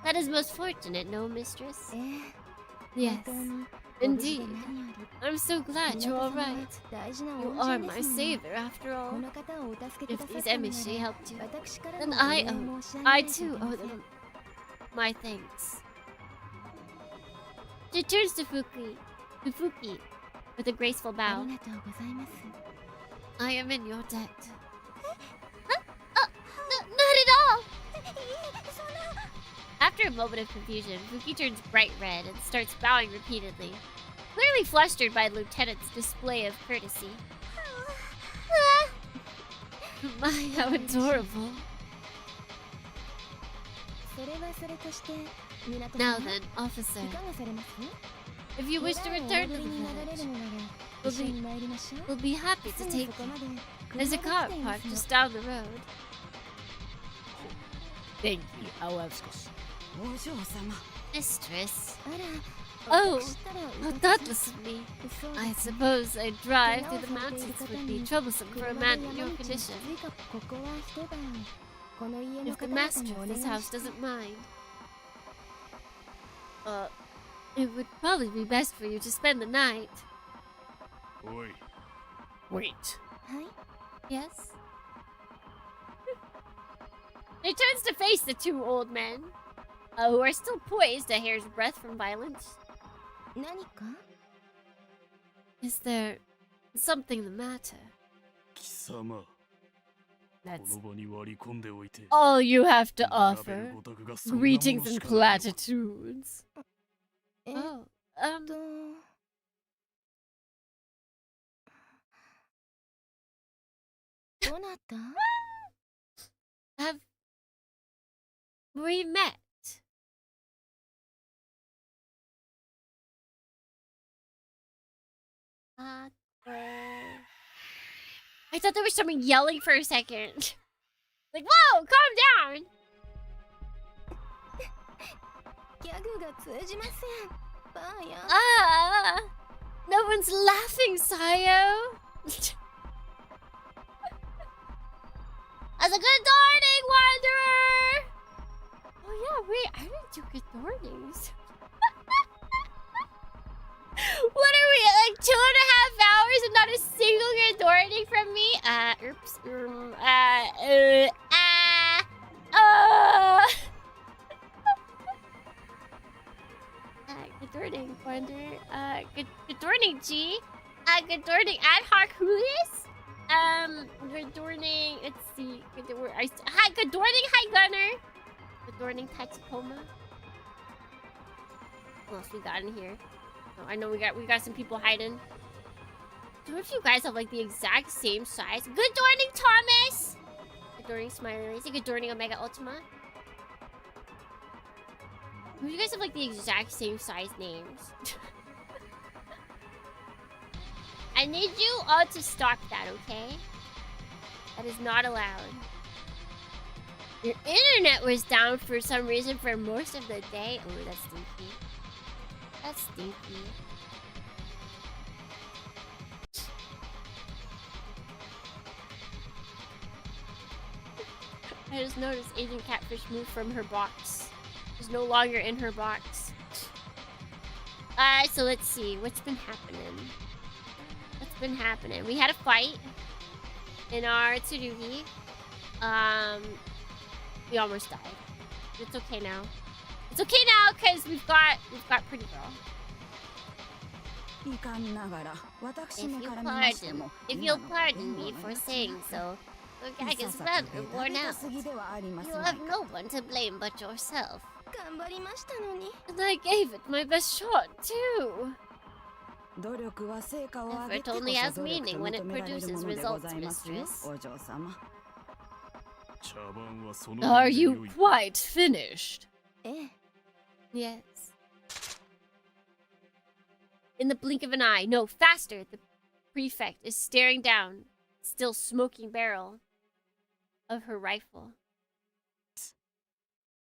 That is most fortunate, no, mistress? Yes, indeed. I'm so glad you're alright. You are my savior, after all. If these Emishi helped you, then I too owe them my thanks. She turns to Fuki with a graceful bow. I am in your debt. Not at all! After a moment of confusion, Fuki turns bright red and starts bowing repeatedly, clearly flustered by the lieutenant's display of courtesy. My, how adorable. Now then, officer, if you wish to return to the village, we'll be happy to take you. There's a car parked just down the road. Thank you, however. Mistress. Oh, how thoughtless of me. I suppose a drive through the mountains would be troublesome for a man in your condition. If the master of this house doesn't mind, it would probably be best for you to spend the night. Wait. Yes? He turns to face the two old men, who are still poised a hair's breadth from violence. Is there something the matter? That's all you have to offer. Greetings and platitudes. Oh, have we met? I thought there was someone yelling for a second. Like, whoa, calm down! No one's laughing, Sayo. As a good dawning, Wanderer! Oh yeah, wait, I didn't do good dawnings. What are we, like 2.5 hours and not a single good dawning from me? Oops. Good dawning, Wanderer. Good dawning, G. Good dawning, Ad Hoc Julius. Good dawning, let's see. Hi, good dawning, hi, Gunner. Good dawning, Tachikoma. What else we got in here? Oh, I know we got some people hiding. Do if you guys have like the exact same size? Good dawning, Thomas. Good dawning, Smiley Lazy. Good dawning, Omega Ultima. Do you guys have like the exact same size names? I need you all to stop that, okay? That is not allowed. Your internet was down for some reason for most of the day. Oh, that's stinky. That's stinky. I just noticed Agent Catfish moved from her box. She's no longer in her box. So let's see. What's been happening? What's been happening? We had a fight in our Tsurugi. We almost died. It's okay now. It's okay now because we've got Pretty Girl. If you'll pardon me for saying so, your gag is rather worn out. You have no one to blame but yourself. And I gave it my best shot too. Effort only has meaning when it produces results, mistress. Are you quite finished? Yes. In the blink of an eye, no, faster, the prefect is staring down, still smoking barrel of her rifle.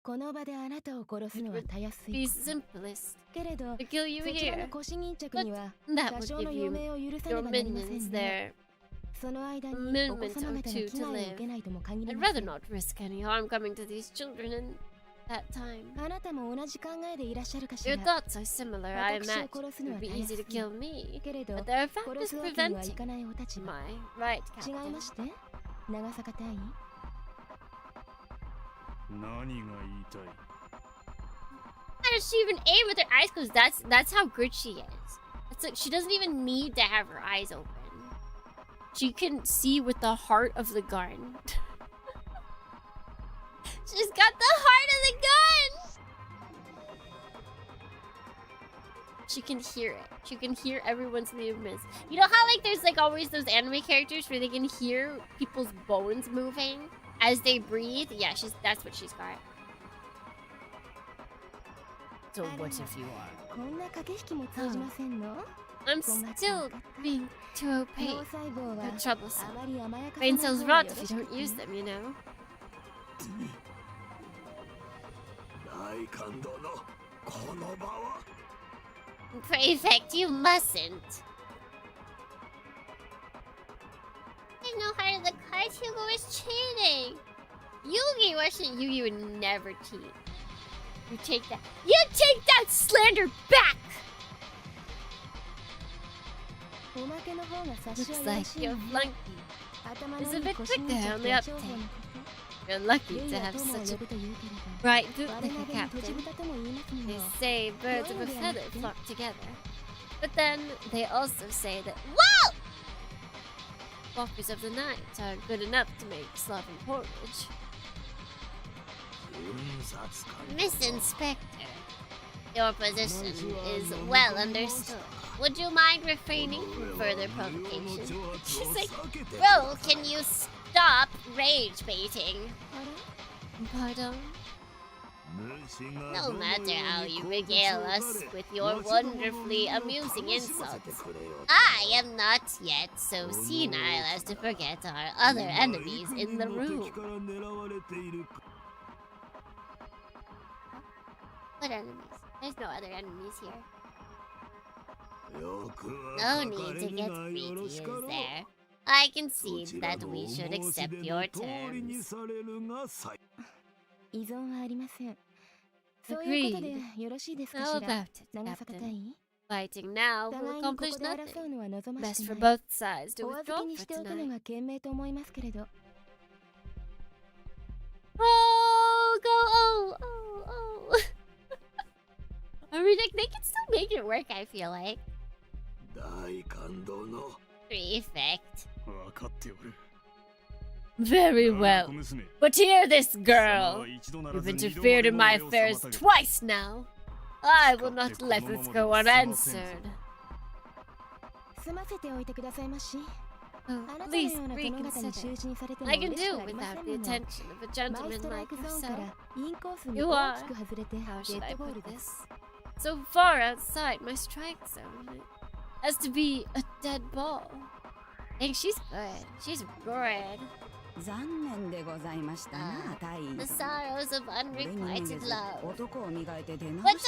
It would be simplest to kill you here, but that would give you your minions their a moment or two to live. I'd rather not risk any harm coming to these children in that time. Your thoughts are similar, I imagine. It would be easy to kill me, but there are factors preventing my right, Captain. How does she even aim with her eyes closed? That's how good she is. She doesn't even need to have her eyes open. She can see with the heart of the gun. She's got the heart of the gun! She can hear it. She can hear everyone's movements. You know how like there's like always those anime characters where they can hear people's bones moving as they breathe? Yeah, that's what she's got. So what if you are? I'm still being too opaque, too troublesome. Brain cells rot if you don't use them, you know? Prefect, you mustn't. There's no heart of the cards. Hugo was cheating. Yugi wasn't. Yugi would never cheat. You take that. You take that slander back! Looks like your flunky is a bit quicker on the uptake. You're lucky to have such a bright bootlicker captain. They say birds of a feather flock together. But then they also say that walkers of the night are good enough to make sloppy porridge. Miss Inspector, your position is well understood. Would you mind refraining from further provocation? She's like, bro, can you stop rage baiting? Pardon? No matter how you regale us with your wonderfully amusing insults, I am not yet so senile as to forget our other enemies in the room. What enemies? There's no other enemies here. No need to get freaky, is there? I concede that we should accept your terms. Agreed. How about it, Captain? Fighting now will accomplish nothing. Best for both sides to withdraw for tonight. Oh, go! Oh! I mean, like, they can still make it work, I feel like. Prefect. Very well. But hear this, girl. You've interfered in my affairs twice now. I will not let this go unanswered. Oh, please reconsider. I can do without the attention of a gentleman like yourself. You are, how should I put this, so far outside my strike zone as to be a dead ball. Dang, she's good. She's good. The sorrows of unrequited love. But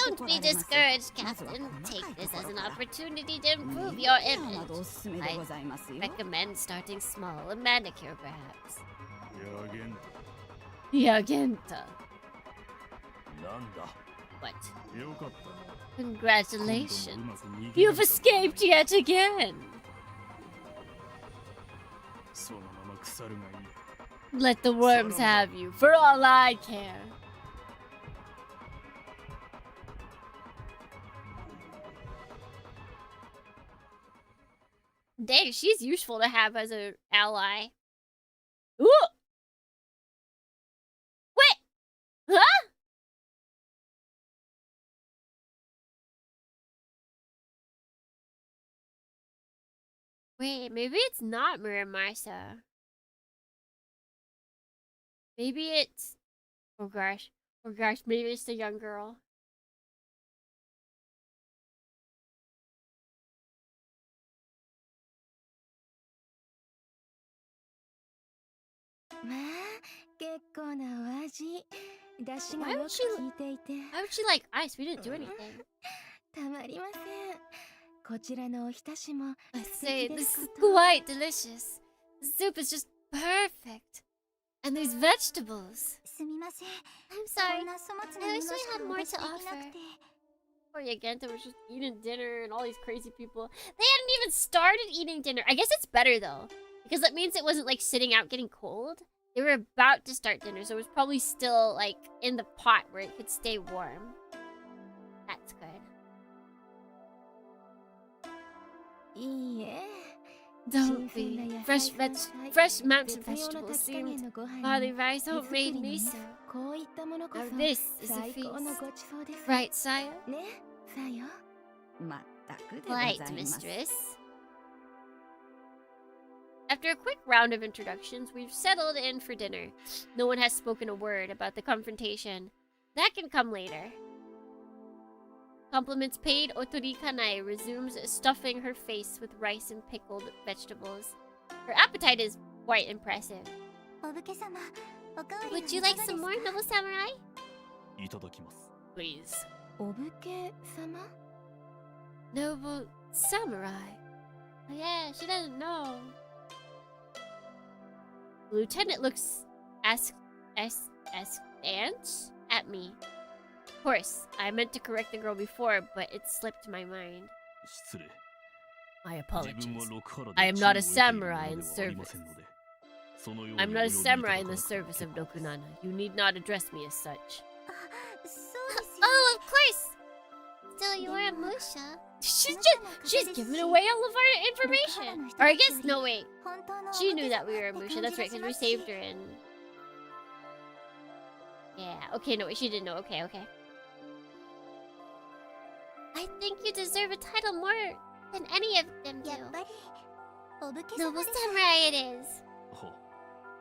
don't be discouraged, Captain. Take this as an opportunity to improve your image. I recommend starting small, a manicure perhaps. Yagenta. What? Congratulations. You've escaped yet again. Let the worms have you, for all I care. Dang, she's useful to have as an ally. Ooh! Wait! Huh? Wait, maybe it's not Muramasa. Maybe it's... Oh gosh, maybe it's the young girl. Why would she like ice? We didn't do anything. I say, this is quite delicious. The soup is just perfect. And there's vegetables. I'm sorry. I wish we had more to offer. Poor Yagenta was just eating dinner and all these crazy people. They hadn't even started eating dinner. I guess it's better though. Because that means it wasn't like sitting out getting cold. They were about to start dinner, so it was probably still like in the pot where it could stay warm. That's good. Don't be. Fresh mountain vegetables seemed barley rice, homemade miso. Now this is a feast. Right, sire? Right, mistress. After a quick round of introductions, we've settled in for dinner. No one has spoken a word about the confrontation. That can come later. Compliments paid, Otori Kanae resumes stuffing her face with rice and pickled vegetables. Her appetite is quite impressive. Would you like some more, noble samurai? Please. Noble samurai? Oh yeah, she doesn't know. The lieutenant looks askance at me. Of course, I meant to correct the girl before, but it slipped my mind. My apologies. I am not a samurai in service. I'm not a samurai in the service of Dokunana. You need not address me as such. Oh, of course! So you are a Musha? She's giving away all of our information! Or I guess, no wait. She knew that we were a Musha, that's right, because we saved her and... Yeah, okay, no wait, she didn't know, okay. I think you deserve a title more than any of them do. Noble samurai it is.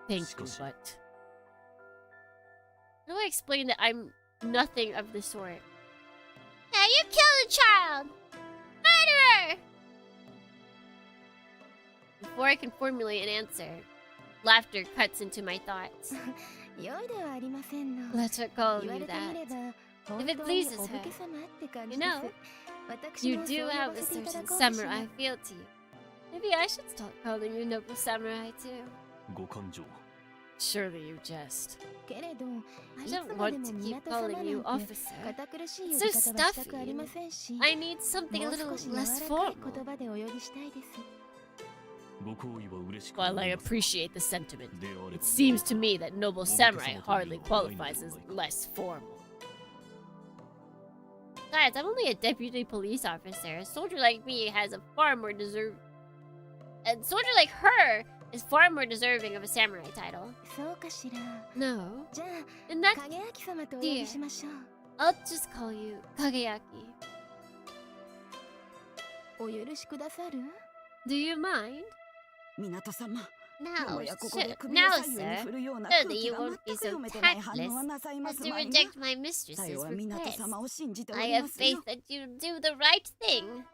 Thank you, but... How do I explain that I'm nothing of the sort? Now you killed a child! Murderer! Before I can formulate an answer, laughter cuts into my thoughts. Let her call you that. If it pleases her. You know, you do have a certain samurai feel to you. Maybe I should start calling you noble samurai too. Surely you jest. I don't want to keep calling you officer. It's so stuffy. I need something a little less formal. While I appreciate the sentiment, it seems to me that noble samurai hardly qualifies as less formal. Besides, I'm only a deputy police officer. A soldier like me has a far more a soldier like her is far more deserving of a samurai title. No. In that dear, I'll just call you Kageyaki. Do you mind? Now, sir, surely you won't be so tactless as to reject my mistress's request. I have faith that you'll do the right thing.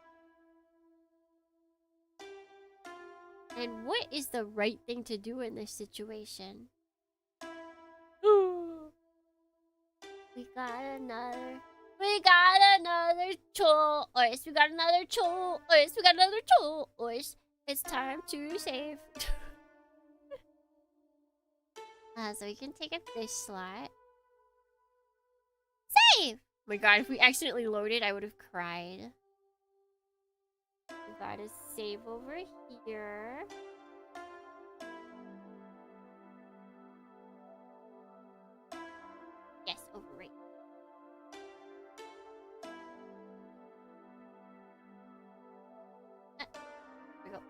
And what is the right thing to do in this situation? We got another choice. We got another choice. It's time to save. So we can take a fish slot. Save! Oh my god, if we accidentally loaded, I would have cried. We gotta save over here. Yes, over right. There we go.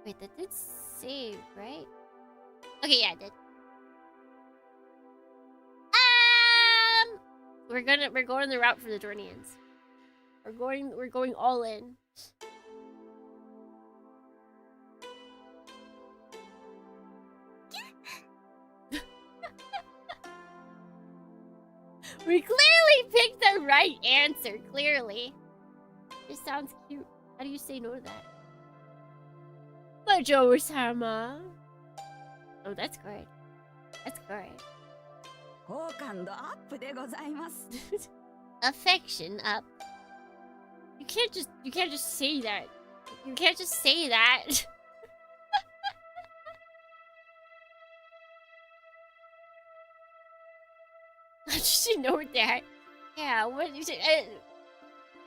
Wait, that did save, right? Okay, yeah, it did. We're going the route for the Dornians. We're going all in. We clearly picked the right answer, clearly. It sounds cute. How do you say no to that? Majo-sama. Oh, that's great. That's great. Affection up. You can't just say that You can't just say that. Did she know that? Yeah, what is it?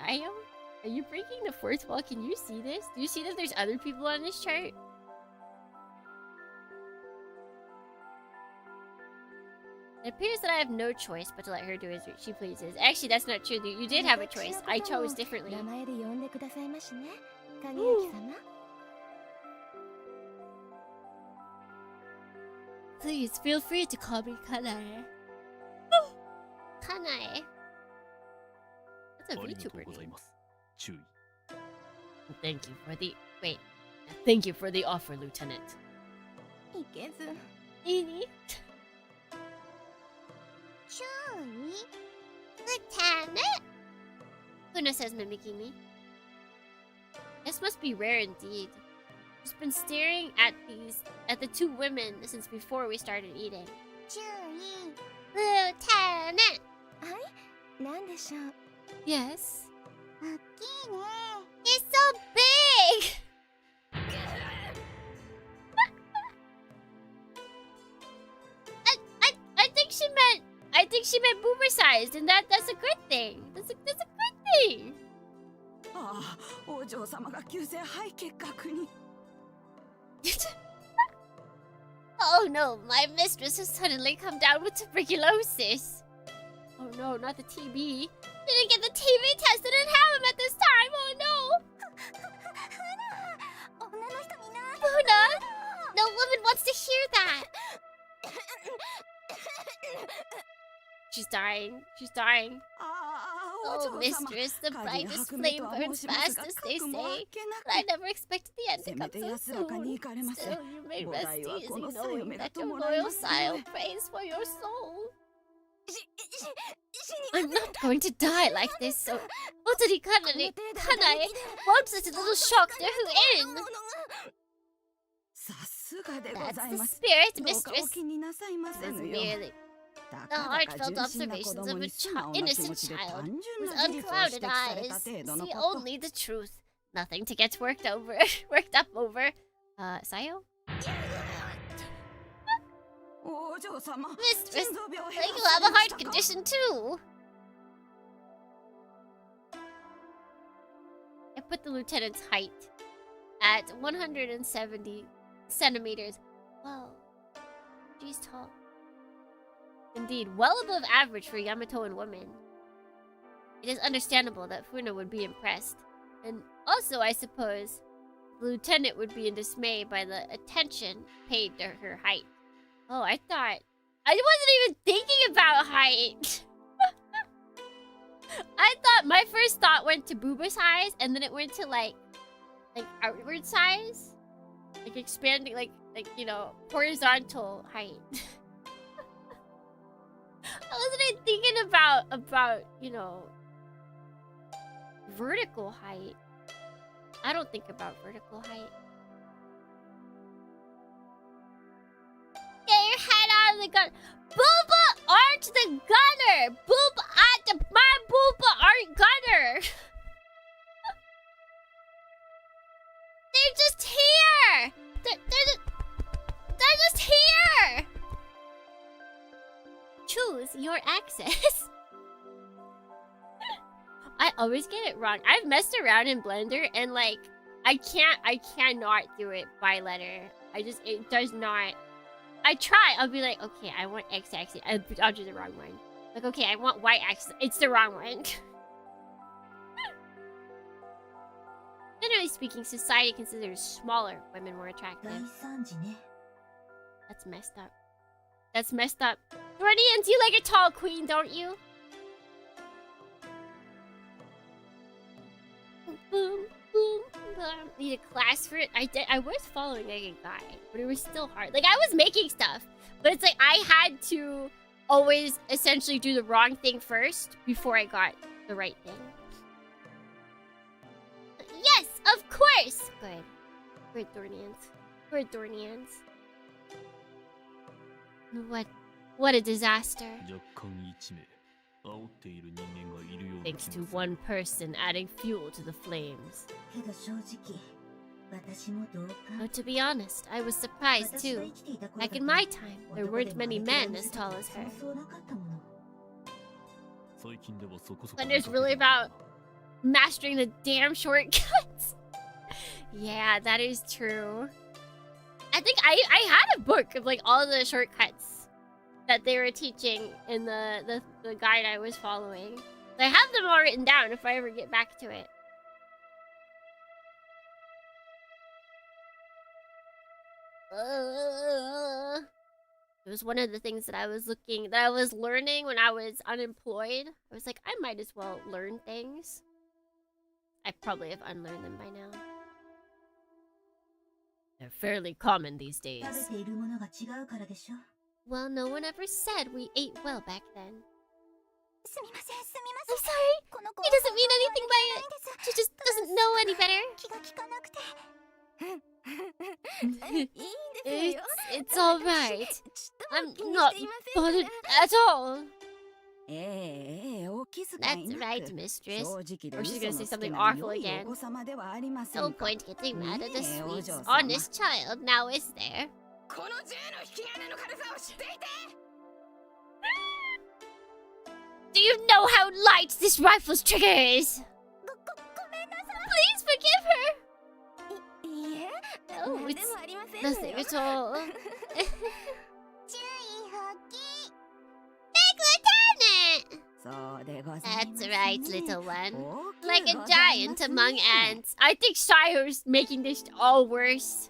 I am? Are you breaking the fourth wall? Can you see this? Do you see that there's other people on this chart? It appears that I have no choice but to let her do as she pleases. Actually, that's not true. You did have a choice. I chose differently. Please, feel free to call me Kanae. Kanae. That's a VTuber name. Thank you for the... Wait. Thank you for the offer, Lieutenant. Ini. Chewie? Lieutenant? Luna says, mimicking me. This must be rare indeed. She's been staring at the two women since before we started eating. Chewie? Lieutenant! Yes? He's so big! I think she meant boomer sized, and that's a good thing. That's a good thing. Oh no, my mistress has suddenly come down with tuberculosis. Oh no, not the TB. Didn't get the TB test, didn't have him at this time. Oh no. Luna, no woman wants to hear that. She's dying. She's dying. Oh, mistress, the brightest flame burns fast, as they say. But I never expected the end to come so soon. Still, you may rest easy knowing that your loyal sire prays for your soul. I'm not going to die like this, so... Otari Kanae won't such a little shock do in. That's the spirit, mistress. This is merely the heartfelt observations of an innocent child with unclouded eyes. See only the truth. Nothing to get worked up over. Sayo? Mistress, you have a heart condition too. I put the lieutenant's height at 170 centimeters. Whoa, she's tall. Indeed, well above average for Yamatoan women. It is understandable that Funa would be impressed. And also, I suppose, the lieutenant would be in dismay by the attention paid to her height. Oh, I wasn't even thinking about height. I thought, my first thought went to booba size, and then it went to like outward size. Like expanding, like, you know, horizontal height. I wasn't even thinking about, you know, vertical height. I don't think about vertical height. Get your head out of the gun. Booba aren't the gunner. My booba aren't gunner. They're just here. They're just here. Choose your access. I always get it wrong. I've messed around in Blender and like I cannot do it by letter. It does not. I try. I'll be like, okay, I want X axis. I'll do the wrong one. Like, okay, I want Y axis. It's the wrong one. Generally speaking, society considers smaller women more attractive. That's messed up. That's messed up. Dornians, you like a tall queen, don't you? Boom, boom, boom. Need a class for it. I was following like a guide, but it was still hard. Like I was making stuff, but it's like I had to always essentially do the wrong thing first before I got the right thing. Yes, of course. Good. Good Dornians. Good Dornians. What a disaster. Thanks to one person adding fuel to the flames. Oh, to be honest, I was surprised too. Back in my time, there weren't many men as tall as her. Slender's really about mastering the damn shortcuts. Yeah, that is true. I think I had a book of like all the shortcuts that they were teaching in the guide I was following. I have them all written down if I ever get back to it. It was one of the things that I was learning when I was unemployed. I was like, I might as well learn things. I probably have unlearned them by now. They're fairly common these days. Well, no one ever said we ate well back then. I'm sorry. He doesn't mean anything by it. She just doesn't know any better. It's all right. I'm not bothered at all. That's right, mistress. Or she's gonna say something awful again. No point getting mad at a sweet, honest child, now is there? Do you know how light this rifle's trigger is? Please forgive her! Oh, it's nothing at all. That's right, little one. Like a giant among ants. I think Shire's making this all worse.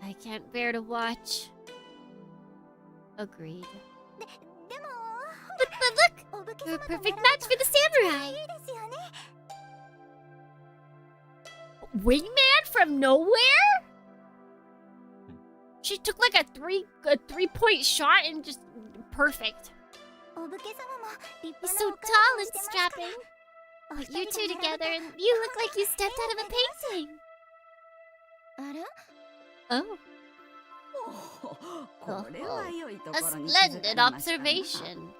I can't bear to watch. Agreed. But look! You're a perfect match for the samurai! Wingman from nowhere? She took like a 3-point shot and just perfect. He's so tall and strapping. Put you two together and you look like you stepped out of a painting. Oh. A splendid observation.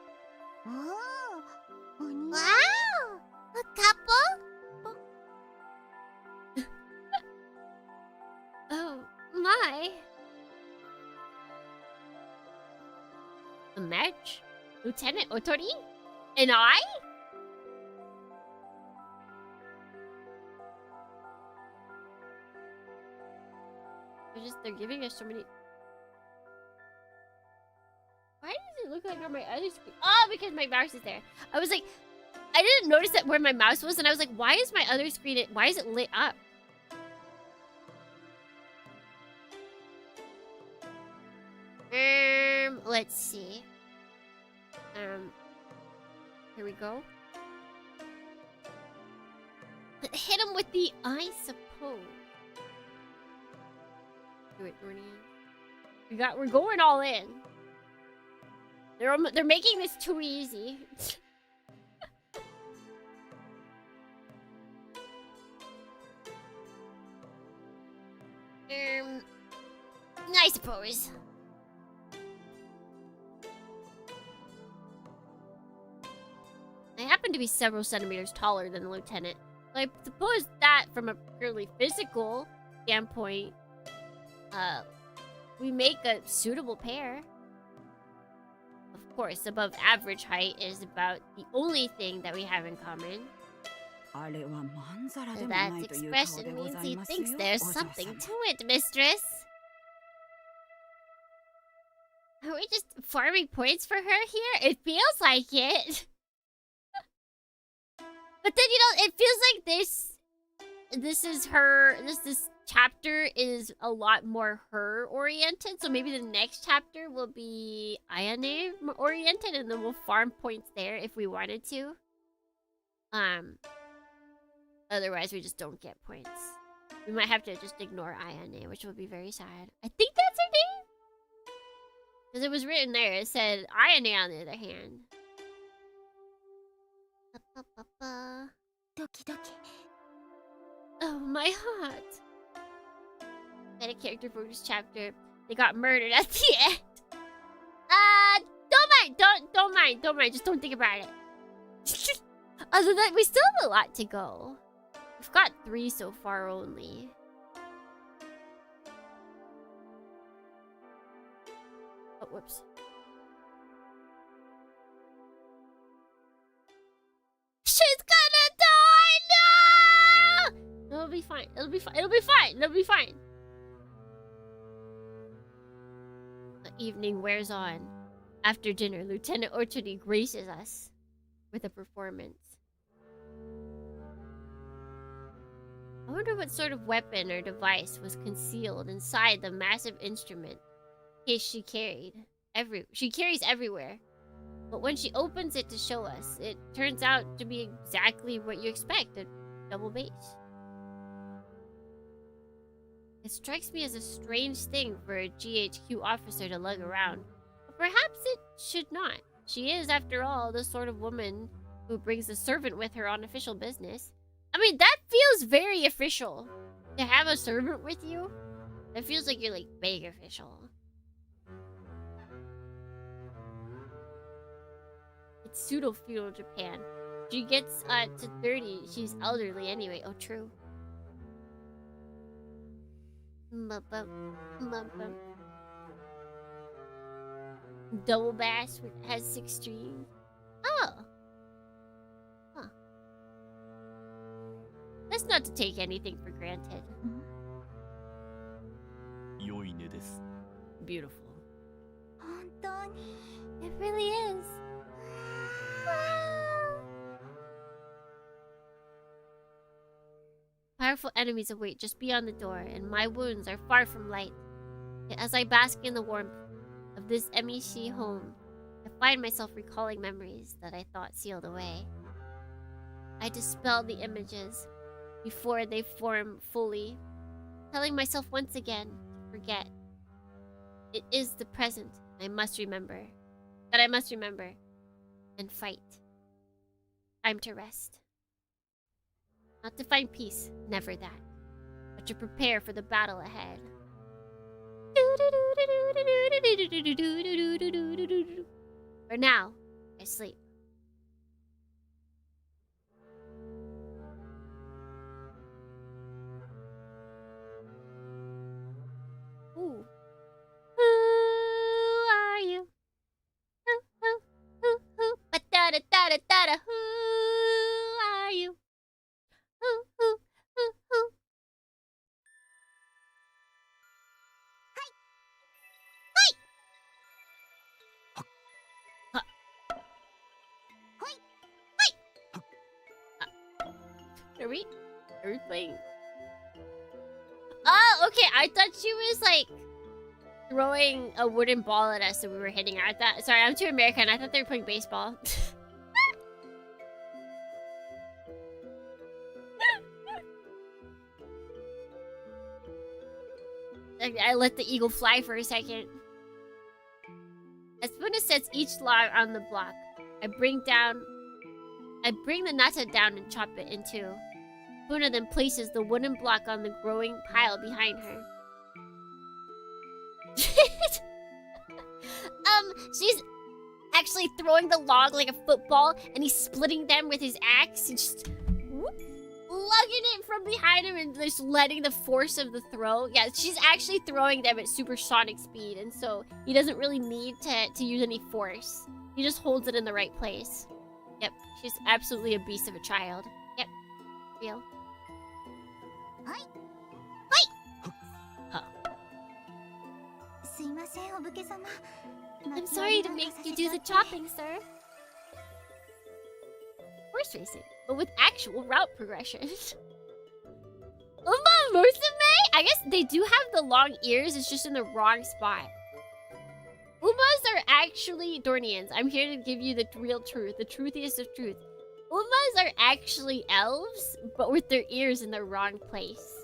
Wow! A couple? Oh, my. A match? Lieutenant Otori? And I? They're giving us so many... Why does it look like on my other screen? Oh, because my mouse is there. I was like, I didn't notice that where my mouse was, and I was like, why is my other screen, why is it lit up? Let's see. Here we go. Hit him with the I suppose. Do it, Dornian. We're going all in. They're making this too easy. I suppose. I happen to be several centimeters taller than the lieutenant. So I suppose that from a purely physical standpoint, we make a suitable pair. Of course, above average height is about the only thing that we have in common. That expression means he thinks there's something to it, mistress. Are we just farming points for her here? It feels like it. But then, you know, it feels like this chapter is a lot more her oriented. So maybe the next chapter will be Ayane oriented, and then we'll farm points there if we wanted to. Otherwise we just don't get points. We might have to just ignore Ayane, which would be very sad. I think that's her name. Because it was written there. It said Ayane on the other hand. Oh, my heart. Meta character focus chapter. They got murdered at the end. Don't mind. Don't mind. Just don't think about it. Other than that, we still have a lot to go. We've got 3 so far only. Oh, whoops. She's gonna die! No! It'll be fine. It'll be fine. It'll be fine. It'll be fine. The evening wears on. After dinner, Lieutenant Orchody graces us with a performance. I wonder what sort of weapon or device was concealed inside the massive instrument case she carried. She carries everywhere. But when she opens it to show us, it turns out to be exactly what you expect, a double bass. It strikes me as a strange thing for a GHQ officer to lug around. But perhaps it should not. She is, after all, the sort of woman who brings a servant with her on official business. I mean, that feels very official. To have a servant with you? That feels like you're, like, big official. It's pseudo-feudal Japan. She gets to 30. She's elderly anyway. Oh, true. Double bass has 6 strings. Oh. Huh. That's not to take anything for granted. Beautiful. It really is. Wow. Powerful enemies await just beyond the door, and my wounds are far from light. Yet as I bask in the warmth of this Emishi home, I find myself recalling memories that I thought sealed away. I dispel the images before they form fully, telling myself once again to forget. It is the present I must remember, and fight. Time to rest. Not to find peace, never that, but to prepare for the battle ahead. For now, I sleep. Ooh. Who are you? Who? Ba-da-da-da-da-da. Who are you? Who? Are we playing? Oh, okay. I thought she was like throwing a wooden ball at us and we were hitting her. Sorry, I'm too American. I thought they were playing baseball. I let the eagle fly for a second. As Puna sets each log on the block, I bring the nata down and chop it in two. Puna then places the wooden block on the growing pile behind her. She's actually throwing the log like a football, and he's splitting them with his axe and just whoop, lugging it from behind him and just letting the force of the throw. Yeah, she's actually throwing them at supersonic speed, and so he doesn't really need to use any force. He just holds it in the right place. Yep, she's absolutely a beast of a child. Yep, real. Hi. Huh. I'm sorry to make you do the chopping, sir. Horse racing, but with actual route progression. Uma Musume? I guess they do have the long ears, it's just in the wrong spot. Umas are actually Dornians. I'm here to give you the real truth, the truthiest of truth. Umas are actually elves, but with their ears in the wrong place.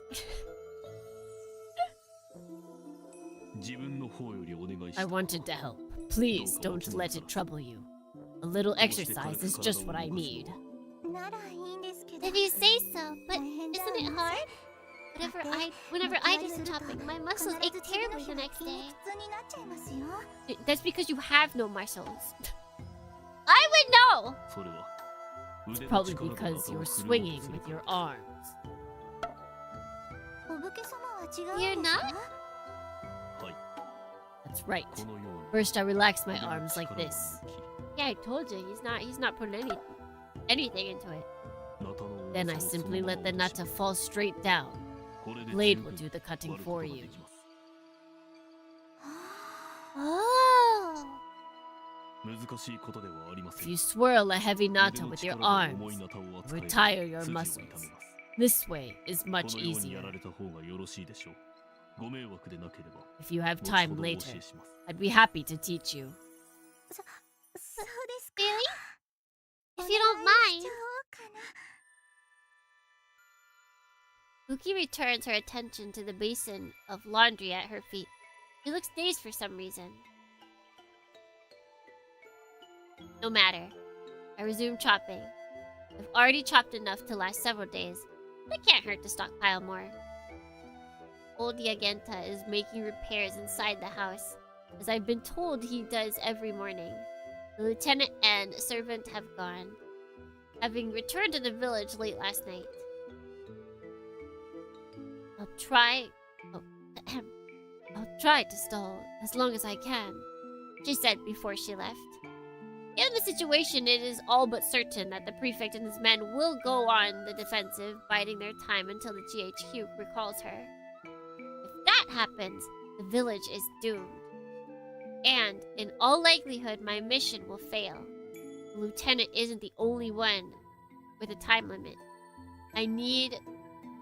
I wanted to help. Please don't let it trouble you. A little exercise is just what I need. If you say so, but isn't it hard? Whenever I do some chopping, my muscles ache terribly the next day. That's because you have no muscles. didn't know! It's probably because you were swinging with your arms. You're not? That's right. First I relax my arms like this. Yeah, I told you, he's not putting anything into it. Then I simply let the nata fall straight down. Blade will do the cutting for you. Oh! If you swirl a heavy nata with your arms, retire your muscles. This way is much easier. If you have time later, I'd be happy to teach you. Really? If you don't mind. Luki returns her attention to the basin of laundry at her feet. She looks dazed for some reason. No matter. I resume chopping. I've already chopped enough to last several days. It can't hurt to stockpile more. Old Yagenta is making repairs inside the house, as I've been told he does every morning. The lieutenant and servant have gone, having returned to the village late last night. I'll try to stall as long as I can, she said before she left. In the situation, it is all but certain that the prefect and his men will go on the defensive, biding their time until the GHQ recalls her. If that happens, the village is doomed. And, in all likelihood, my mission will fail. The lieutenant isn't the only one with a time limit. I need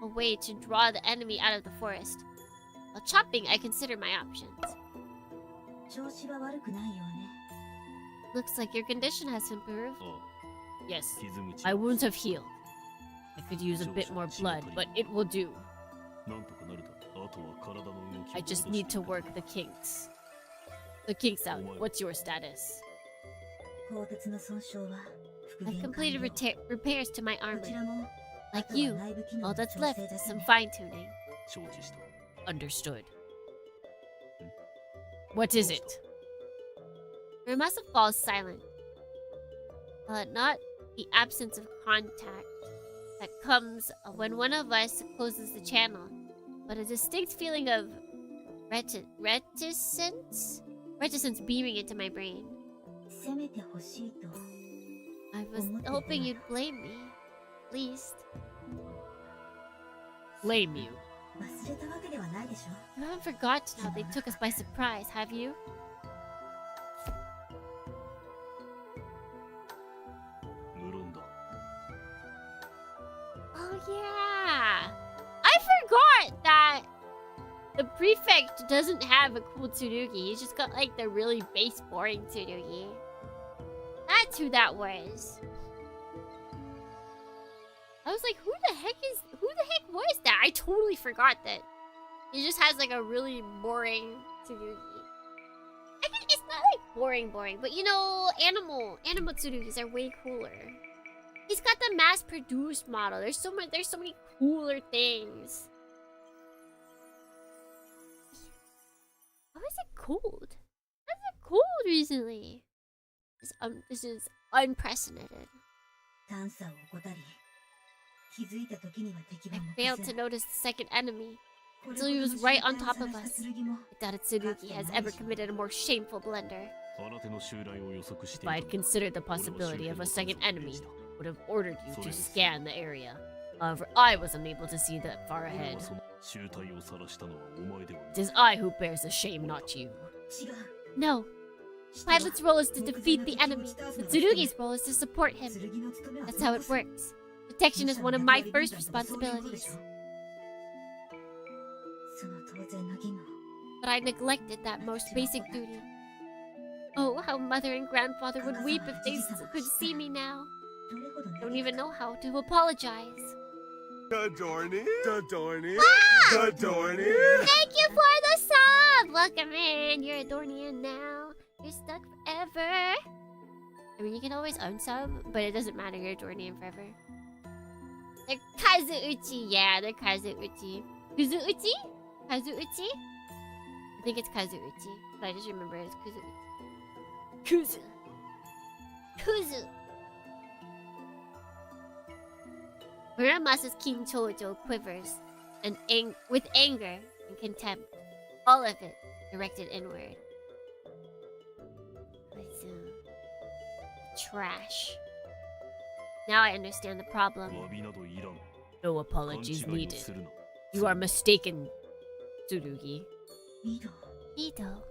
a way to draw the enemy out of the forest. While chopping, I consider my options. Looks like your condition has improved. Yes, my wounds have healed. I could use a bit more blood, but it will do. I just need to work the kinks. The kinks out. What's your status? I've completed repairs to my armor. Like you, all that's left is some fine-tuning. Understood. What is it? Muramasa falls silent. Not the absence of contact that comes when one of us closes the channel, but a distinct feeling of reticence beaming into my brain. I was hoping you'd blame me, at least. Blame you? You haven't forgotten how they took us by surprise, have you? Oh yeah! I forgot that the prefect doesn't have a cool Tsurugi. He's just got like the really base boring Tsurugi. That's who that was. I was like, who the heck was that? I totally forgot that. He just has like a really boring Tsurugi. I mean, it's not like boring, but you know, animal Tsurugis are way cooler. He's got the mass-produced model. There's so many cooler things. How is it cold? How's it cold recently? This is unprecedented. I failed to notice the second enemy until he was right on top of us. I doubt Tsurugi has ever committed a more shameful blunder. If I had considered the possibility of a second enemy, I would have ordered you to scan the area. However, I was unable to see that far ahead. It is I who bears the shame, not you. No. Pilot's role is to defeat the enemy. The Tsurugi's role is to support him. That's how it works. Protection is one of my first responsibilities. But I neglected that most basic duty. Oh, how mother and grandfather would weep if they could see me now. Don't even know how to apologize. Dadorny. Thank you for the sub! Welcome in. You're a Dornian now. You're stuck forever. I mean, you can always unsub, but it doesn't matter. You're a Dornian forever. They're Kazuuchi. Yeah, they're Kazuuchi. Kuzuuchi? Kazuuchi? I think it's Kazuuchi, but I just remember it's Kuzuuchi. Kuzu. Kuzu. Muramasa's King Chojo quivers with anger and contempt. All of it directed inward. Trash. Now I understand the problem. No apologies needed. You are mistaken, Tsurugi. Ito.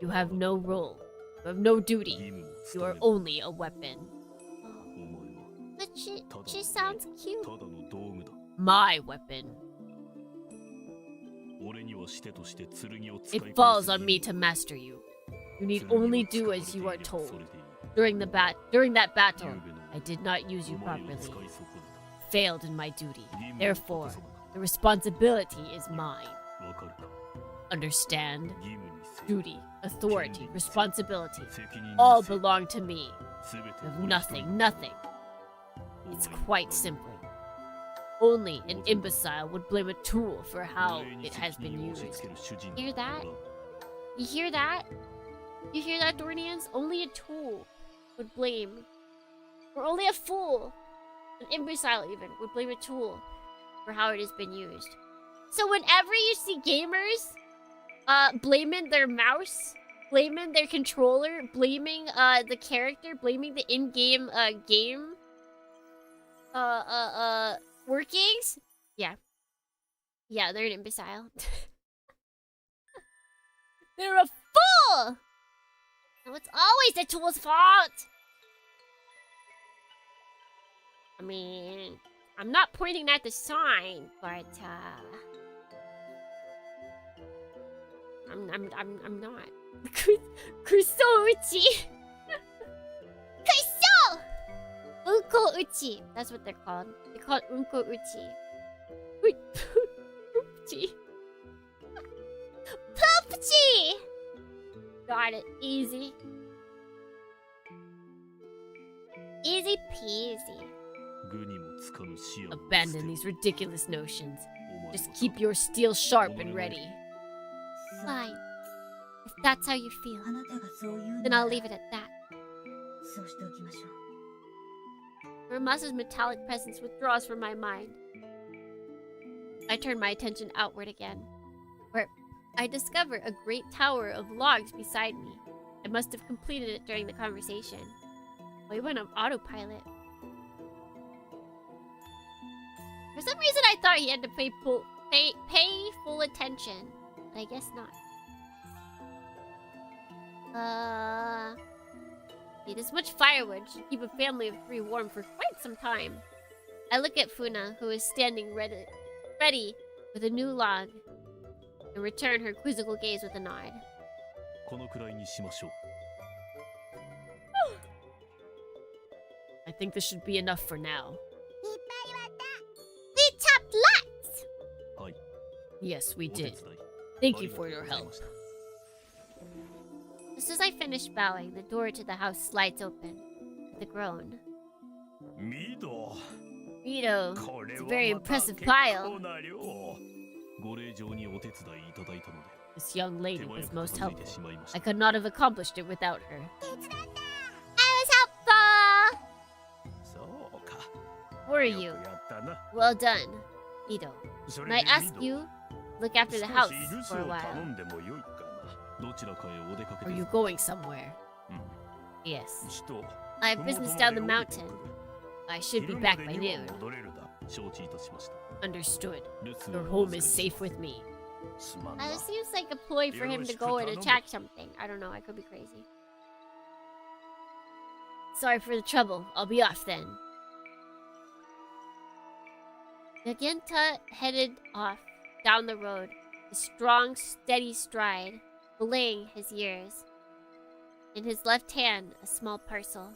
You have no role. You have no duty. You are only a weapon. But she sounds cute. My weapon. It falls on me to master you. You need only do as you are told. During that battle, I did not use you properly. Failed in my duty. Therefore, the responsibility is mine. Understand? Duty, authority, responsibility, all belong to me. You have nothing. It's quite simple. Only an imbecile would blame a tool for how it has been used. Hear that? You hear that? You hear that, Dornians? Only a tool would blame. Or only a fool, an imbecile even, would blame a tool for how it has been used. So whenever you see gamers blaming their mouse, blaming their controller, blaming the character, blaming the in-game game workings, yeah, they're an imbecile. They're a fool. No, it's always the tool's fault. I mean, I'm not pointing at the sign, but I'm not. Kusouchi. Kuso. Unko uchi. That's what they're called. They're called unko uchi. Poopchi. Poopchi. Got it. Easy. Easy peasy. Abandon these ridiculous notions. Just keep your steel sharp and ready. Fine. If that's how you feel, then I'll leave it at that. Muramasa's metallic presence withdraws from my mind. I turn my attention outward again, where I discover a great tower of logs beside me. I must have completed it during the conversation. We went on autopilot. For some reason, I thought he had to pay full attention, but I guess not. See, this much firewood should keep a family of 3 warm for quite some time. I look at Funa, who is standing ready with a new log, and return her quizzical gaze with a nod. I think this should be enough for now. We chopped lots! Yes, we did. Thank you for your help. Just as I finish bowing, the door to the house slides open with a groan. Mido, it's a very impressive pile. This young lady was most helpful. I could not have accomplished it without her. I was helpful! Were you? Well done, Mido. Can I ask you to look after the house for a while? Are you going somewhere? Yes. I have business down the mountain. I should be back by noon. Understood. Your home is safe with me. It seems like a ploy for him to go and attack something. I don't know, I could be crazy. Sorry for the trouble. I'll be off then. Nagenta headed off down the road, a strong, steady stride, belaying his years. In his left hand, a small parcel.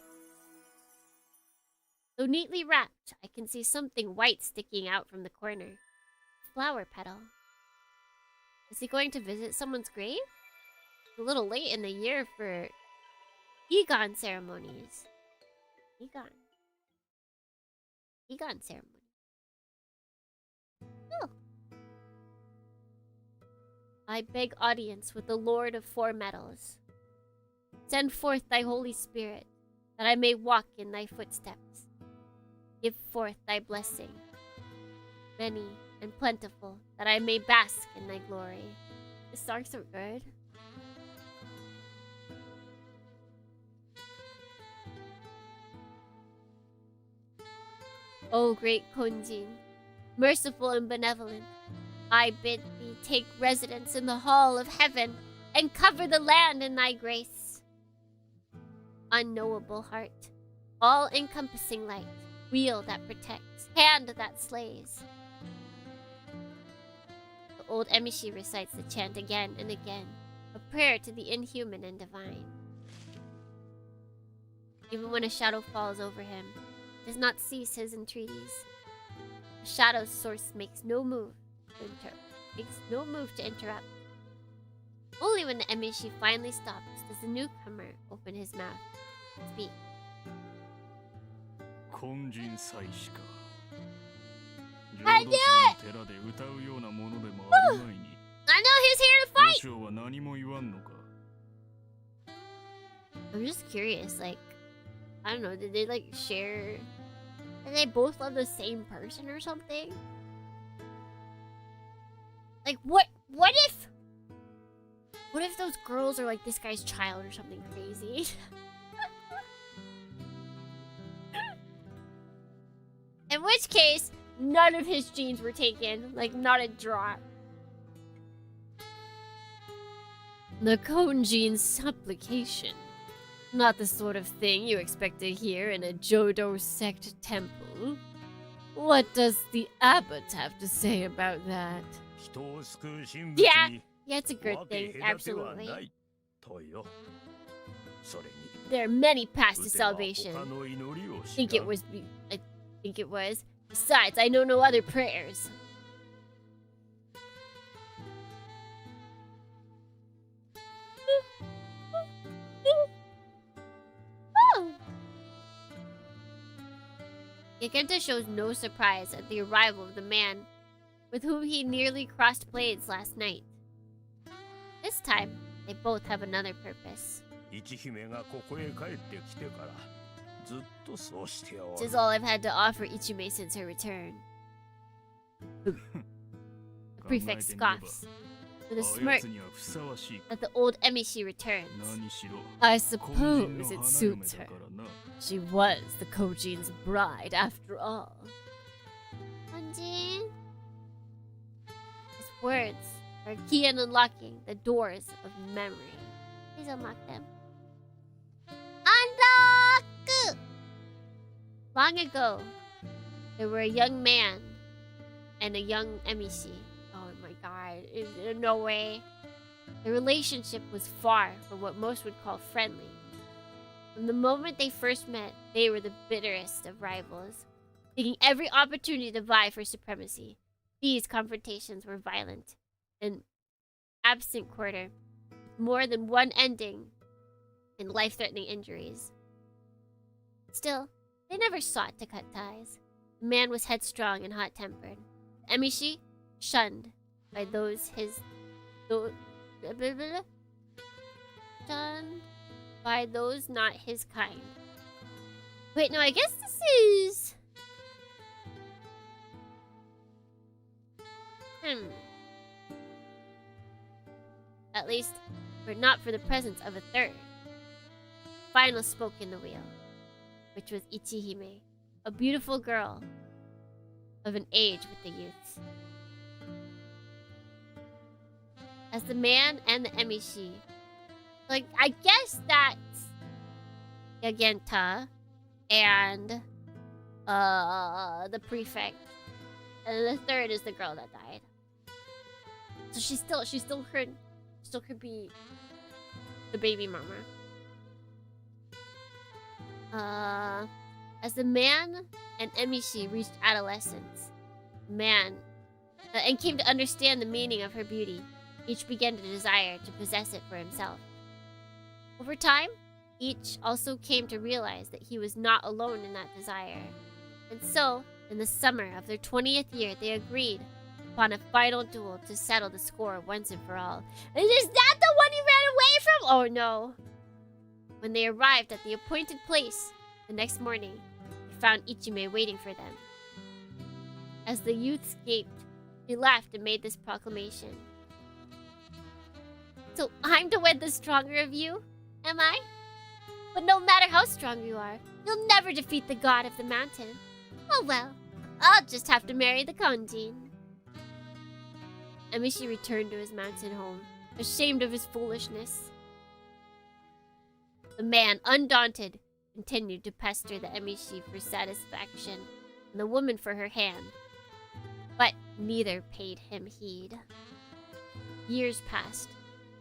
Though neatly wrapped, I can see something white sticking out from the corner. A flower petal. Is he going to visit someone's grave? A little late in the year for Egon ceremonies. Egon ceremony. Oh. I beg audience with the Lord of 4 Metals. Send forth thy Holy Spirit that I may walk in thy footsteps. Give forth thy blessing, many and plentiful, that I may bask in thy glory. This song's so good. O great Konjin, merciful and benevolent, I bid thee take residence in the hall of heaven and cover the land in thy grace. Unknowable heart, all-encompassing light, wheel that protects, hand that slays. The old Emishi recites the chant again and again, a prayer to the inhuman and divine. Even when a shadow falls over him, he does not cease his entreaties. The shadow's source makes no move to interrupt. Only when the Emishi finally stops does the newcomer open his mouth and speak. I knew it! I know he's here to fight! I'm just curious, like, I don't know, did they like share? Did they both love the same person or something? Like, what if those girls are like this guy's child or something crazy? In which case, none of his genes were taken. Like, not a drop. The Konjin's supplication. Not the sort of thing you expect to hear in a Jodo sect temple. What does the abbot have to say about that? Yeah, it's a good thing, absolutely. There are many paths to salvation. I think it was. Besides, I know no other prayers. Yakenta shows no surprise at the arrival of the man with whom he nearly crossed blades last night. This time, they both have another purpose. This is all I've had to offer Ichime since her return. The prefect scoffs with a smirk at the old Emishi returns. I suppose it suits her. She was the Kojin's bride after all. Konjin? His words are a key in unlocking the doors of memory. Please unlock them. Unlock! Long ago, there were a young man and a young Emishi. Oh my god, no way. The relationship was far from what most would call friendly. From the moment they first met, they were the bitterest of rivals, taking every opportunity to vie for supremacy. These confrontations were violent and absent quarter, with more than one ending in life-threatening injuries. Still, they never sought to cut ties. The man was headstrong and hot-tempered. Emishi, shunned by those not his kind. Wait, no, I guess this is... At least, not for the presence of a third. Final spoke in the wheel, which was Ichihime, a beautiful girl of an age with the youths. As the man and the Emishi, like, I guess that's Yagenta and the prefect, and the third is the girl that died. So she still could be the baby mama. As the man and Emishi reached adolescence, and came to understand the meaning of her beauty, each began to desire to possess it for himself. Over time, each also came to realize that he was not alone in that desire. And so, in the summer of their 20th year, they agreed upon a final duel to settle the score once and for all. And is that the one he ran away from? Oh no. When they arrived at the appointed place the next morning, they found Ichime waiting for them. As the youths gaped, he laughed and made this proclamation. So I'm to wed the stronger of you, am I? But no matter how strong you are, you'll never defeat the god of the mountain. Oh well, I'll just have to marry the Kanjin. Emishi returned to his mountain home, ashamed of his foolishness. The man, undaunted, continued to pester the Emishi for satisfaction and the woman for her hand. But neither paid him heed. Years passed.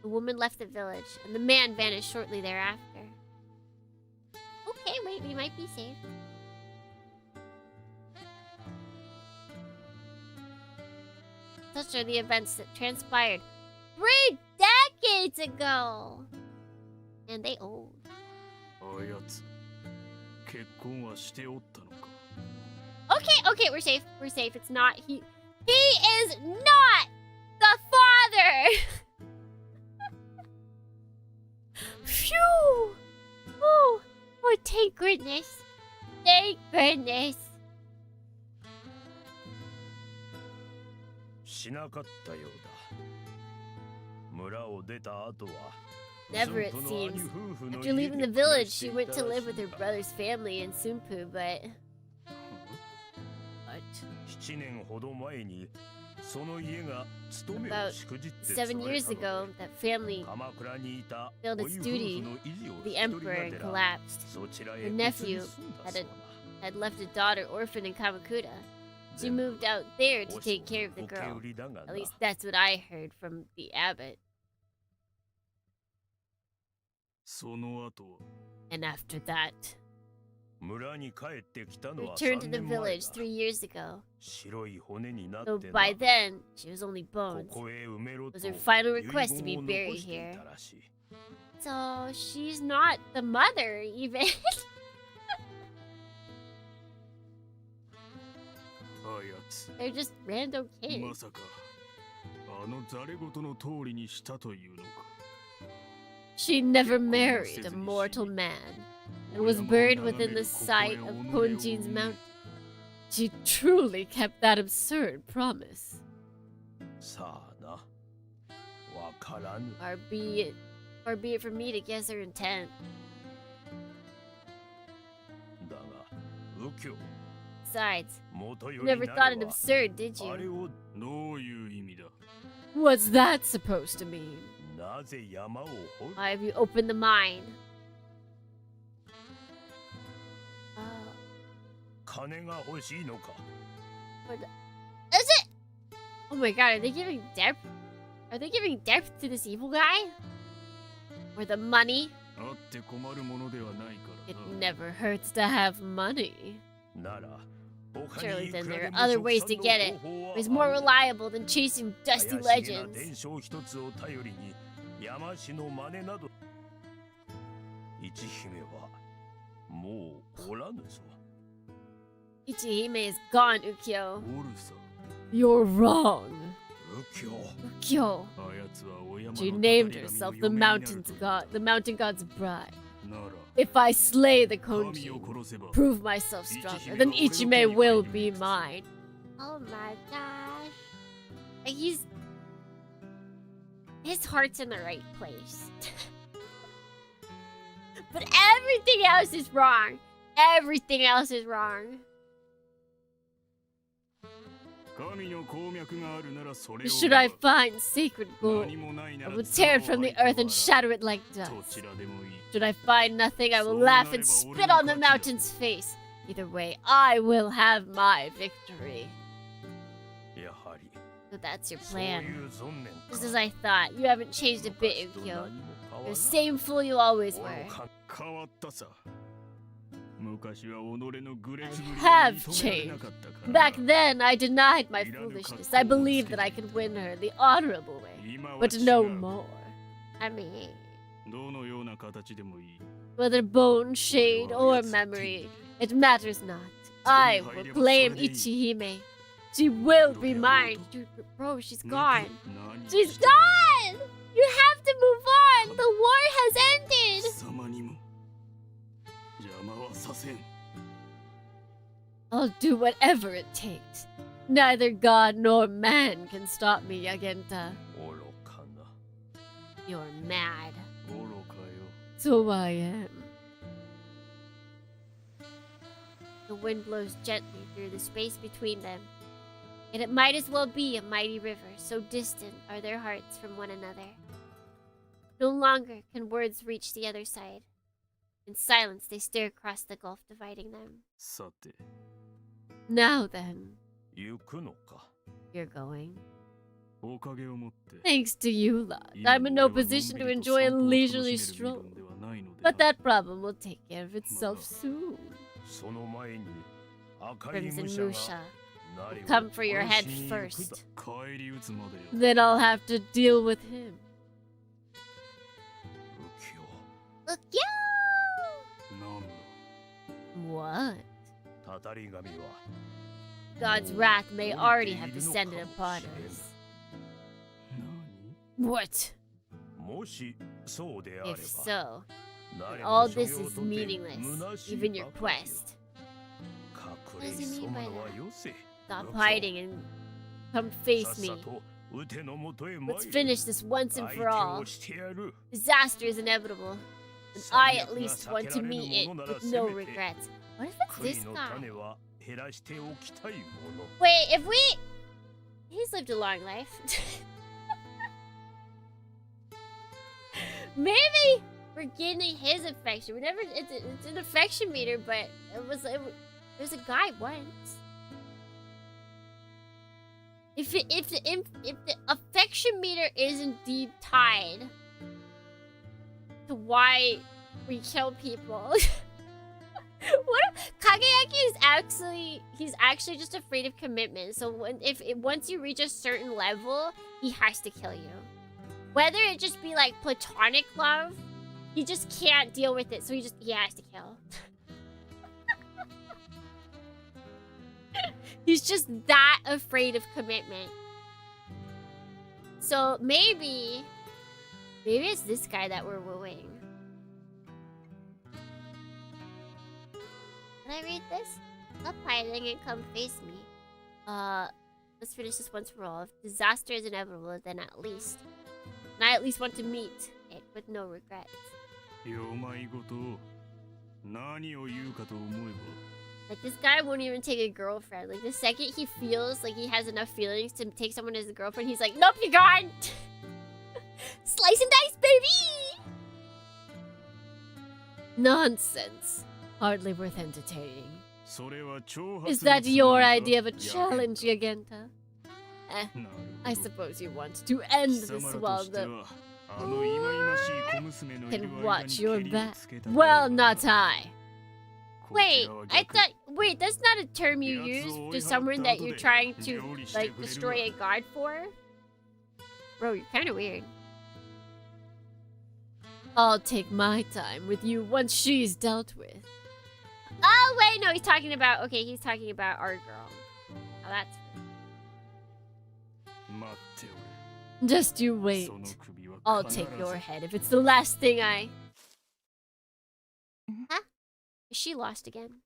The woman left the village, and the man vanished shortly thereafter. Okay, wait, we might be safe. Such are the events that transpired 3 decades ago! And they old. Okay, we're safe. We're safe. It's not he. He is not the father! Phew! Oh, thank goodness. Thank goodness. Never, it seems. After leaving the village, she went to live with her brother's family in Sunpu, but... About 7 years ago, that family failed its duty. The emperor and collapsed. Her nephew had left a daughter orphaned in Kamakura. She moved out there to take care of the girl. At least that's what I heard from the abbot. And after that, returned to the village 3 years ago. Though by then, she was only bones. It was her final request to be buried here. So, she's not the mother, even. They're just random kids. She never married a mortal man and was buried within the site of Ponjin's mountain. She truly kept that absurd promise. Far be it for me to guess her intent. Besides, you never thought it absurd, did you? What's that supposed to mean? Why have you opened the mine? Is it? Oh my god, are they giving depth? Are they giving depth to this evil guy? Or the money? It never hurts to have money. Surely then there are other ways to get it. It's more reliable than chasing dusty legends. Ichihime is gone, Ukyo. You're wrong. Ukyo. She named herself the mountain god's bride. If I slay the Konjin, prove myself stronger, then Ichime will be mine. Oh my gosh. Like his heart's in the right place. But everything else is wrong. Everything else is wrong. Should I find sacred gold, I will tear it from the earth and shatter it like dust. Should I find nothing, I will laugh and spit on the mountain's face. Either way, I will have my victory. So that's your plan. Just as I thought, you haven't changed a bit, Ukyo. You're the same fool you always were. I have changed. Back then, I denied my foolishness. I believed that I could win her the honorable way, but no more. I mean, whether bone, shade, or memory, it matters not. I will claim Ichihime. She will be mine. Dude, bro, she's gone. She's gone! You have to move on. The war has ended. I'll do whatever it takes. Neither God nor man can stop me, Yagenta. You're mad. So I am. The wind blows gently through the space between them. Yet it might as well be a mighty river, so distant are their hearts from one another. No longer can words reach the other side. In silence, they stare across the gulf dividing them. Now then, you're going. Thanks to you lot, I'm in no position to enjoy a leisurely stroll. But that problem will take care of itself soon. Crimson Musha, come for your head first. Then I'll have to deal with him. What? God's wrath may already have descended upon us. What? If so, then all this is meaningless, even your quest. What does he mean by that? Stop hiding and come face me. Let's finish this once and for all. Disaster is inevitable, and I at least want to meet it with no regrets. What if it's this guy? Wait, if we... He's lived a long life. Maybe we're gaining his affection. We never... It's an affection meter, but there's a guy once. If the affection meter is indeed tied to why we kill people... What if Kageyaki is actually just afraid of commitment. So once you reach a certain level, he has to kill you. Whether it just be like platonic love, he just can't deal with it, so he has to kill. He's just that afraid of commitment. So maybe it's this guy that we're wooing. Can I read this? Stop hiding and come face me. Let's finish this once for all. If disaster is inevitable, then at least. And I at least want to meet it with no regrets. Like, this guy won't even take a girlfriend. Like, the second he feels like he has enough feelings to take someone as a girlfriend, he's like, nope, you're gone! Slice and dice, baby! Nonsense. Hardly worth entertaining. Is that your idea of a challenge, Yagenta? I suppose you want to end this while the... can watch your back. Well, not I. Wait, wait, that's not a term you use to someone that you're trying to, like, destroy a god for? Bro, you're kind of weird. I'll take my time with you once she's dealt with. Oh, wait, no, he's talking about our girl. Oh, that's... Just you wait. I'll take your head if it's the last thing I... Huh? Is she lost again?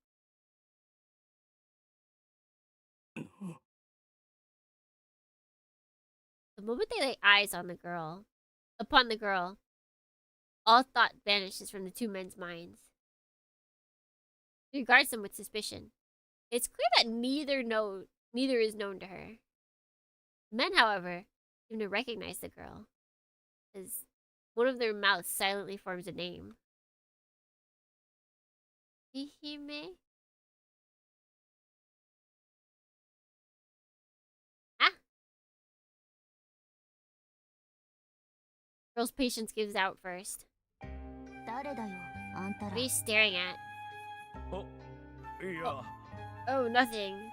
The moment they lay eyes on the girl, all thought vanishes from the two men's minds. He regards them with suspicion. It's clear that neither is known to her. Men, however, seem to recognize the girl, as one of their mouths silently forms a name. Hihime? Ah! Girl's patience gives out first. What are you staring at? Oh, nothing.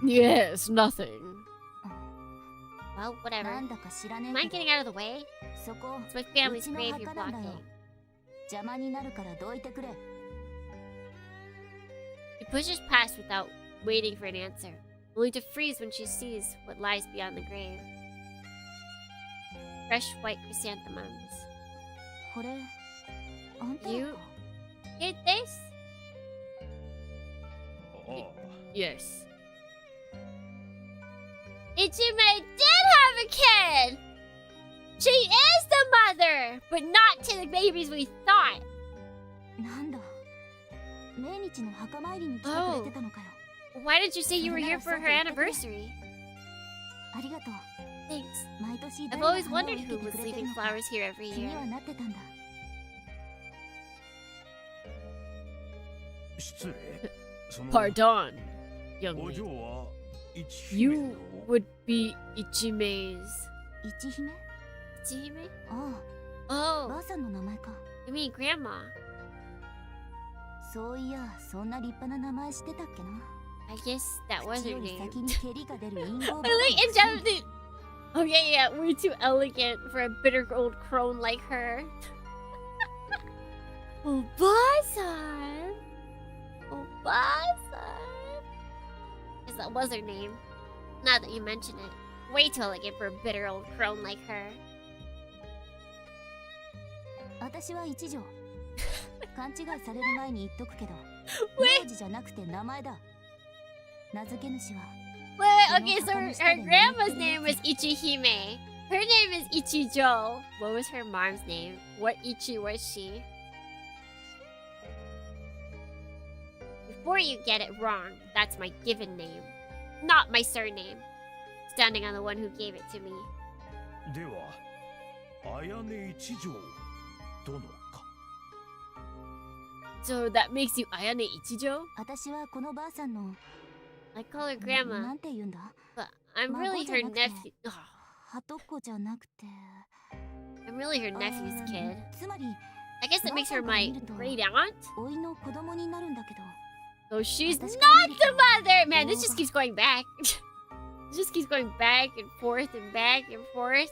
Yes, nothing. Well, whatever. Mind getting out of the way? It's my family's grave you're blocking. She pushes past without waiting for an answer, only to freeze when she sees what lies beyond the grave. Fresh white chrysanthemums. You? Get this? Yes. Ichime did have a kid! She is the mother! But not to the babies we thought! なんだ。命日の墓参りに来てくれてたのかよ。Why did you say you were here for her anniversary? ありがとう。 Thanks. 毎年 I've 誰が always 花を wondered 生け who て was くれてる leaving のか flowers here every 気に year. はなってたんだ。失礼。その Pardon, young お lady. 嬢は一姫 You の would be Ichime's. 一姫？ Ichihime? ああ、 Oh, ばあさんの名前か。 you mean grandma? そういや、そんな立派な名前してたっけな。 I guess that was 口 her より name. 先に蹴りが出る陰謀 I like Angelica. Oh yeah, we're too elegant for a bitter old crone like her. Obasan! Obasan! Because that was her name. Now that you mention it. Way too elegant for a bitter old crone like her. 私は一条。勘違いされる前に言っとくけど、名字じゃなくて名前だ。名付け主は Wait, okay, so her grandma's name was Ichihime. Her name is Ichijo. What was her mom's name? What Ichi was she? Before you get it wrong, that's my given name, not my surname. Standing on the one who gave it to me. では綾音一条殿か。 So that makes you Ayane Ichijo? 私はこのばあさんの I call her な grandma, んて言うんだ but I'm really her nephew. Oh, はとこじゃなくて I'm really her nephew's kid. つまり I guess that makes her my great aunt. 甥の子供になるんだけど So she's 私 not から見ると the mother! Man, this just keeps going back. It just keeps going back and forth and back and forth.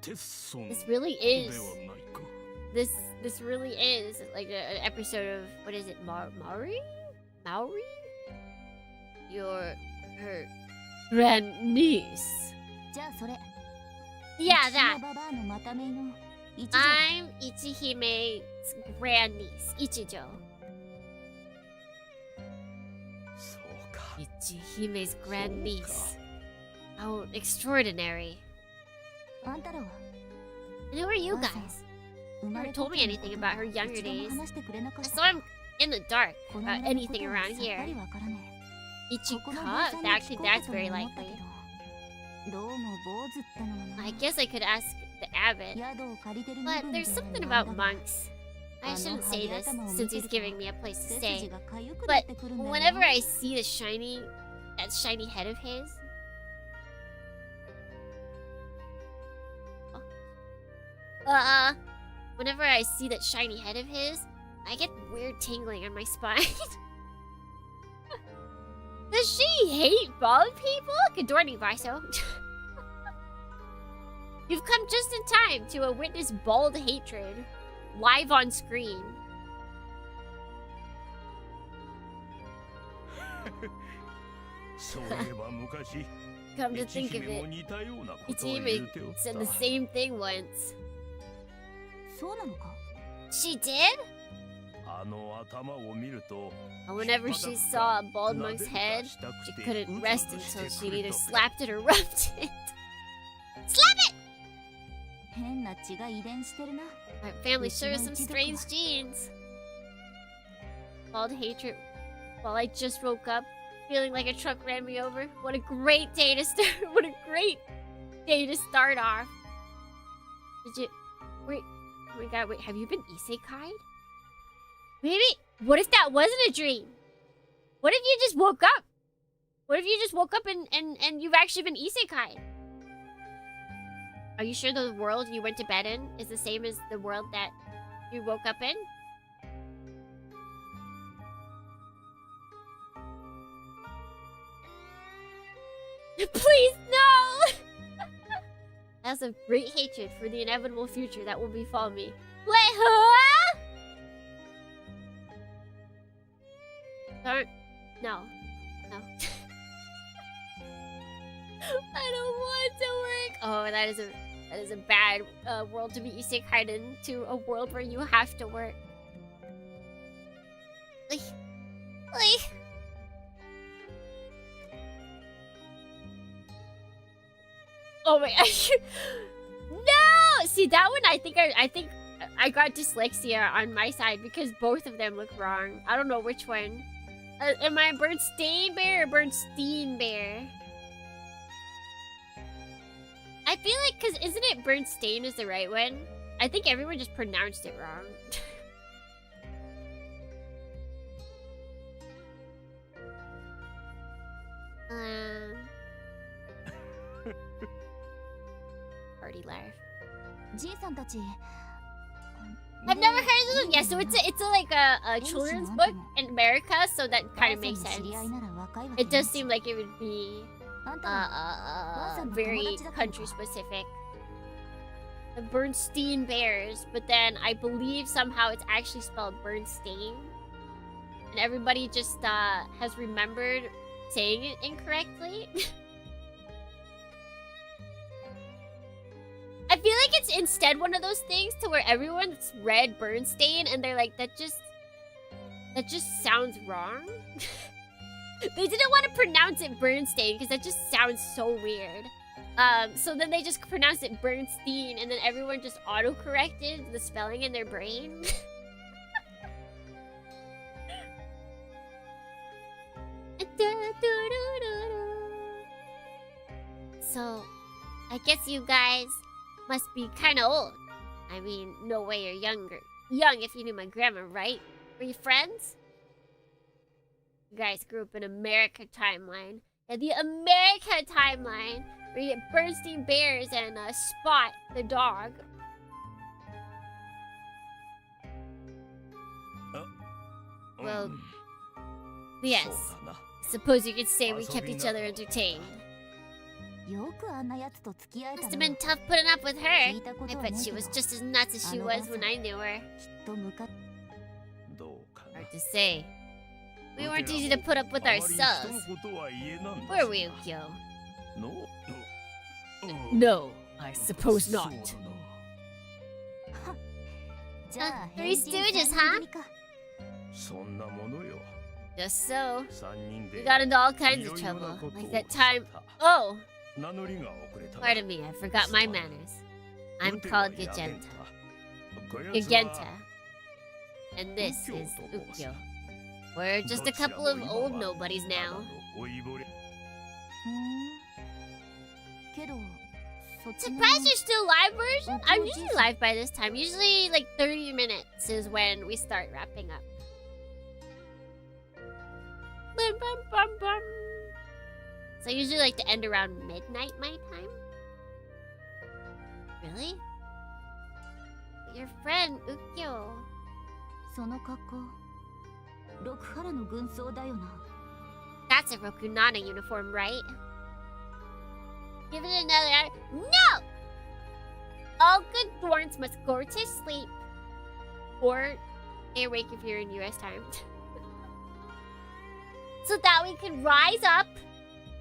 テッソン This really で is. はないか。 This really is like an episode of what is it, Maori? You're her grandniece. じゃあそれ Yeah, うちの that. ババアのまためいの一条 I'm Ichihime's grandniece, Ichijo. そうか。 Ichihime's grandniece. How extraordinary. あんたらは And who are you ばあさん guys? 生ま Never れた told me 時の anything こと about her younger 一度も days. 話してくれなかった So I'm in the dark この about 村のこ anything とは around さっぱり here. わからねえ Ichika? ここのばあさんに Actually, 聞こう that's かと very も思った likely. けどどうも坊主ってのはな I guess I could ask the abbot. 宿を借りてる身 But 分 there's で something なん about だが monks. I shouldn't say this since he's giving me a place to 背筋 stay. がかゆくなってくるんだよな Whenever I see that shiny head of his, whenever I see that shiny head of his, I get weird tingling on my spine. Does she hate bald people? Kadorni Viso. You've come just in time to witness bald hatred live on screen. そういえば昔、 Come to think 一 of 姫も it, 似たようなことを言 Ichihime うておっ said the た。 same thing once. そうなのか She did? あの頭を見ると、 And whenever she saw a bald monk's head, she couldn't rest until she'd either slapped it or rubbed it. Slap it! 変な血が遺伝してるな My family sure has some strange genes. Bald hatred. While I just woke up, feeling like a truck ran me over. What a great day to start! What a great day to start off. Did you? Wait. Oh my god! Wait. Have you been isekai'd? Maybe. What if that wasn't a dream? What if you just woke up? What if you just woke up and you've actually been isekai'd? Are you sure the world you went to bed in is the same as the world that you woke up in? Please, no! I have a great hatred for the inevitable future that will befall me. Wait, huh? Don't. No. No. I don't want to work. Oh, That is a bad world to be isekai'd into, a world where you have to work. Oh my gosh. No! See, that one I think I got dyslexia on my side because both of them look wrong. I don't know which one. Am I a Bernstein bear or Bernstein bear? I feel like, because isn't it Bernstein is the right one? I think everyone just pronounced it wrong. Party laugh. I've never heard of this one. Yeah, so it's like a children's book in America, so that kind of makes sense. It does seem like it would be very country specific. The Bernstein Bears, but then I believe somehow it's actually spelled Bernstein, and everybody just has remembered saying it incorrectly. I feel like it's instead one of those things to where everyone's read Bernstein and they're like, that just sounds wrong. They didn't want to pronounce it Bernstein because that just sounds so weird. So then they just pronounced it Bernstein, and then everyone just auto-corrected the spelling in their brain. So, I guess you guys must be kind of old. I mean, no way you're young if you knew my grandma, right? Were you friends? You guys grew up in America timeline. Yeah, the America timeline, where you get Bernstein Bears and Spot the dog. Well, yes. Suppose you could say we kept each other entertained. Must have been tough putting up with her. I bet she was just as nuts as she was when I knew her. Hard to say. We weren't easy to put up with ourselves. Were we, Ukyo? No, I suppose not. Three Stooges, huh? Just so. We got into all kinds of trouble. Like that time. Oh! Pardon me, I forgot my manners. I'm called Gagenta. And this is Ukyo. We're just a couple of old nobodies now. Surprised you're still live version? I'm usually live by this time. Usually like 30 minutes is when we start wrapping up. Bum, bum, bum, bum. So I usually like to end around midnight my time. Really? Your friend, Ukyo. That's a Rokunana uniform, right? Give it another... No! All good thorns must go to sleep. Or stay awake if you're in US time. So that we can rise up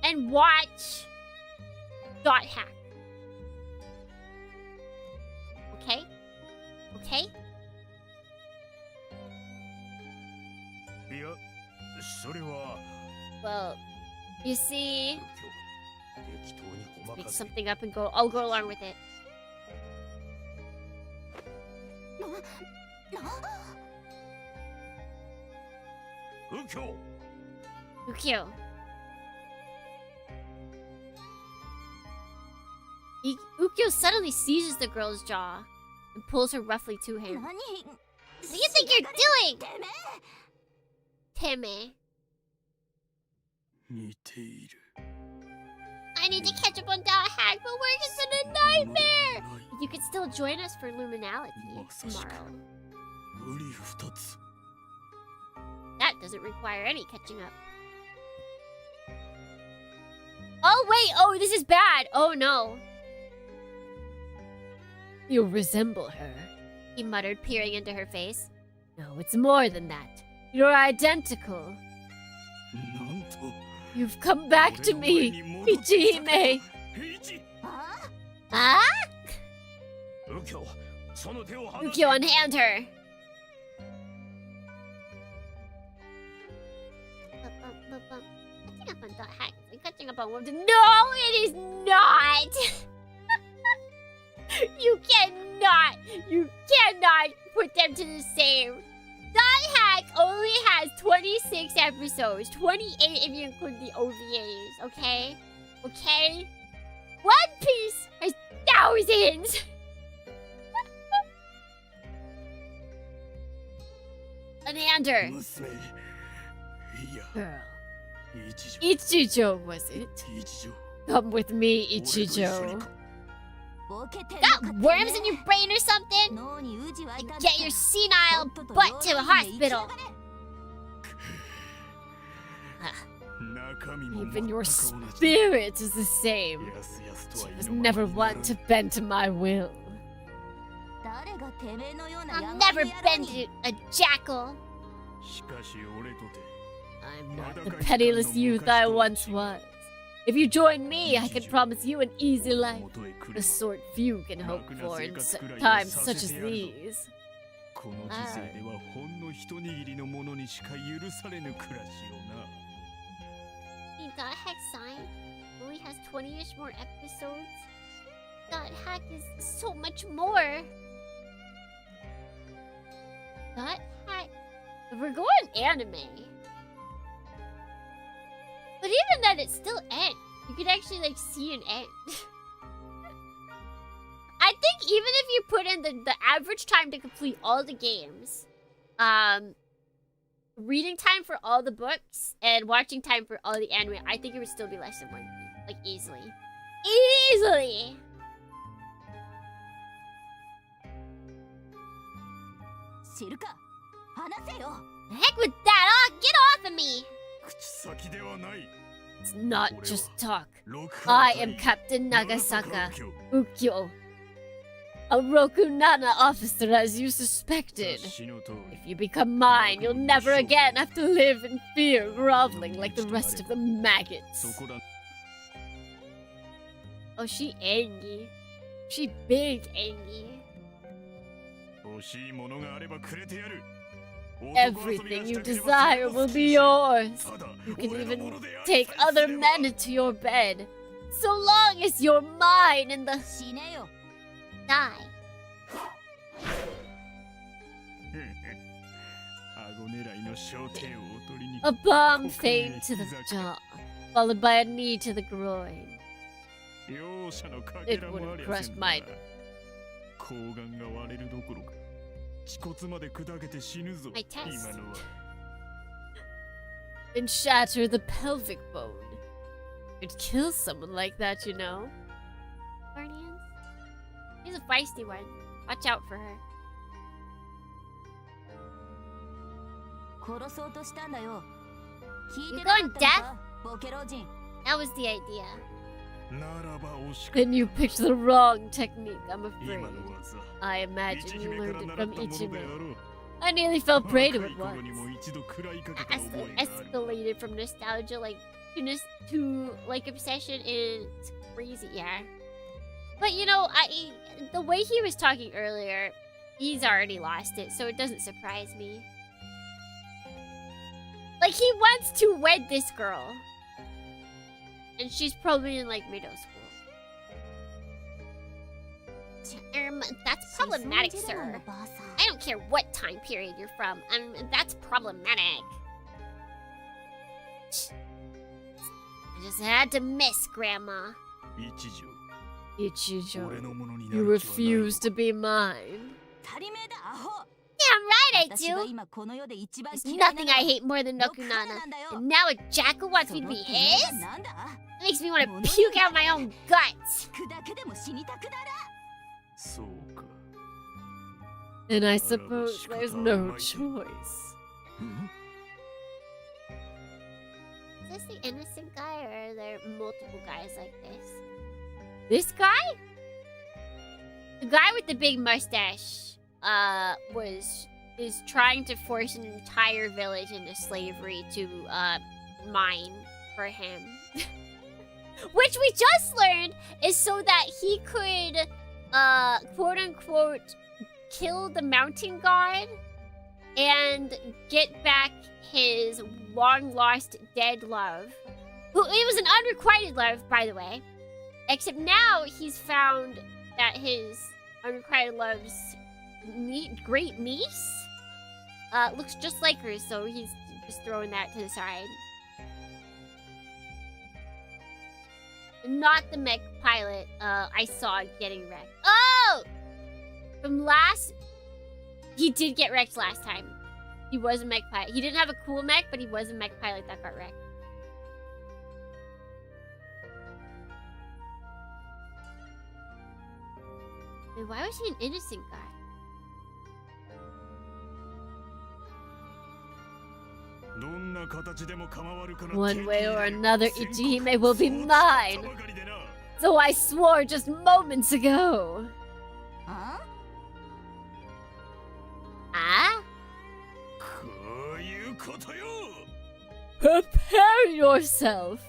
and watch Dot Hack. Okay? Okay? Well, you see, make something up and I'll go along with it. Ukyo. Ukyo suddenly seizes the girl's jaw and pulls her roughly to him. What do you think you're doing? Teme. I need to catch up on Dot Hack, but work has been a nightmare! You could still join us for Luminality tomorrow. That doesn't require any catching up. Oh wait, oh this is bad! Oh no. You resemble her, He muttered, peering into her face. No, it's more than that. You're identical. You've come back to me, Ichihime. Ah? Ukyo, unhand her. Catching up on dot hack. Catching up on women. No, it is not. You cannot put them to the same. Dot Hack only has 26 episodes, 28 if you include the OVAs. Okay, okay. One Piece has thousands. Unhand her. Girl. Ichijo, was it? Come with me, Ichijo. Got worms in your brain or something? Get your senile butt to a hospital. Even your spirit is the same. She was never one to bend to my will. I'll never bend to a jackal. I'm not the penniless youth I once was. If you join me, I can promise you an easy life. The sort few can hope for in times such as these. Dot Hack sign only has 20-ish more episodes. Dot Hack is so much more. Dot Hack. If we're going anime. But even then, it still ends. You could actually, like, see an end. I think even if you put in the average time to complete all the games, reading time for all the books, and watching time for all the anime, I think it would still be less than 1 week. Like, easily. Easily! The heck with that! Oh, get off of me! It's not just talk. I am Captain Nagasaka Ukyo, a Rokunana officer as you suspected. If you become mine, you'll never again have to live in fear, groveling like the rest of the maggots. Oh, she angry. She big angry. Everything you desire will be yours. You can even take other men into your bed, so long as you're mine in the... Die. A bomb feint to the jaw, followed by a knee to the groin. It would have crushed my... My test. And shatter the pelvic bone. It'd kill someone like that, you know. Guardians? She's a feisty one. Watch out for her. You going deaf? That was the idea. Then you picked the wrong technique, I'm afraid. I imagine you learned it from Ichime. I nearly fell prey to it once. Escalated from nostalgia to like obsession is crazy, yeah. But you know, the way he was talking earlier, he's already lost it, so it doesn't surprise me. Like, he wants to wed this girl. And she's probably in, like, middle school. That's problematic, sir. I don't care what time period you're from. That's problematic. I just had to miss, Grandma. Ichijo, you refuse to be mine. Damn right I do! There's nothing I hate more than Nokunana. And now a jackal wants me to be his? It makes me want to puke out my own guts. And I suppose there's no choice. Is this the innocent guy, or are there multiple guys like this? This guy? The guy with the big mustache is trying to force an entire village into slavery to mine for him. Which we just learned is so that he could quote unquote, kill the mountain god and get back his long lost dead love. Who, it was an unrequited love, by the way. Except now he's found that his unrequited love's great niece looks just like her, so he's just throwing that to the side. Not the mech pilot I saw getting wrecked. Oh! From last... He did get wrecked last time. He was a mech pilot. He didn't have a cool mech, but he was a mech pilot that got wrecked. Wait, why was he an innocent guy? One way or another, Ichihime will be mine! So I swore just moments ago! Huh? Prepare yourself!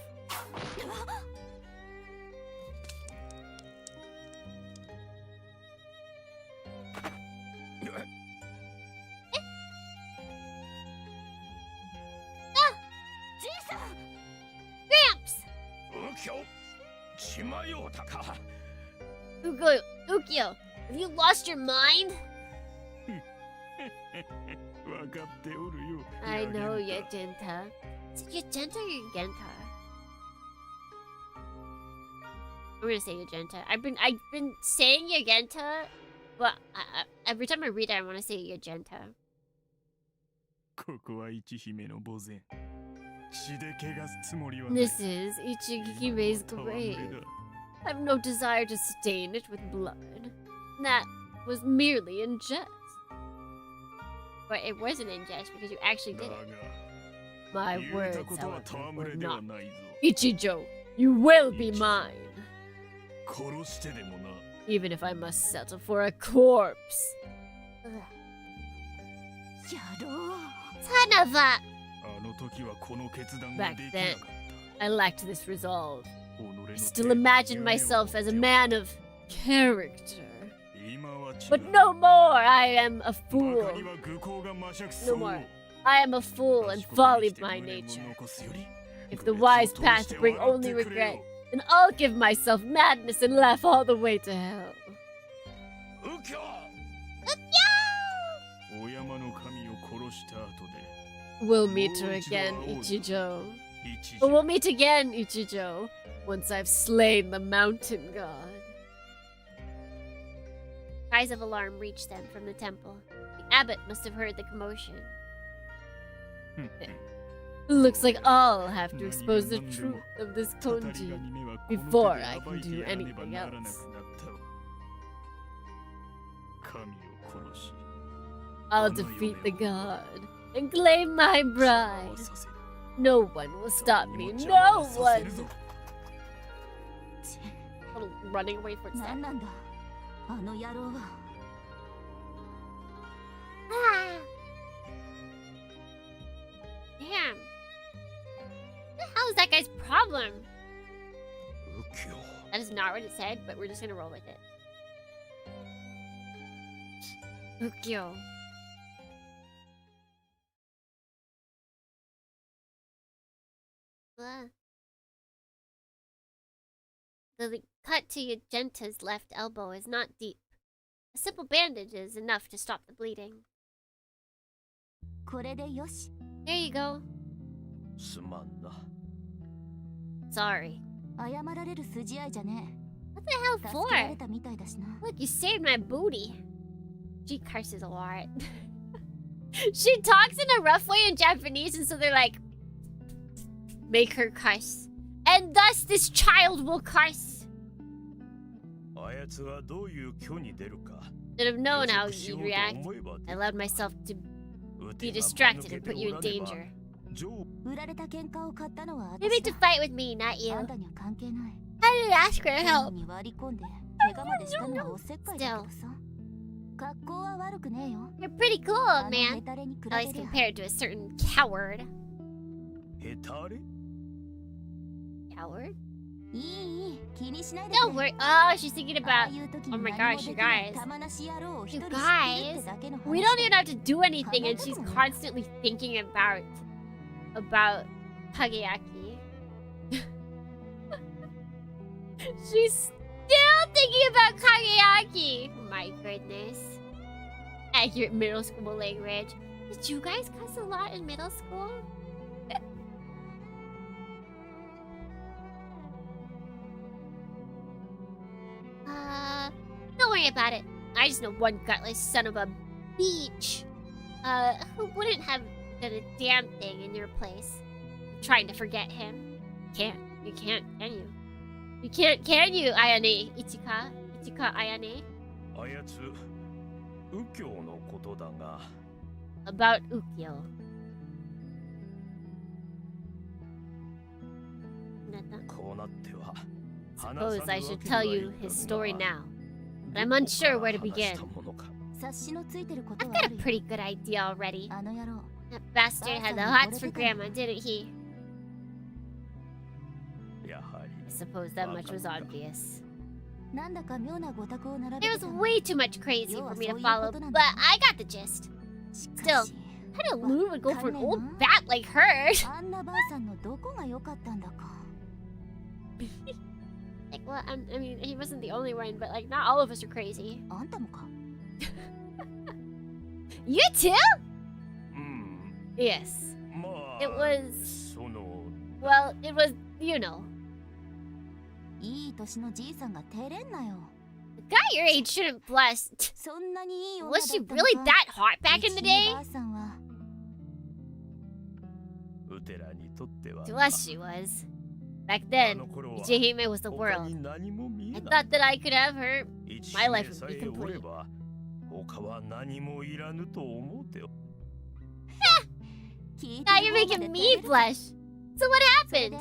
Ukyo, have you lost your mind? I know, Yagenta. Is it Yagenta or Yagenta? I'm gonna say Yagenta. I've been saying Yagenta, but every time I read it, I want to say Yagenta. This is Ichihime's grave. I have no desire to stain it with blood. That was merely in jest. But it wasn't in jest because you actually did it. My words, however, were not. Ichijo, you will be mine. Even if I must settle for a corpse. Son of a... Back then, I lacked this resolve. I still imagined myself as a man of character. But no more, I am a fool. No more. I am a fool and folly by nature. If the wise path bring only regret, then I'll give myself madness and laugh all the way to hell. We'll meet her again, Ichijo. But we'll meet again, Ichijo, once I've slain the mountain god. Cries of alarm reached them from the temple. The abbot must have heard the commotion. Looks like I'll have to expose the truth of this Konji before I can do anything else. I'll defeat the god and claim my bride. No one will stop me. No one! Running away for a second. Ah. Damn. What the hell is that guy's problem? That is not what it said, but we're just gonna roll with it. Ukyo. The cut to Yagenta's left elbow is not deep. A simple bandage is enough to stop the bleeding. There you go. Sorry. What the hell for? Look, you saved my booty. She curses a lot. She talks in a rough way in Japanese, and so they're like, make her cuss. And thus this child will curse. Should have known how you'd react. I allowed myself to be distracted and put you in danger. Maybe to fight with me, not you. I didn't ask for help. Still. You're pretty cool, man. Always compared to a certain coward. Coward? Don't worry. Oh, she's thinking about. Oh my gosh, you guys. You guys. We don't even have to do anything, and she's constantly thinking about Kageyaki. She's still thinking about Kageyaki. My goodness. Accurate middle school language. Did you guys cuss a lot in middle school? Don't worry about it. I just know one gutless son of a beach. Who wouldn't have done a damn thing in your place? Trying to forget him. You can't, can you? You can't, can you, Ayane Ichika? Ichika Ayane? About Ukyo. Suppose I should tell you his story now, but I'm unsure where to begin. I've got a pretty good idea already. That bastard had the hots for Grandma, didn't he? I suppose that much was obvious. There was way too much crazy for me to follow, but I got the gist. Still, how did Lou would go for an old bat like her? Like, well, I mean, he wasn't the only one, but like, not all of us are crazy. You too? Yes. It was... Well, it was, you know. The guy your age shouldn't blush. Was she really that hot back in the day? To us, she was. Back then, Ichihime was the world. I thought that I could have her. My life would be complete. Now you're making me blush. So what happened?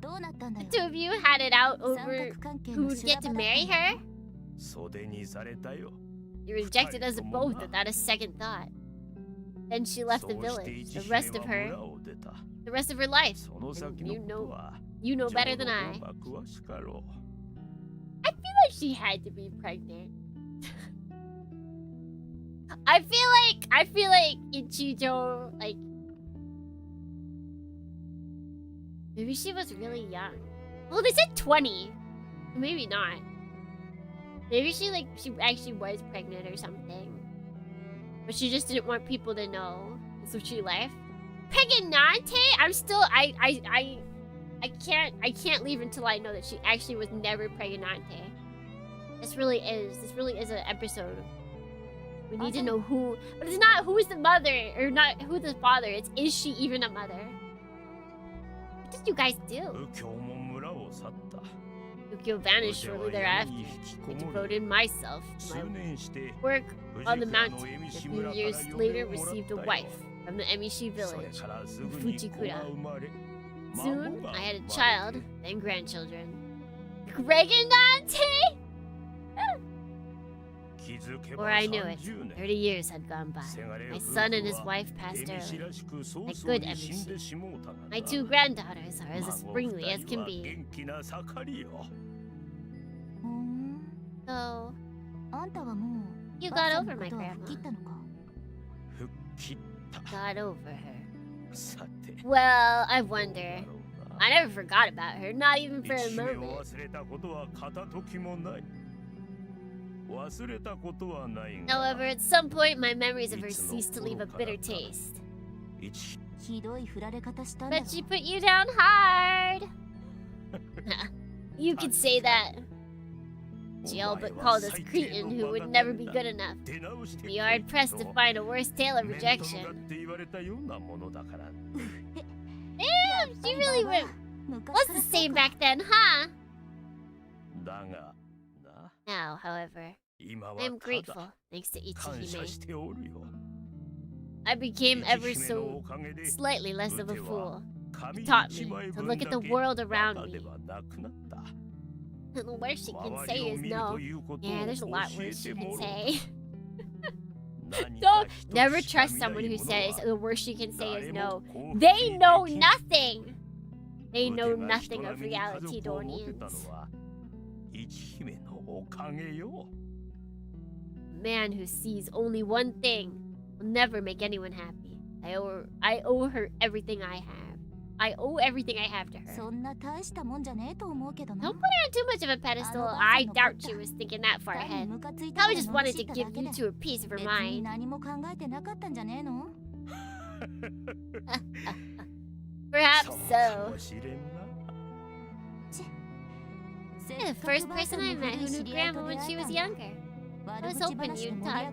The two of you had it out over who would get to marry her? You rejected us both without a second thought. Then she left the village, the rest of her life. And you know better than I. I feel like she had to be pregnant. I feel like Ichijo, like, maybe she was really young. Well, they said 20. Maybe not. Maybe she actually was pregnant or something. But she just didn't want people to know. So she left. Pregnante? I'm still, I can't leave until I know that she actually was never pregnante. This really is an episode. We need to know who, but it's not who's the mother, or not who the father, it's is she even a mother? What did you guys do? Ukyo vanished shortly thereafter. I devoted myself to my work on the mountain. A few years later, received a wife from the Emishi village, in Fujikura. Soon, I had a child, then grandchildren. Pregnante? Before I knew it, 30 years had gone by. My son and his wife passed early. Like good Emishi. My two granddaughters are as springly as can be. So, you got over my grandma. Got over her. Well, I wonder. I never forgot about her, not even for a moment. However, at some point, my memories of her ceased to leave a bitter taste. But she put you down hard. You could say that. She all but called us cretin who would never be good enough. Be hard pressed to find a worse tale of rejection. Damn, she really was the same back then, huh? Now, however, I am grateful thanks to Ichihime. I became ever so slightly less of a fool. It taught me to look at the world around me. And the worst she can say is no. Yeah, there's a lot worse she can say. Don't never trust someone who says the worst she can say is no. They know nothing. They know nothing of reality, Donians. Man who sees only one thing will never make anyone happy. I owe her everything I have. I owe everything I have to her. Don't put her on too much of a pedestal. I doubt she was thinking that far ahead. Probably just wanted to give you two a piece of her mind. Perhaps so. You're the first person I met who knew Grandma when she was younger. I was hoping you'd talk. I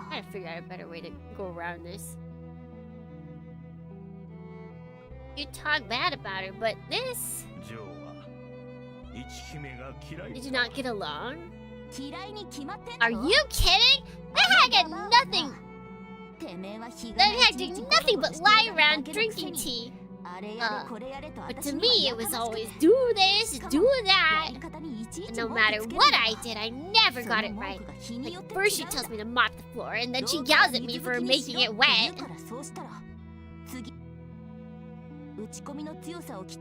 gotta figure out a better way to go around this. You talk bad about her, but this... Did you not get along? Are you kidding? That hag had nothing! That hag did nothing but lie around drinking tea. But to me, it was always do this, do that. And no matter what I did, I never got it right. Like, first she tells me to mop the floor, and then she yells at me for making it wet.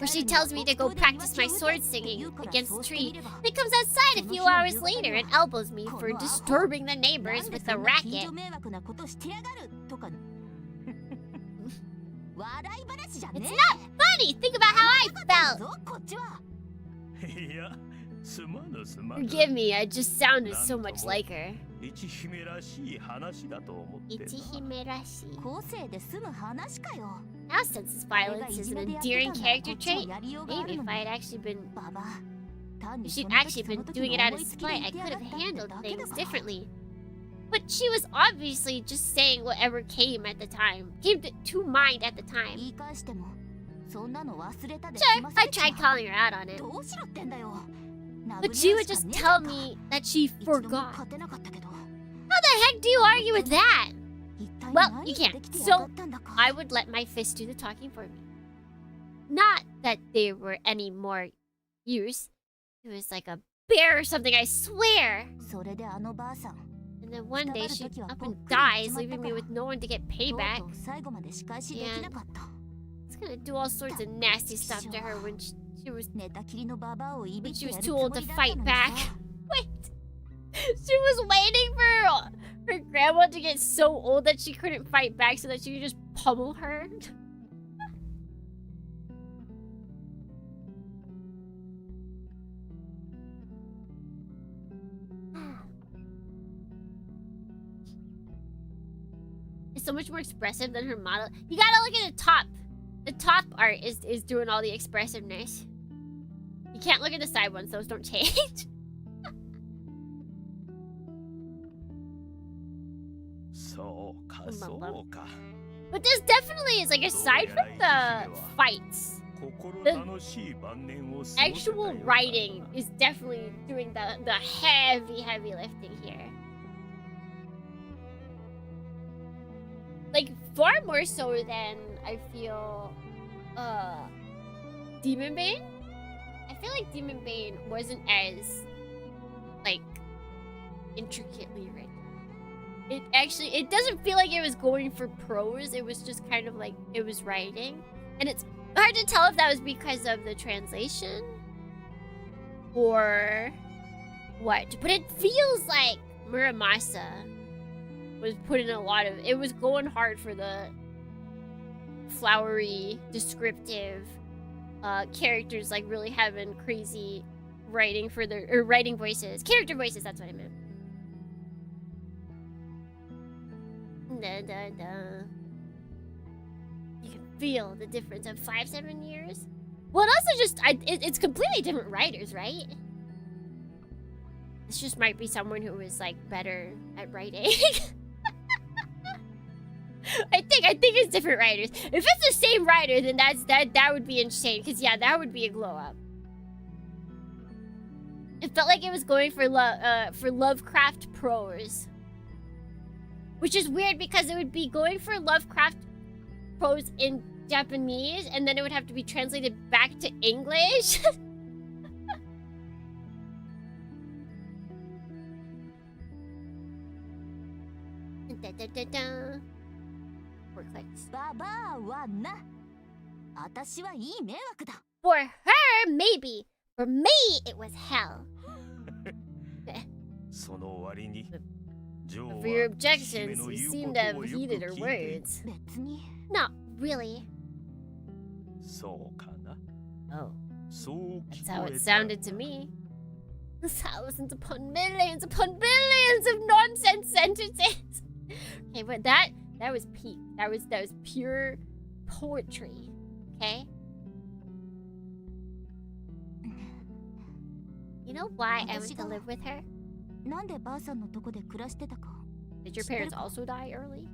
Or she tells me to go practice my sword singing against the tree, then comes outside a few hours later and elbows me for disturbing the neighbors with a racket. It's not funny! Think about how I felt! Forgive me, I just sounded so much like her. Ichihime-rashi. Now senses violence is an endearing character trait. Maybe if I had actually been... If she'd actually been doing it out of spite, I could have handled things differently. But she was obviously just saying whatever came at the time. Came to mind at the time. Sure, I tried calling her out on it. But she would just tell me that she forgot. How the heck do you argue with that? Well, you can't. So, I would let my fist do the talking for me. Not that they were any more use. It was like a bear or something, I swear. And then one day she up and dies, leaving me with no one to get payback. And it's gonna do all sorts of nasty stuff to her when she was too old to fight back. Wait, she was waiting for her grandma to get so old that she couldn't fight back so that she could just pummel her. It's so much more expressive than her model. You gotta look at the top. The top art is doing all the expressiveness. You can't look at the side ones, those don't change. But this definitely is like, aside from the fights, the actual writing is definitely doing the heavy lifting here. Like, far more so than I feel Demon Bane. I feel like Demon Bane wasn't as like intricately written. It doesn't feel like it was going for prose. It was just kind of like it was writing. And it's hard to tell if that was because of the translation or what. But it feels like Muramasa was putting a lot of... It was going hard for the flowery, descriptive characters, like really having crazy writing for their... Or writing voices. Character voices, that's what I meant. Da, da, da. You can feel the difference of 5-7 years. Well, it also just... it's completely different writers, right? This just might be someone who is, like, better at writing. I think it's different writers. If it's the same writer, then that would be insane. Because, yeah, that would be a glow-up. It felt like it was going for Lovecraft prose. Which is weird because it would be going for Lovecraft prose in Japanese, and then it would have to be translated back to English. Da, da, da, da. 4 clicks. For her, maybe. For me, it was hell. For your objections, you seem to have heeded her words. Not really. Oh. That's how it sounded to me. Thousands upon millions of nonsense sentences. Okay, but that was peak. That was pure poetry. Okay? You know why I went to live with her? Did your parents also die early?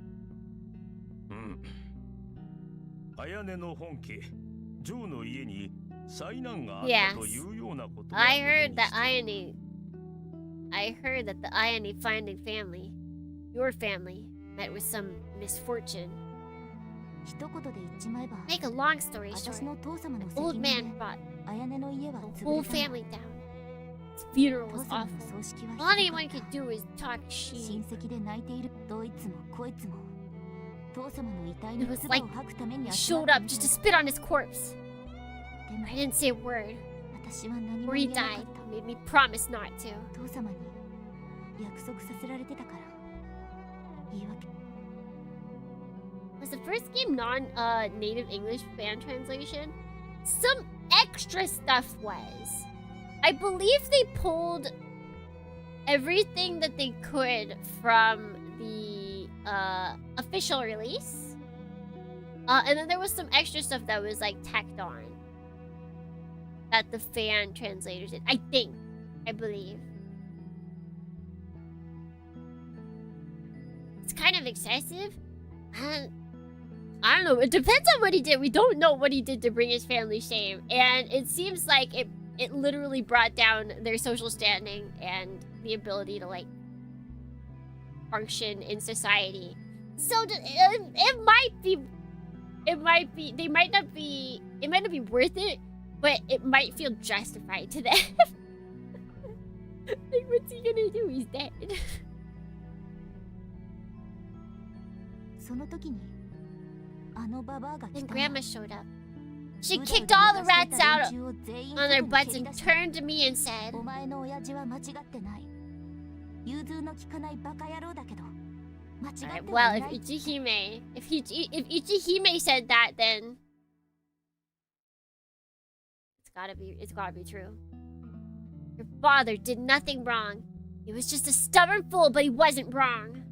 Yes. I heard that the Ayane finding family, your family, met with some misfortune. Make a long story short, an old man brought the whole family down. His funeral was awful. All anyone could do is talk shit. It was like he showed up just to spit on his corpse. I didn't say a word. Before he died, he made me promise not to. Was the first game non-native English fan translation? Some extra stuff was. I believe they pulled everything that they could from the official release. And then there was some extra stuff that was like tacked on that the fan translators did. I believe. It's kind of excessive. I don't know. It depends on what he did. We don't know what he did to bring his family shame. And it seems like it literally brought down their social standing and the ability to, like, function in society. So it might not be worth it, but it might feel justified to them. Like, what's he gonna do? He's dead. Then Grandma showed up. She kicked all the rats out on their butts and turned to me and said, Alright, well, if Ichihime said that, then it's gotta be true. Your father did nothing wrong. He was just a stubborn fool, but he wasn't wrong.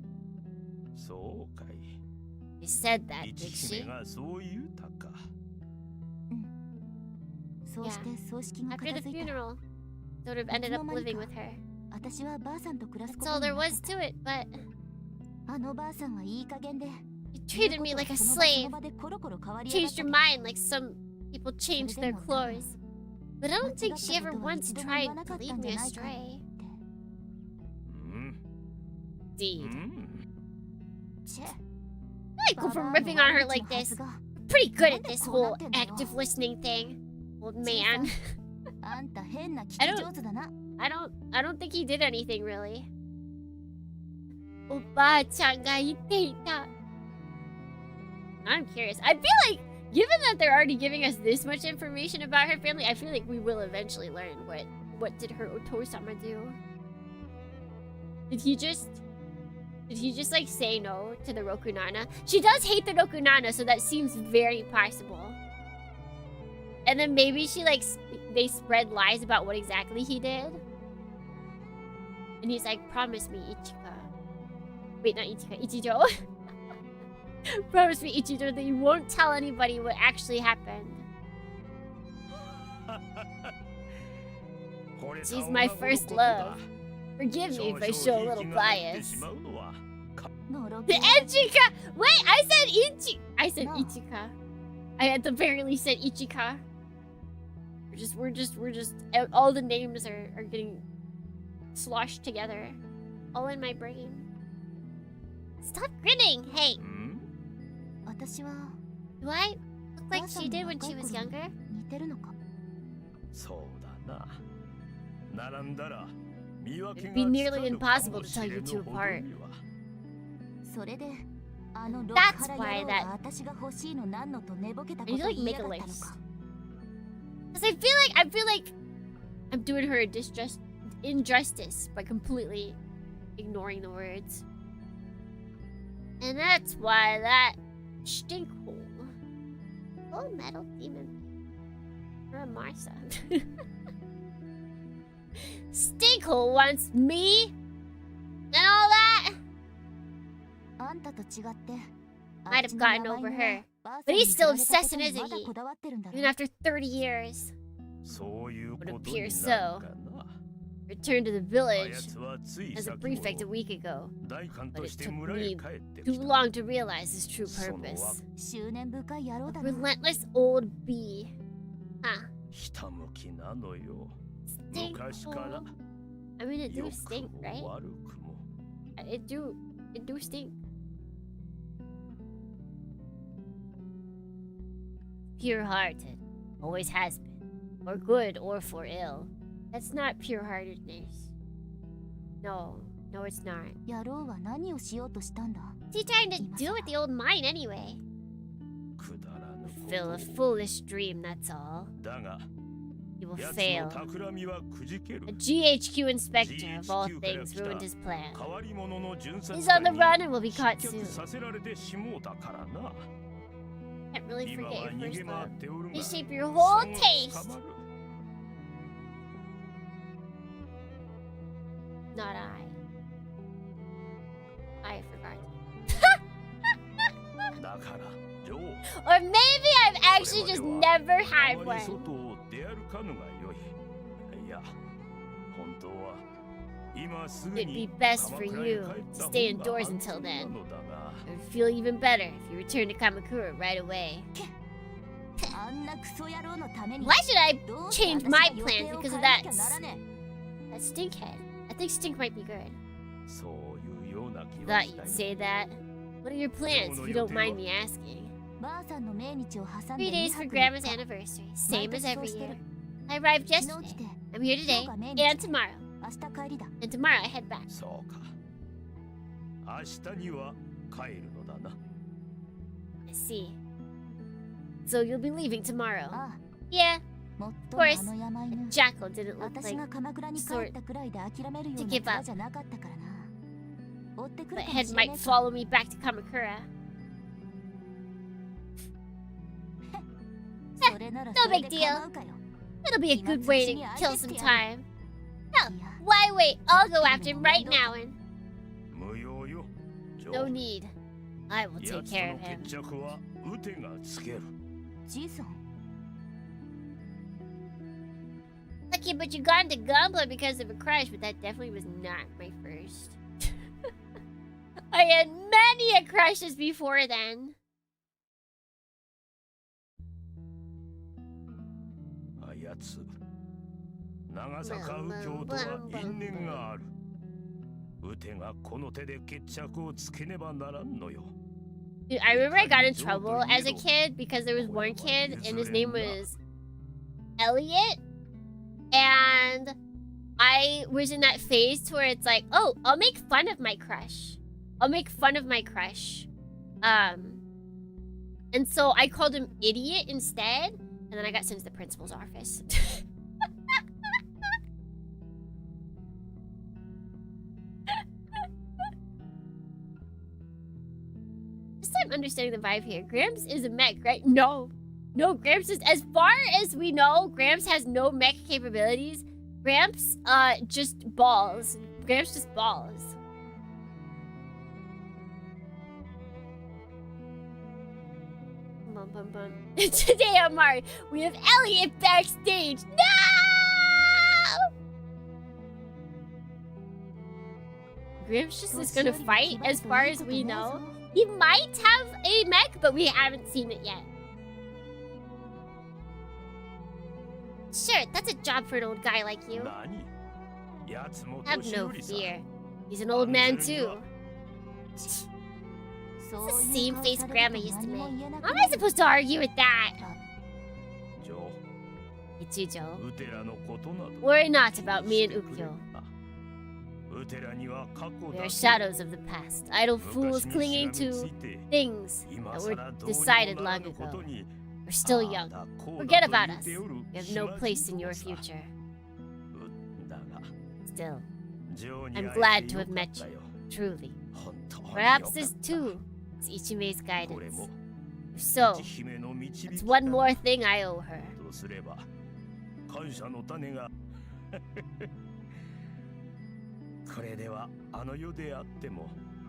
She said that, did she? Yeah. After the funeral, sort of ended up living with her. That's all there was to it, but she treated me like a slave. Changed her mind like some people change their clothes. But I don't think she ever once tried to lead me astray. Indeed. I go from ripping on her like this. I'm pretty good at this whole active listening thing, old man. I don't think he did anything really. Oba-chan ga iteita. I'm curious. I feel like, given that they're already giving us this much information about her family, I feel like we will eventually learn what did her Oto-sama do. Did he just like say no to the Rokunana? She does hate the Rokunana, so that seems very possible. And then maybe she like they spread lies about what exactly he did. And he's like, promise me, Ichika. Wait, not Ichika, Ichijo. Promise me, Ichijo, that you won't tell anybody what actually happened. She's my first love. Forgive me if I show a little bias. The Ichika! Wait, I said Ichika. I at the very least said Ichika. We're just all the names are getting sloshed together. All in my brain. Stop grinning! Hey! Do I look like she did when she was younger? It'd be nearly impossible to tell you two apart. That's why that... I need to like make a list. Because I feel like I'm doing her injustice by completely ignoring the words. And that's why that stinkhole. Oh, Metal Daemon Muramasa. Stinkhole wants me and all that. Might have gotten over her, but he's still obsessing, isn't he? Even after 30 years. Would appear so. Returned to the village as a prefect a week ago, but it took me too long to realize his true purpose. A relentless old bee. Huh. Stinkhole. I mean, it do stink, right? It do stink. Pure-hearted. Always has been. For good or for ill. That's not pure-heartedness. No, it's not. What's he trying to do with the old mine anyway? Fulfill a foolish dream, that's all. He will fail. A GHQ inspector of all things ruined his plan. He's on the run and will be caught soon. Can't really forget your first love. They shape your whole taste. Not I. I forgot. Or maybe I've actually just never had one. It'd be best for you to stay indoors until then. It would feel even better if you return to Kamakura right away. Why should I change my plans because of that stinkhead? I think stink might be good. Thought you'd say that. What are your plans, if you don't mind me asking? 3 days for Grandma's anniversary, same as every year. I arrived yesterday. I'm here today and tomorrow. And tomorrow I head back. I see. So you'll be leaving tomorrow? Yeah. Of course, a jackal didn't look like sort to give up. But head might follow me back to Kamakura. No big deal. It'll be a good way to kill some time. Hell, why wait? I'll go after him right now and... No need. I will take care of him. Lucky, but you got into Gunpla because of a crush, but that definitely was not my first. I had many a crushes before then. Dude, I remember I got in trouble as a kid because there was one kid and his name was Elliot. And I was in that phase where it's like, oh, I'll make fun of my crush. And so I called him idiot instead. And then I got sent to the principal's office. Just I'm understanding the vibe here. Gramps is a mech, right? No, Gramps is, as far as we know, Gramps has no mech capabilities. Gramps, just balls. Gramps just balls. Bum, bum, bum. Today on Mars, we have Elliot backstage. No! Gramps just is gonna fight, as far as we know. He might have a mech, but we haven't seen it yet. Sure, that's a job for an old guy like you. Have no fear. He's an old man too. It's the same face Grandma used to make. How am I supposed to argue with that? Ichijo. Worry not about me and Ukyo. We are shadows of the past, idle fools clinging to things that were decided long ago. We're still young. Forget about us. We have no place in your future. Still, I'm glad to have met you, truly. Perhaps this too is Ichime's guidance. If so, that's one more thing I owe her.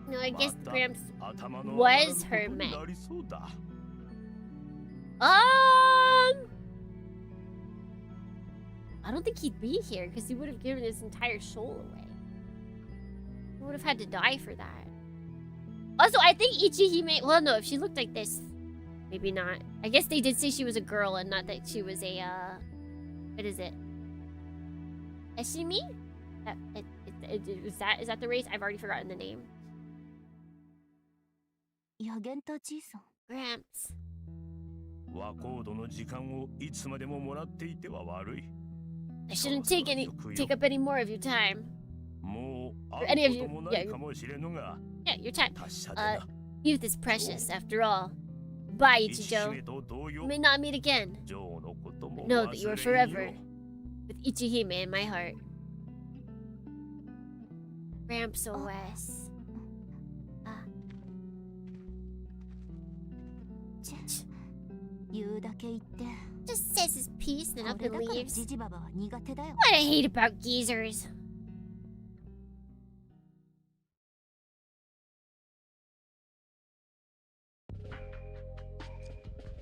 No, I guess Gramps was her mech. I don't think he'd be here because he would have given his entire soul away. He would have had to die for that. Also, I think Ichihime... Well, no, if she looked like this, maybe not. I guess they did say she was a girl and not that she was a, what is it? Eshimi? Is that the race? I've already forgotten the name. Gramps. I shouldn't take up any more of your time. Or any of you. Yeah, your time. Youth is precious, after all. Bye, Ichijo. We may not meet again. But know that you are forever with Ichihime in my heart. Gramps OS. Just says his piece, then up and leaves. What I hate about geezers.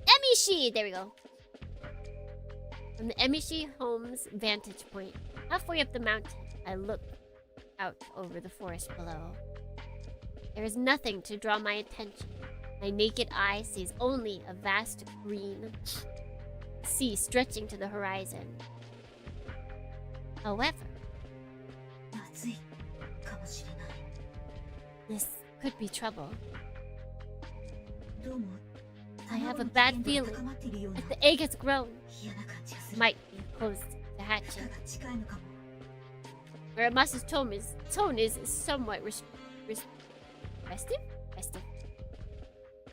Emishi! There we go. From the Emishi home's vantage point, halfway up the mountain, I look out over the forest below. There is nothing to draw my attention. My naked eye sees only a vast green sea stretching to the horizon. However, this could be trouble. I have a bad feeling that the egg has grown. It might be close to hatching. Muramasa's tone is somewhat restive?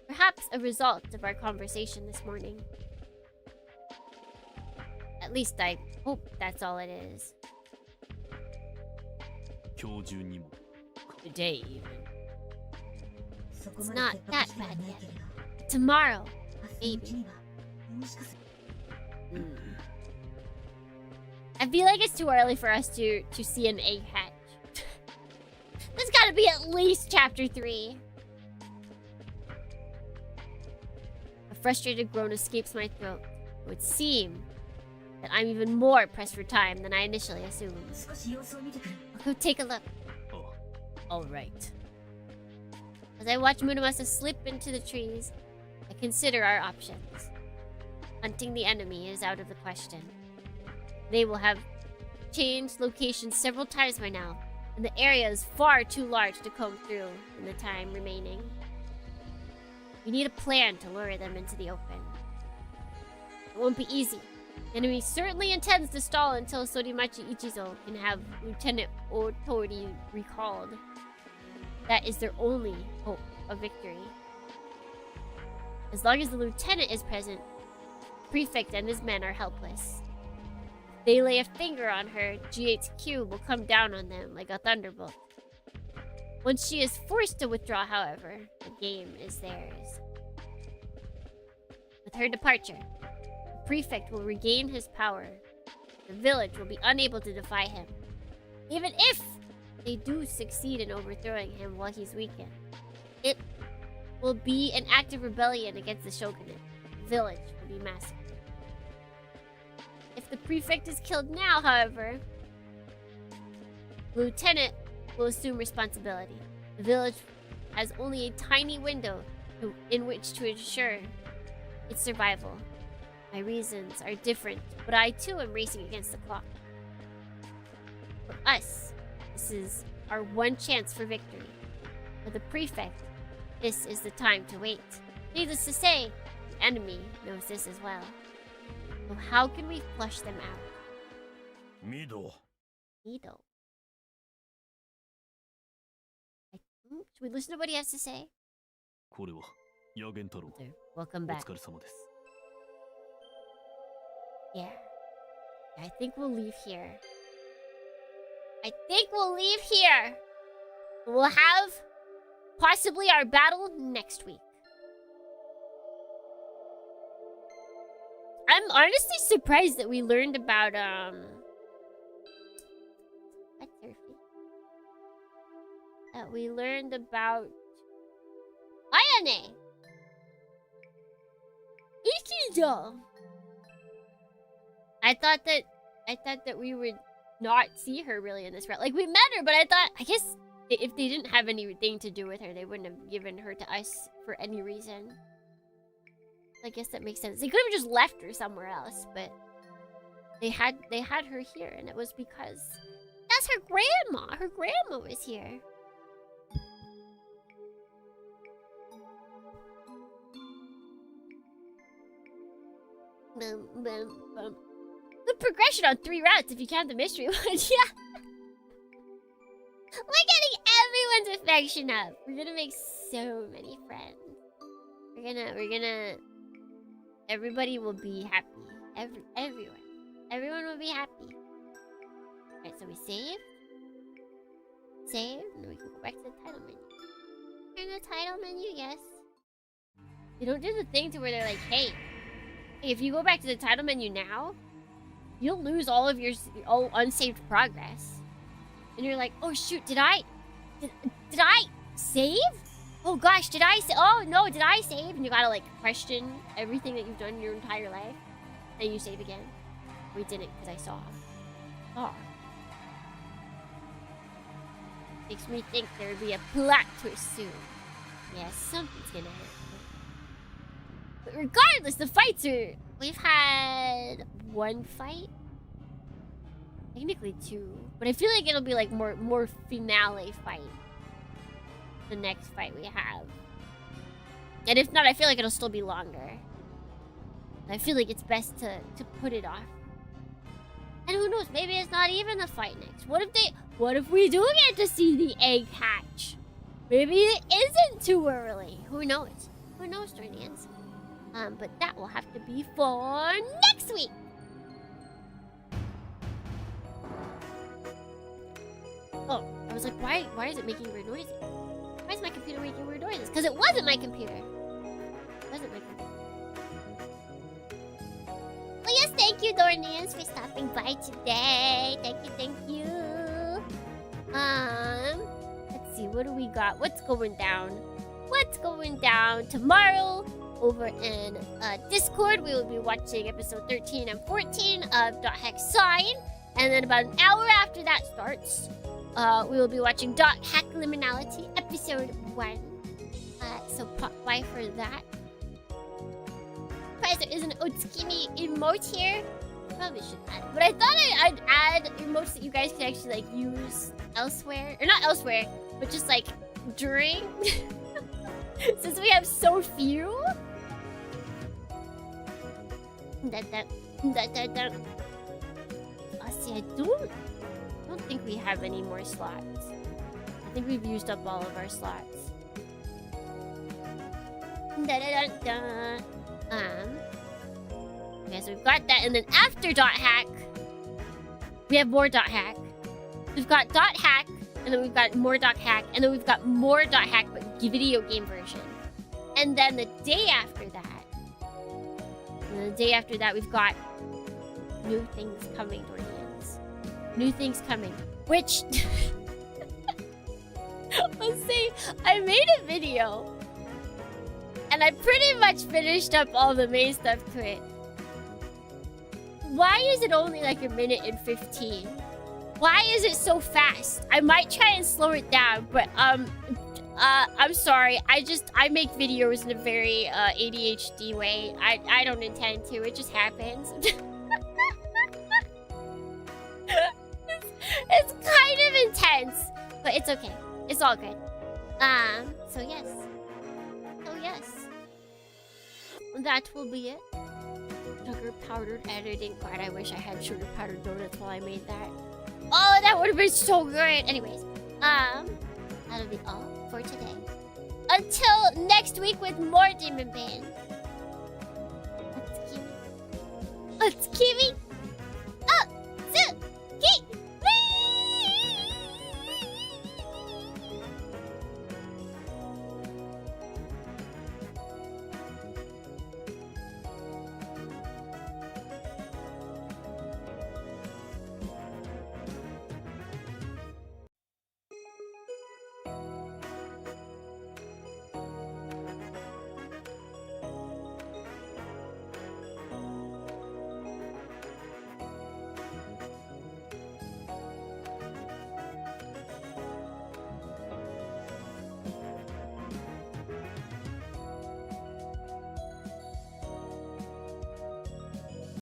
Perhaps a result of our conversation this morning. At least I hope that's all it is. Today, even. It's not that bad yet. Tomorrow, maybe. I feel like it's too early for us to see an egg hatch. There's gotta be at least chapter 3. A frustrated groan escapes my throat. It would seem that I'm even more pressed for time than I initially assumed. I'll go take a look. Alright. As I watch Muramasa slip into the trees, I consider our options. Hunting the enemy is out of the question. They will have changed locations several times by now, and the area is far too large to comb through in the time remaining. We need a plan to lure them into the open. It won't be easy. The enemy certainly intends to stall until Sorimachi Ichizo can have Lieutenant Otori recalled. That is their only hope of victory. As long as the lieutenant is present, the prefect and his men are helpless. If they lay a finger on her, GHQ will come down on them like a thunderbolt. Once she is forced to withdraw, however, the game is theirs. With her departure, the prefect will regain his power. The village will be unable to defy him. Even if they do succeed in overthrowing him while he's weakened, it will be an act of rebellion against the shogunate. The village will be massacred. If the prefect is killed now, however, the lieutenant will assume responsibility. The village has only a tiny window in which to ensure its survival. My reasons are different, but I too am racing against the clock. For us, this is our one chance for victory. For the prefect, this is the time to wait. Needless to say, the enemy knows this as well. So how can we flush them out? Mido. Mido. Should we listen to what he has to say? これはヤゲン太郎。 There. Welcome お back. 疲れ様です。 Yeah. I think we'll leave here. I think we'll leave here. We'll have possibly our battle next week. I'm honestly surprised that we learned about what's her face? That we learned about Ayane. Ichijo. I thought that we would not see her really in this route. Like, we met her, but I guess if they didn't have anything to do with her, they wouldn't have given her to us for any reason. I guess that makes sense. They could have just left her somewhere else, but they had her here, and it was because that's her grandma. Her grandma was here. Boom, boom, boom. The progression on 3 routes if you count the mystery one. Yeah. We're getting everyone's affection up. We're gonna make so many friends. We're gonna everybody will be happy. Everyone will be happy. Alright, so we save, and then we can go back to the title menu. We're in the title menu, yes. They don't do the thing to where they're like, hey, if you go back to the title menu now, you'll lose all of your unsaved progress. And you're like, oh shoot, did I save? Oh gosh, did I save? Oh no, did I save? And you gotta like question everything that you've done in your entire life. And you save again. We didn't because I saw. Oh. Makes me think there would be a plot twist soon. Yeah, something's gonna happen. But regardless, the fights are... We've had 1 fight. Technically 2. But I feel like it'll be like more finale fight. The next fight we have. And if not, I feel like it'll still be longer. I feel like it's best to put it off. And who knows, maybe it's not even a fight next. What if we do get to see the egg hatch? Maybe it isn't too early. Who knows? Who knows, Jordians? But that will have to be for next week. Oh, I was like, why is it making weird noises? Why is my computer making weird noises? Because it wasn't my computer. It wasn't my computer. Well, yes, thank you, Dornians, for stopping by today. Thank you. Let's see, what do we got? What's going down? What's going down tomorrow? Over in Discord, we will be watching episode 13 and 14 of .hack Sign. And then about an hour after that starts, we will be watching .hack Liminality episode 1. So pop by for that. Surprised there is an Otsukimi emote here. Probably should add it. But I thought I'd add emotes that you guys can actually like use elsewhere. Or not elsewhere, but just like during. Since we have so few. Oh, see, I don't think we have any more slots. I think we've used up all of our slots. Okay, so we've got that, and then after .hack, we have more .hack. We've got .hack, and then we've got more .hack, and then we've got more .hack, but video game version. And then the day after that, we've got new things coming, Dornians. New things coming. Which, let's say, I made a video, and I pretty much finished up all the main stuff to it. Why is it only like 1 minute and 15? Why is it so fast? I might try and slow it down, but I'm sorry. I make videos in a very ADHD way. I don't intend to. It just happens. It's kind of intense, but it's okay. It's all good. So yes. That will be it. Sugar powdered editing. God, I wish I had sugar powdered donuts while I made that. Oh, that would have been so good. Anyways, that'll be all. for today. Until next week with more Demon Band. Let's keep